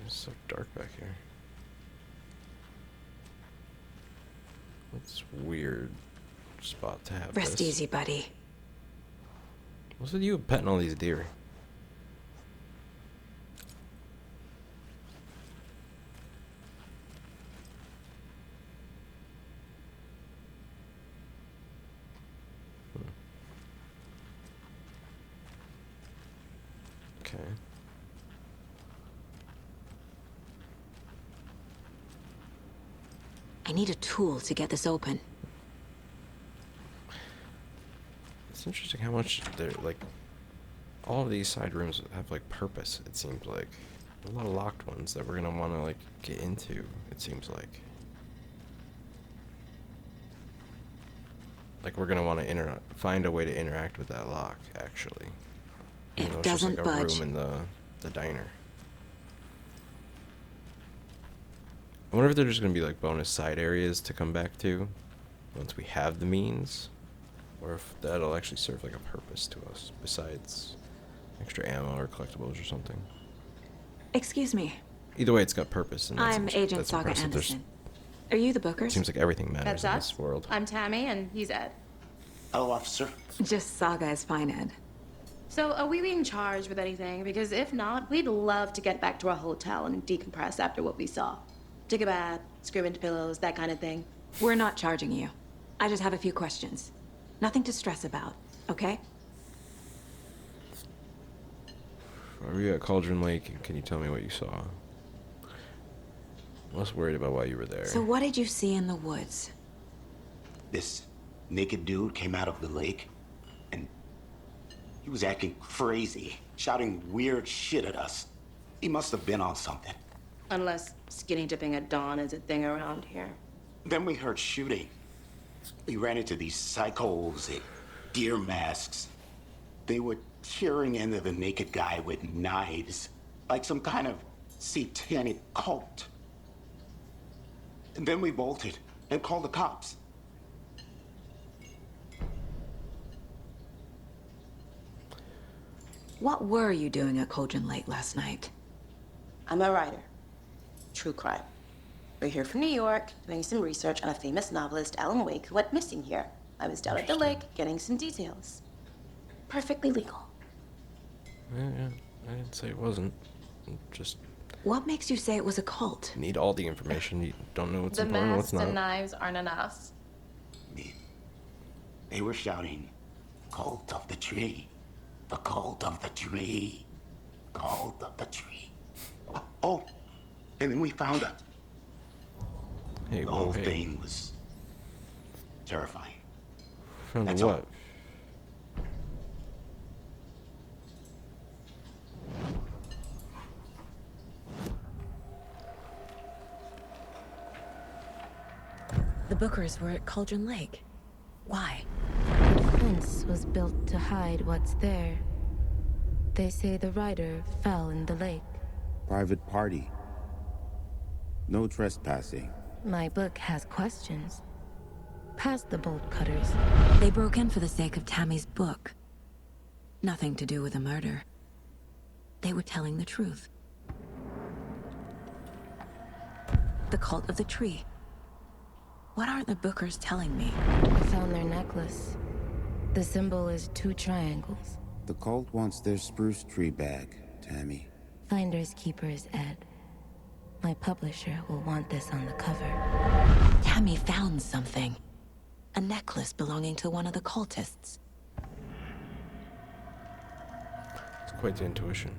It's so dark back here. That's a weird spot to have Rest this. easy, buddy. What's with you petting all these deer? Okay. I need a tool to get this open. It's interesting how much they're like. All of these side rooms have like purpose. It seems like a lot of locked ones that we're gonna want to like get into. It seems like we're gonna want to find a way to interact with that lock. Actually, even though it's just like a room in the diner. I wonder if there's gonna be like bonus side areas to come back to once we have the means, or if that'll actually serve like a purpose to us besides extra ammo or collectibles or something. Excuse me. Either way, it's got purpose. And I'm Agent Saga Anderson. Are you the bookers? Seems like everything matters That's in us. this world. I'm Tammy, and he's Ed. Hello, officer. Just Saga is fine, Ed. So, are we being charged with anything? Because if not, we'd love to get back to our hotel and decompress after what we saw. Take a bath, scream into pillows, that kind of thing. We're not charging you. I just have a few questions. Nothing to stress about, okay? Are we at Cauldron Lake? And can you tell me what you saw? I was worried about why you were there. So what did you see in the woods? This naked dude came out of the lake, and he was acting crazy, shouting weird shit at us. He must have been on something. Unless skinny dipping at dawn is a thing around here. Then we heard shooting. We ran into these psychos in deer masks. They were tearing into the naked guy with knives, like some kind of satanic cult. And then we bolted and called the cops. What were you doing at Cauldron Lake last night? I'm a writer. True crime. We're here from New York, doing some research on a famous novelist, Alan Wake, who went missing here. I was down at the lake, getting some details. Perfectly legal. Yeah, I didn't say it wasn't. Just What makes you say it was a cult? need all the information. You don't know what's The important, what's masks not. and knives aren't enough. They were shouting, "Cult of the tree, the cult of the tree, cult of the tree." Oh, and then we found it. Hey, The whoa, whole hey. thing was terrifying. Found That's what? all. Bookers were at Cauldron Lake. Why? The fence was built to hide what's there. They say the rider fell in the lake. Private party. No trespassing. My book has questions. Past the bolt cutters. They broke in for the sake of Tammy's book. Nothing to do with the murder. They were telling the truth. The cult of the tree. What aren't the Bookers telling me? I found their necklace. The symbol is 2 triangles. The cult wants their spruce tree back, Tammy. Finders keepers, Ed. My publisher will want this on the cover. Tammy found something. A necklace belonging to one of the cultists. It's quite the intuition.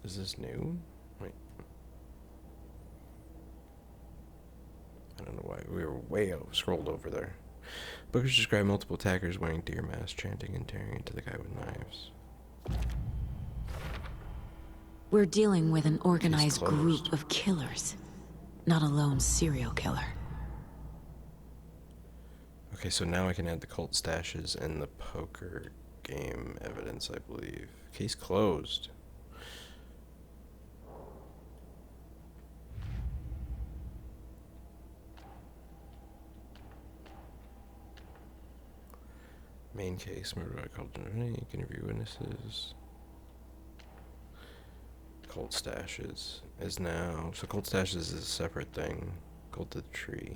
Is this new? Wait. I don't know why. We were way scrolled over there. Bookers describe multiple attackers wearing deer masks, chanting and tearing into the guy with knives. We're dealing with an organized group of killers, not a lone serial killer. Okay, so now I can add the cult stashes and the poker game evidence, I believe. Case closed. Main case, murder by Cauldron Lake, interview witnesses. Cult stashes is now, so cult stashes is a separate thing. Cult of the tree.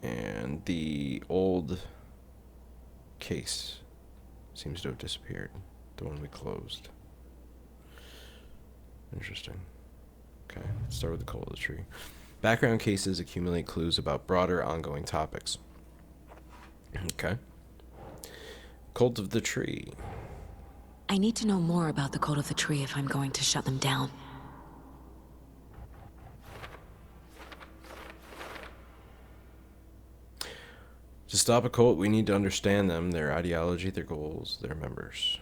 And the old case seems to have disappeared. The one we closed. Interesting. Okay, let's start with the cult of the tree. Background cases accumulate clues about broader ongoing topics. Okay. Cult of the tree. I need to know more about the cult of the tree if I'm going to shut them down. To stop a cult, we need to understand them, their ideology, their goals, their members.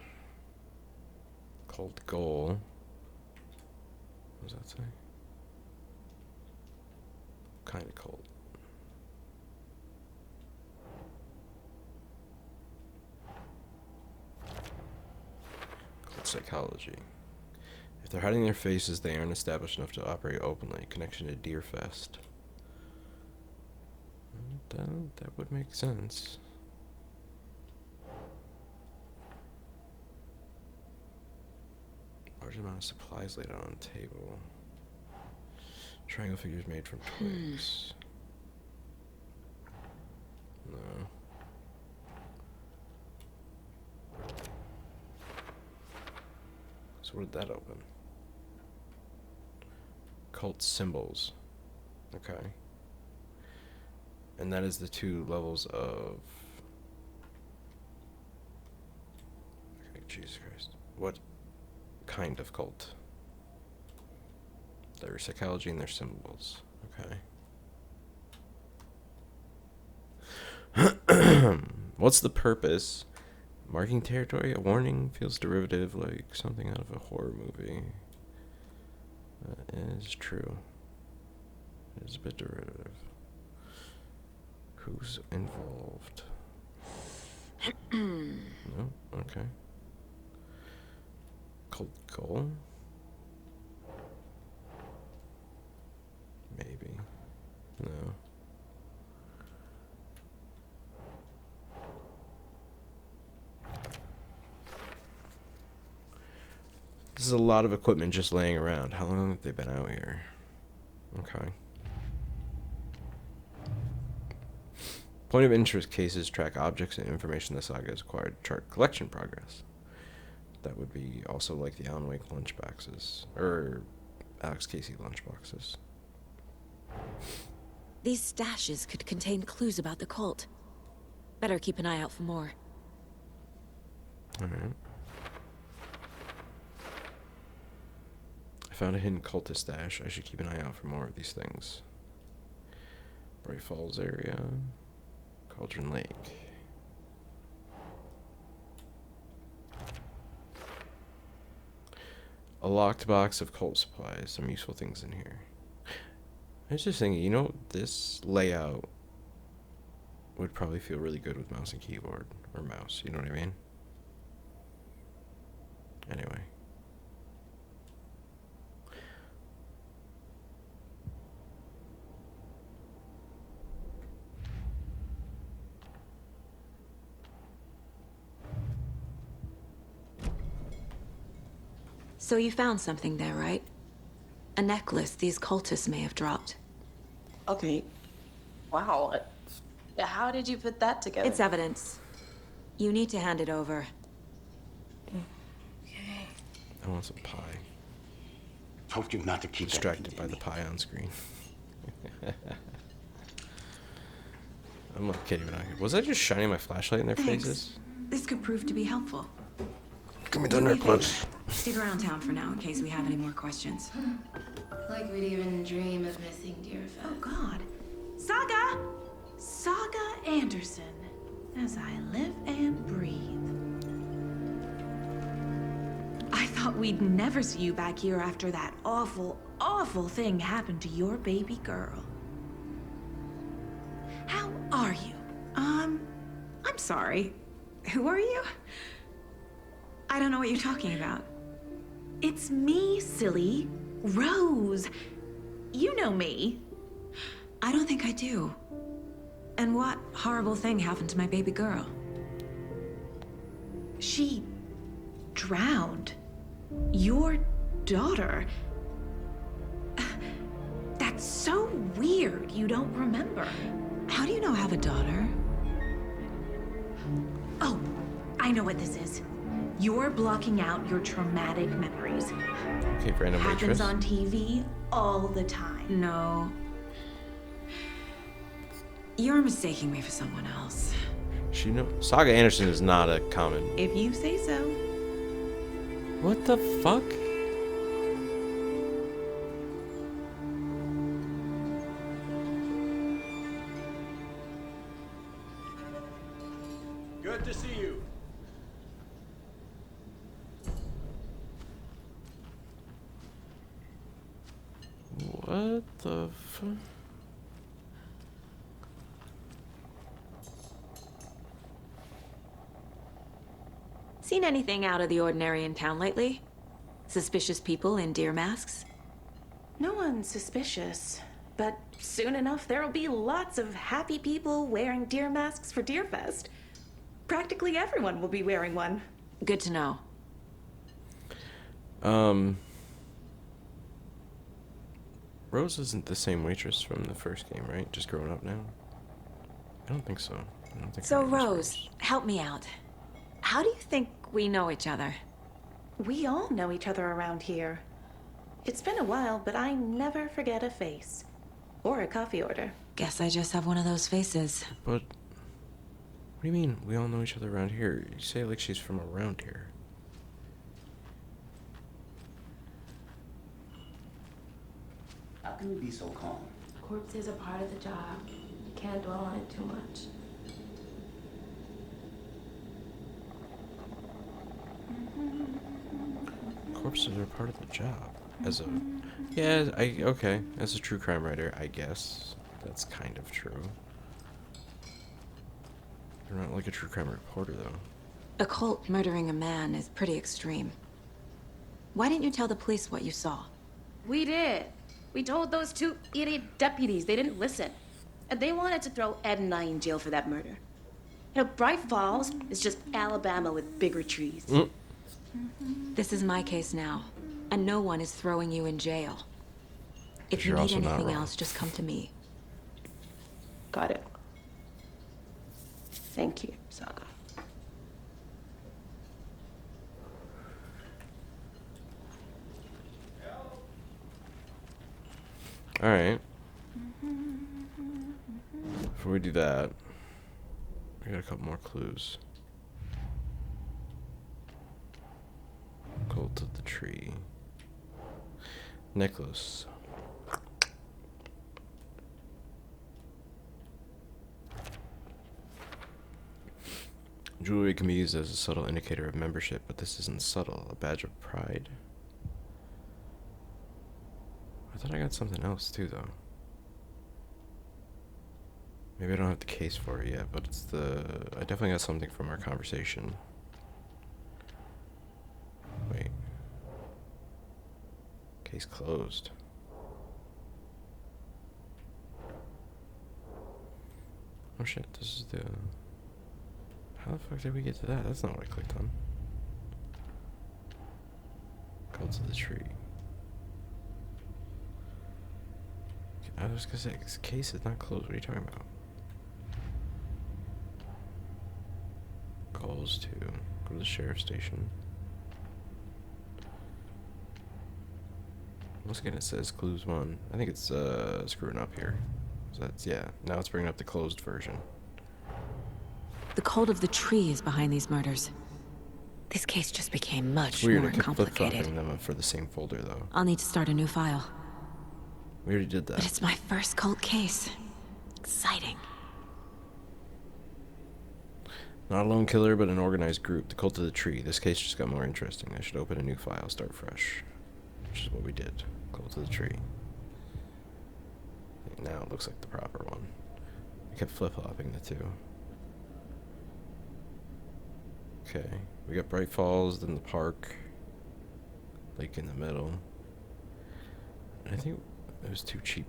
Cult goal. What does that say? Kind of cult. Cult psychology. If they're hiding their faces, they aren't established enough to operate openly. Connection to Deerfest. That would make sense. Large amount of supplies laid out on the table. Triangle figures made from twigs. No. So what did that open? Cult symbols. Okay. And that is the 2 levels of... Okay, Jesus Christ. What kind of cult? Their psychology and their symbols. Okay. What's the purpose? Marking territory? A warning? Feels derivative, like something out of a horror movie. That is true. It is a bit derivative. Who's involved? No? Okay. Cult goal? Maybe. No. This is a lot of equipment just laying around. How long have they been out here? Okay. Point of interest cases track objects and information the saga has acquired to chart collection progress. That would be also like the Alan Wake lunchboxes. Or Alex Casey lunchboxes. These stashes could contain clues about the cult. Better keep an eye out for more. Alright. I found a hidden cultist stash. I should keep an eye out for more of these things. Bright Falls area. Cauldron Lake. A locked box of cult supplies. Some useful things in here. I was just thinking, you know, this layout would probably feel really good with mouse and keyboard. Or mouse, you know what I mean? Anyway. So you found something there, right? A necklace these cultists may have dropped. Okay. Wow. How did you put that together? It's evidence. You need to hand it over. Okay. I want some pie. Told you not to keep distracted by the pie on screen. I'm like kidding when was I just shining my flashlight in their faces? This could prove to be helpful. Give me the necklace. Stick around town for now in case we have any more questions. Like we'd even dream of missing Deerfest. Oh, God. Saga! Saga Anderson. As I live and breathe. I thought we'd never see you back here after that awful, awful thing happened to your baby girl. How are you? I'm sorry. Who are you? I don't know what you're talking about. It's me, silly. Rose. You know me. I don't think I do. And what horrible thing happened to my baby girl? She drowned. Your daughter. That's so weird you don't remember. How do you know I have a daughter? Oh, I know what this is. You're blocking out your traumatic memories. Okay, random Happens waitress. on TV all the time. No. You're mistaking me for someone else. She know Saga Anderson is not a common. If you say so. What the fuck? Good to see you. What the fuck? Seen anything out of the ordinary in town lately? Suspicious people in deer masks? No one's suspicious. But soon enough, there'll be lots of happy people wearing deer masks for Deerfest. Practically everyone will be wearing one. Good to know. Rose isn't the same waitress from the first game, right? Just grown up now? I don't think so. I don't think So, her name is Rose, help me out. How do you think we know each other? We all know each other around here. It's been a while, but I never forget a face. Or a coffee order. Guess I just have one of those faces. But what do you mean we all know each other around here? You say it like she's from around here. How can you be so calm? Corpses are part of the job. You can't dwell on it too much. Corpses are part of the job. As a yeah, okay. As a true crime writer, I guess that's kind of true. You're not like a true crime reporter, though. A cult murdering a man is pretty extreme. Why didn't you tell the police what you saw? We did. We told those two idiot deputies. They didn't listen. And they wanted to throw Ed and I in jail for that murder. You know, Bright Falls is just Alabama with bigger trees. This is my case now, and no one is throwing you in jail. If you You're need also not anything wrong. else, just come to me. Got it. Thank you, Saga. All right. we do that, we got a couple more clues. Cult of the tree. Necklace. Jewelry can be used as a subtle indicator of membership, but this isn't subtle. A badge of pride. I thought I got something else too, though. Maybe I don't have the case for it yet, but it's the... I definitely got something from our conversation. Wait. Case closed. Oh shit, this is the... How the fuck did we get to that? That's not what I clicked on. Cult of the tree. I was gonna say, this case is not closed. What are you talking about? Calls to go to the sheriff's station. Once again, it says clues 1. I think it's screwing up here. So that's, yeah, now it's bringing up the closed version. The cult of the tree is behind these murders. This case just became much Weird, more I kept complicated. flip-flopping them for the same folder, though. I'll need to start a new file. We already did that. But it's my first cult case. Exciting. Not a lone killer, but an organized group. The cult of the tree. This case just got more interesting. I should open a new file, start fresh. Which is what we did. Cult of the tree. Now it looks like the proper one. I kept flip-flopping the two. Okay, we got Bright Falls, then the park, lake in the middle. I think it was too cheap.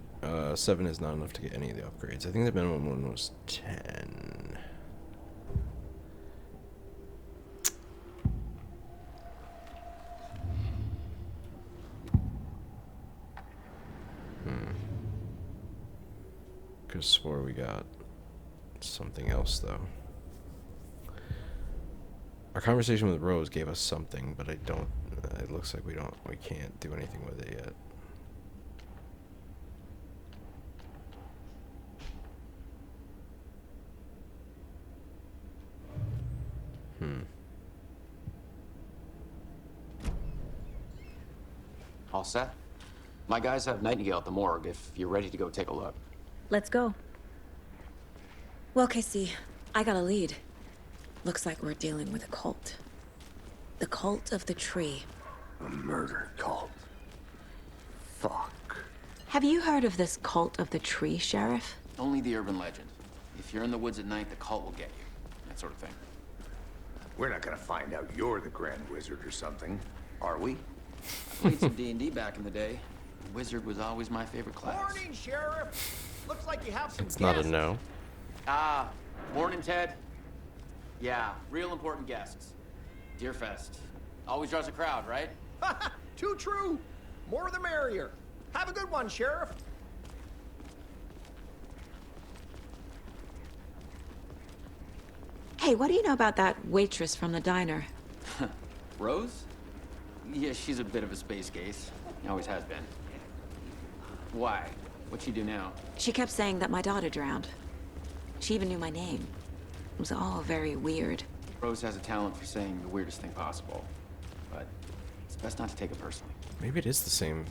7 is not enough to get any of the upgrades. I think the minimum one was 10. Could've swore we got something else though. Our conversation with Rose gave us something, but I don't. It looks like we can't do anything with it yet. All set? My guys have Nightingale at the morgue if you're ready to go take a look. Let's go. Well, Casey, I got a lead. Looks like we're dealing with a cult. The cult of the tree. A murder cult. Fuck. Have you heard of this cult of the tree, Sheriff? Only the urban legend. If you're in the woods at night, the cult will get you. That sort of thing. We're not gonna find out you're the Grand Wizard or something, are we? I played some D&D back in the day. Wizard was always my favorite class. Morning, Sheriff. Looks like you have some It's not a no. Ah, morning, Ted. Yeah, real important guests. Deerfest. Always draws a crowd, right? Too true. More the merrier. Have a good one, Sheriff. Hey, what do you know about that waitress from the diner? Rose? Yeah, she's a bit of a space case. Always has been. Why? What'd she do now? She kept saying that my daughter drowned. She even knew my name. It was all very weird. Rose has a talent for saying the weirdest thing possible. But it's best not to take it personally. Maybe it is the same.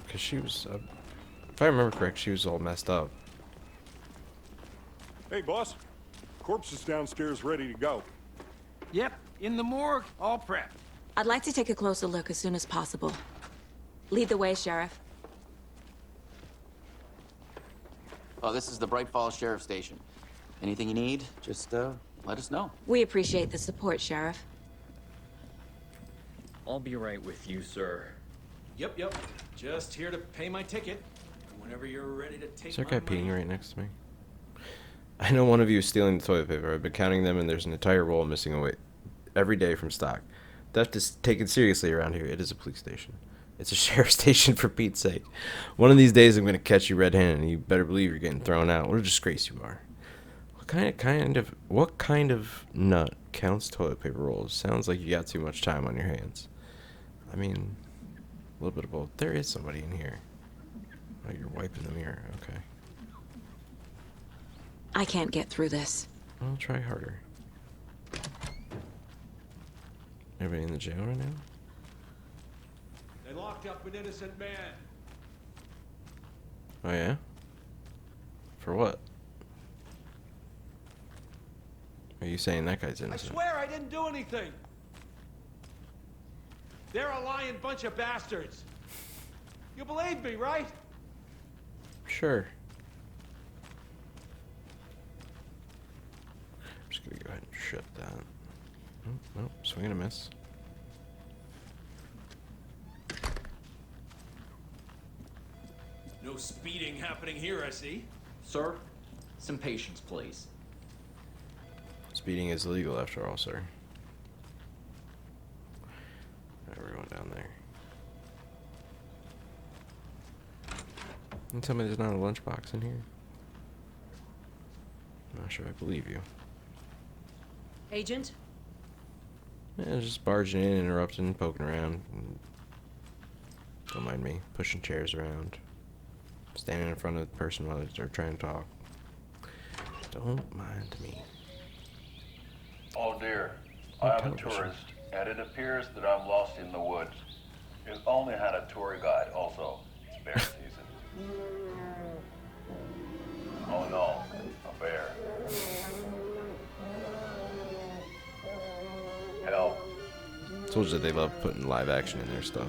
Because she was, if I remember correct, she was all messed up. Hey, boss. Corpse is downstairs ready to go. Yep, in the morgue, all prepped. I'd like to take a closer look as soon as possible. Lead the way, Sheriff. Oh, this is the Bright Falls Sheriff Station. Anything you need, just let us know. We appreciate the support, Sheriff. I'll be right with you, sir. Yep. Just here to pay my ticket. Whenever you're ready to take Is there a my guy money. peeing right next to me? I know one of you is stealing the toilet paper. I've been counting them, and there's an entire roll missing away every day from stock. Theft is taken seriously around here. It is a police station. It's a sheriff's station, for Pete's sake. One of these days, I'm going to catch you red-handed, and you better believe you're getting thrown out. What a disgrace you are. What kind of nut counts toilet paper rolls? Sounds like you got too much time on your hands. I mean, a little bit of both. There is somebody in here. Oh, you're wiping the mirror. Okay. I can't get through this. I'll try harder. Everybody in the jail right now? They locked up an innocent man. Oh yeah? For what? Are you saying that guy's I innocent? swear I didn't do anything. They're a lying bunch of bastards. You believe me, right? Sure. I'm just gonna go ahead and shut that. Oh, nope, swing and a miss. No speeding happening here, I see. Sir, some patience, please. Speeding is illegal after all, sir. Alright, we're going down there. You tell me there's not a lunchbox in here? I'm not sure I believe you. Agent? Yeah, just barging in, interrupting, poking around. Don't mind me. Pushing chairs around. Standing in front of the person while they're trying to talk. Don't mind me. Oh dear, I'm a tourist, and it appears that I'm lost in the woods. You only had a tour guide also. It's bear season. Oh no, a bear. Help. Told you that they love putting live action in their stuff.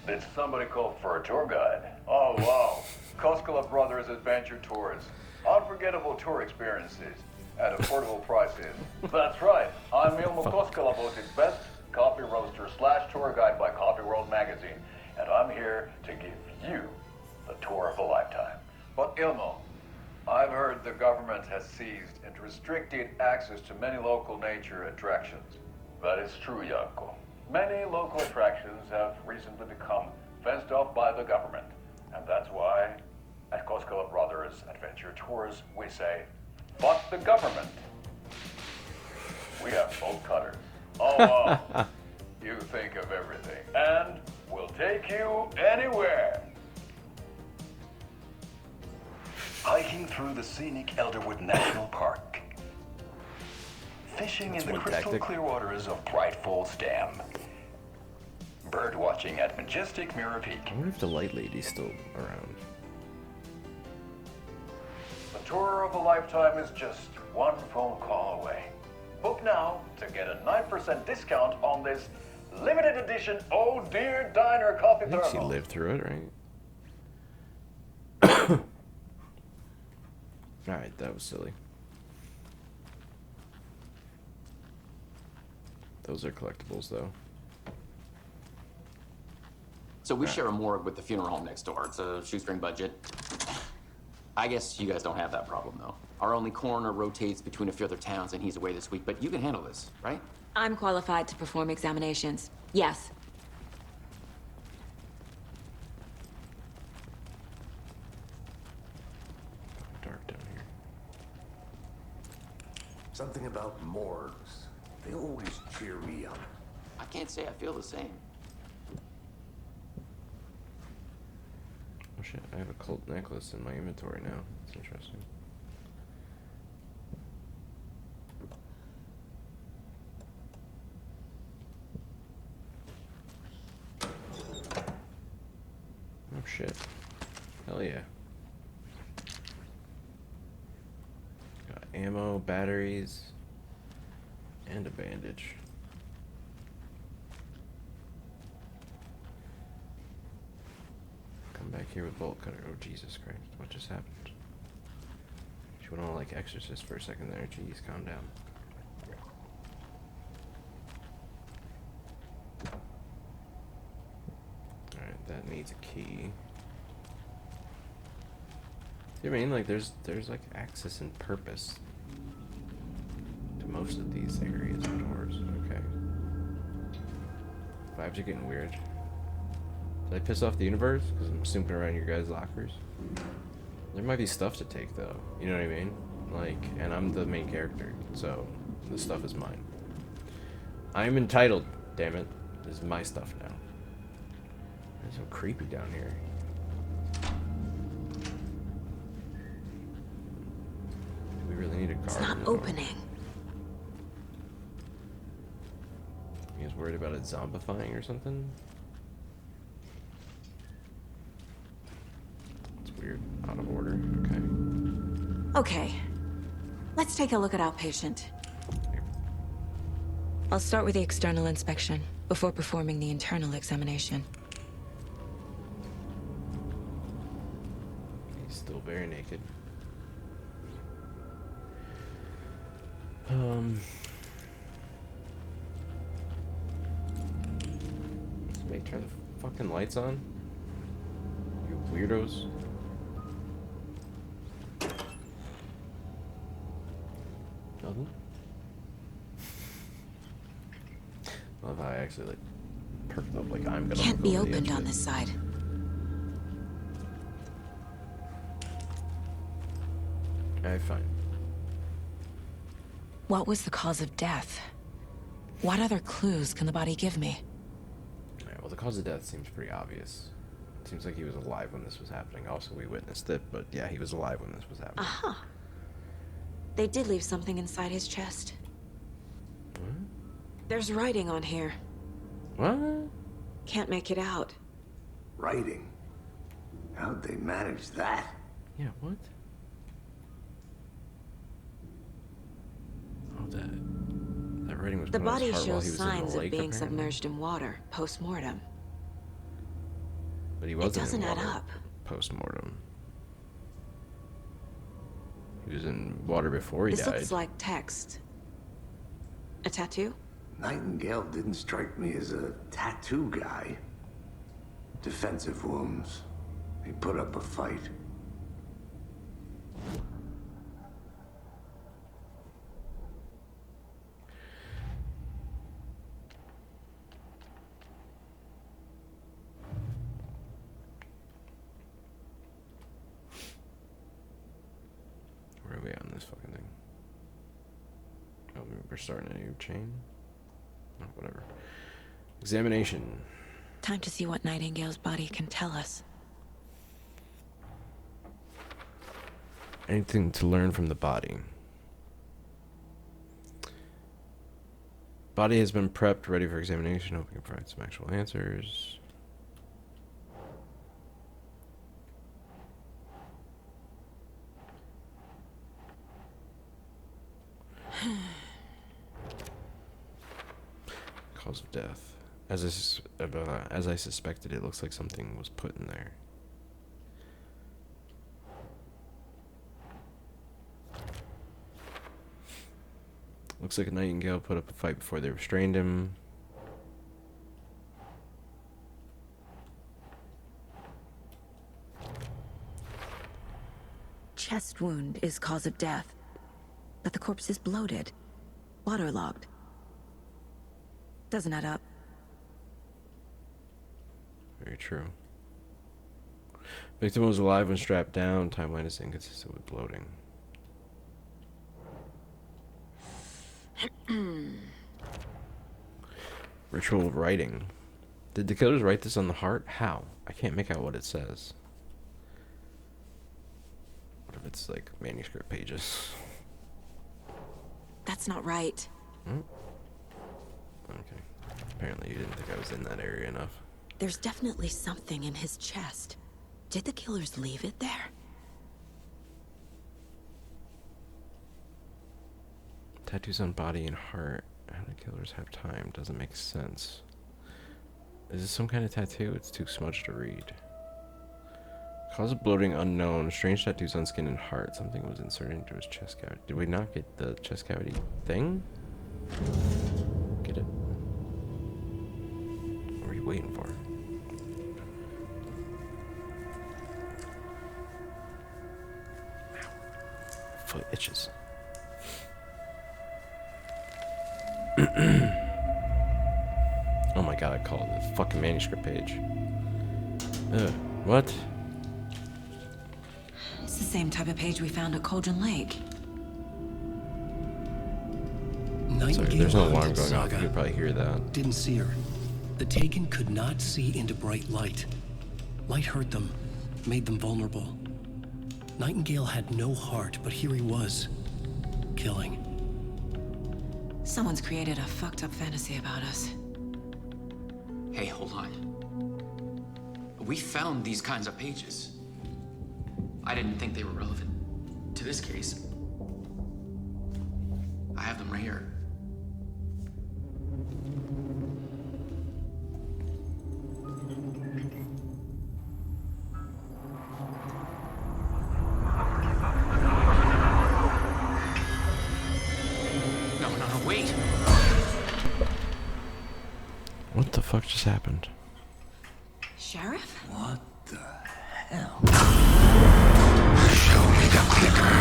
Did somebody call for a tour guide? Oh wow, Koskela Brothers Adventure Tours. Unforgettable tour experiences at affordable prices. That's right, I'm Ilmo Koskela, voted best coffee roaster / tour guide by Coffee World magazine, and I'm here to give you the tour of a lifetime. But Ilmo, I've heard the government has seized and restricted access to many local nature attractions. That is true, Janko. Many local attractions have recently become fenced off by the government, and that's why at Koskela Brothers Adventure Tours we say, fuck the government. We have bolt cutters. Oh wow, you think of everything, and we'll take you anywhere. Hiking through the scenic Elderwood National Park. Fishing in the crystal clear waters of Bright Falls Dam. Bird watching at majestic Mirror Peak. I wonder if the light lady's still around. The tour of a lifetime is just one phone call away. Book now to get a 9% discount on this limited edition Oh Dear Diner coffee I think she thermal. lived through it, right? Alright, that was silly. Those are collectibles, though. So we share a morgue with the funeral home next door. It's a shoestring budget. I guess you guys don't have that problem, though. Our only coroner rotates between a few other towns, and he's away this week, but you can handle this, right? I'm qualified to perform examinations. Yes. Dark down here. Something about morgues. They always cheer me up. I can't say I feel the same. Oh shit, I have a cult necklace in my inventory now. That's interesting. Oh shit. Hell yeah. Got ammo, batteries, and a bandage. Come back here with bolt cutter. Oh Jesus Christ, what just happened? She went on like Exorcist for a second there. Jeez, calm down. Alright, that needs a key. See what I mean? Like there's like access and purpose to most of these areas and doors. Okay. Vibes are getting weird. Did I piss off the universe? Because I'm snooping around your guys' lockers? There might be stuff to take, though. You know what I mean? Like, and I'm the main character, so the stuff is mine. I'm entitled, damn it. This is my stuff now. It's so creepy down here. opening. He was worried about it zombifying or something? It's weird. Out of order. Okay. Okay. Let's take a look at outpatient. I'll start with the external inspection before performing the internal examination. He's still very naked. Somebody turn the fucking lights on? You weirdos. Nothing? I love how I actually like perked up like I'm gonna Can't be look over the opened edge of on it. this side. Alright, fine. What was the cause of death? What other clues can the body give me? Alright, well the cause of death seems pretty obvious. It seems like he was alive when this was happening. Also, we witnessed it, but yeah, he was alive when this was happening. Aha. They did leave something inside his chest. What? There's writing on here. What? Can't make it out. Writing? How'd they manage that? Yeah, what? Oh, that writing was The put on body his heart while shows he was in the signs of lake, being apparently. submerged in water post-mortem. But he wasn't doesn't in add water up. post-mortem. He was in water before he This died. looks like text. A tattoo? Nightingale didn't strike me as a tattoo guy. Defensive wounds. He put up a fight. Where are we on this fucking thing? Oh, we're starting a new chain? Oh, whatever. Examination. Time to see what Nightingale's body can tell us. Anything to learn from the body. Body has been prepped, ready for examination, hoping to provide some actual answers. Cause of death. As I suspected, it looks like something was put in there. Looks like a Nightingale put up a fight before they restrained him. Chest wound is cause of death, but the corpse is bloated, waterlogged. Doesn't add up. Very true. Victim was alive when strapped down. Timeline is inconsistent with bloating. Ritual writing. Did the killers write this on the heart? How? I can't make out what it says. What if it's like manuscript pages? That's not right. Hmm? Okay. Apparently you didn't think I was in that area enough. There's definitely something in his chest. Did the killers leave it there? Tattoos on body and heart. How do killers have time? Doesn't make sense. Is this some kind of tattoo? It's too smudged to read. Cause of bloating unknown. Strange tattoos on skin and heart. Something was inserted into his chest cavity. Did we not get the chest cavity thing? Get it? What are you waiting for? Foot itches. Oh my god, I called it the fucking manuscript page. What? It's the same type of page we found at Cauldron Lake. Sorry, there's no alarm going off. You could probably hear that. Didn't see her. The Taken could not see into bright light. Light hurt them, made them vulnerable. Nightingale had no heart, but here he was, killing. Someone's created a fucked up fantasy about us. Hey, hold on. We found these kinds of pages. I didn't think they were relevant to this case. I have them right here. No, wait. What the fuck just happened? Sheriff? What the hell? Show me the clicker.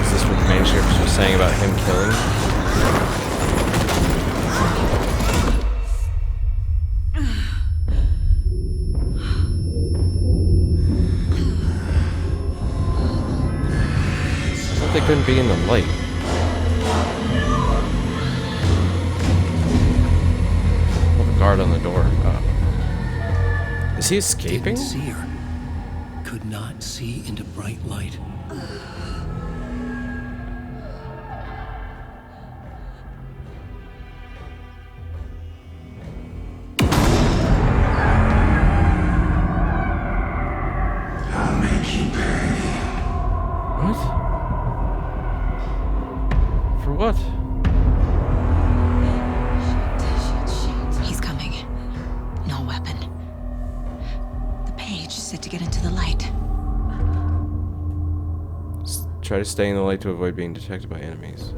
Is this what the main sheriff was saying about him killing? They couldn't be in the light. Oh, the guard on the door. Is he escaping? Didn't see her. Could not see into bright light. I'll make you pay. What? For what? He's coming. No weapon. The page said to get into the light. Try to stay in the light to avoid being detected by enemies.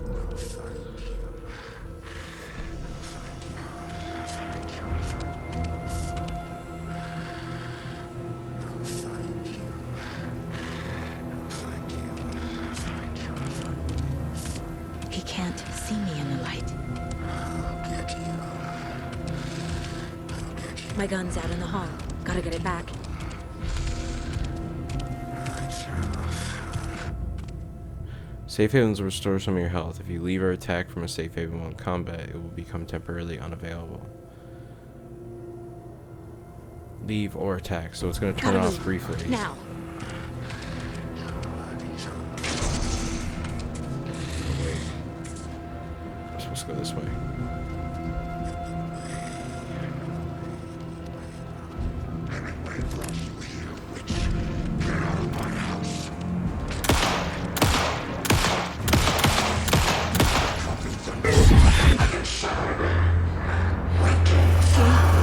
He can't see me in the light. My gun's out in the hall. Gotta get it back. Safe havens will restore some of your health. If you leave or attack from a safe haven while in combat, it will become temporarily unavailable. Leave or attack, so it's going to turn off briefly. Now. I'm supposed to go this way.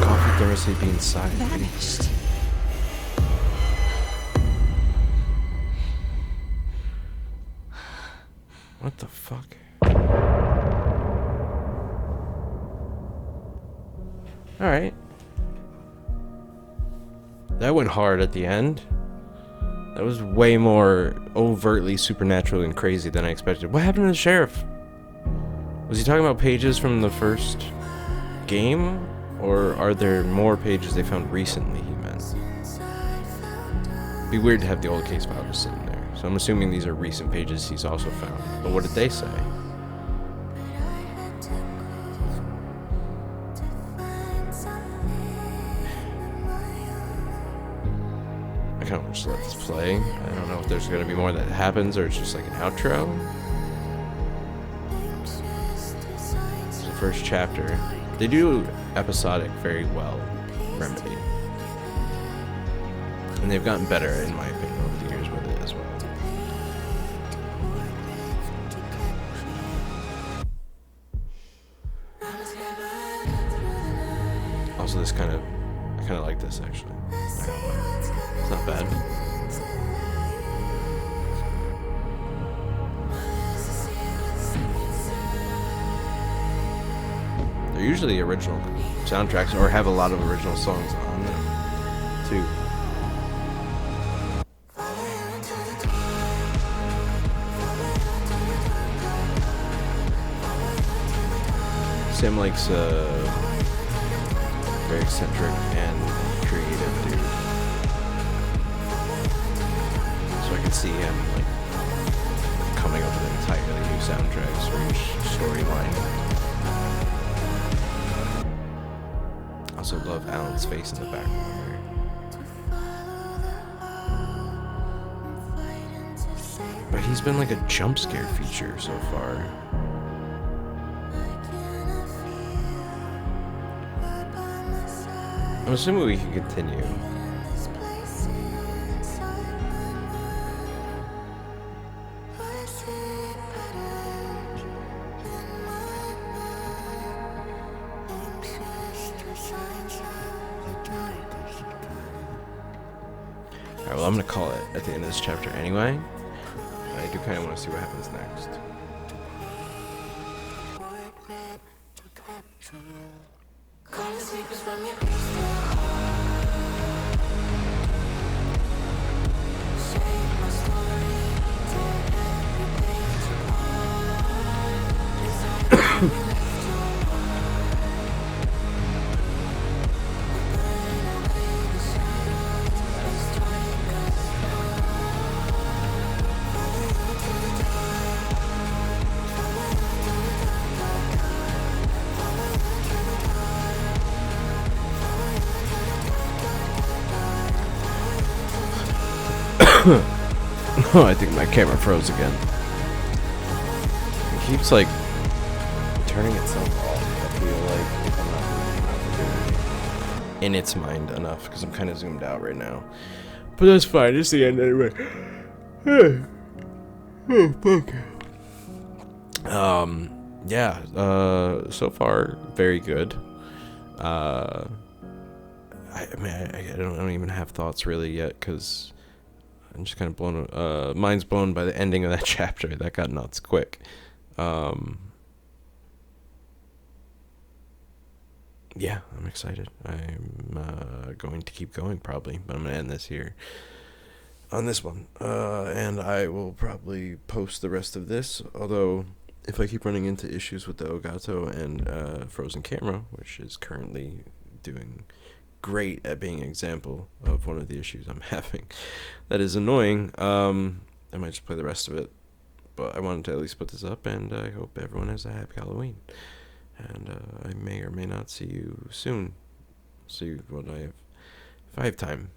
Coffee thermostat be inside. Vanished. What the fuck? Alright. That went hard at the end. That was way more overtly supernatural and crazy than I expected. What happened to the sheriff? Was he talking about pages from the first game? Or are there more pages they found recently, he meant? It'd be weird to have the old case file just sitting there. So I'm assuming these are recent pages he's also found. But what did they say? I kind of want to just let this play. I don't know if there's going to be more that happens or it's just like an outro. It's the first chapter. They do episodic very well, Remedy. And they've gotten better, in my opinion, over the years with it as well. Also, this I kind of like this, actually. It's not bad. They're usually original soundtracks or have a lot of original songs on them, too. Sam likes very eccentric and creative dude. So I can see him like coming up with entirely new soundtracks for each storyline. also love Alan's face in the background there. But he's been like a jump scare feature so far. I'm assuming we can continue. Alright, well, I'm gonna call it at the end of this chapter anyway. I do kind of want to see what happens next. Oh, I think my camera froze again. It keeps like turning itself off. I feel like if I'm not moving in its mind enough, because I'm kind of zoomed out right now. But that's fine. It's the end anyway. Oh, fuck. Yeah. So far, very good. I don't even have thoughts really yet, because I'm just kind of blown. Mind's blown by the ending of that chapter. That got nuts quick. Yeah, I'm excited. I'm going to keep going probably, but I'm gonna end this here on this one. And I will probably post the rest of this. Although, if I keep running into issues with the Elgato and Frozen Camera, which is currently doing great at being an example of one of the issues I'm having that is annoying, I might just play the rest of it. But I wanted to at least put this up, and I hope everyone has a happy Halloween. And I may or may not see you soon. See what I have, if I have time.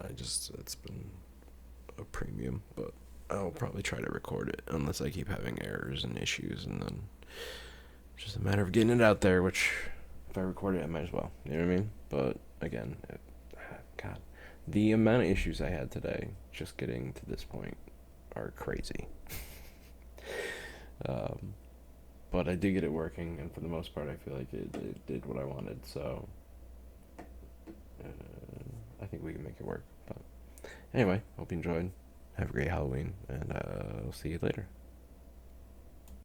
It's been a premium, but I'll probably try to record it unless I keep having errors and issues, and then it's just a matter of getting it out there, which if I record it, I might as well. You know what I mean? But again, God, the amount of issues I had today just getting to this point are crazy. But I did get it working, and for the most part, I feel like it did what I wanted, so I think we can make it work. But anyway, hope you enjoyed. Have a great Halloween, and I'll see you later.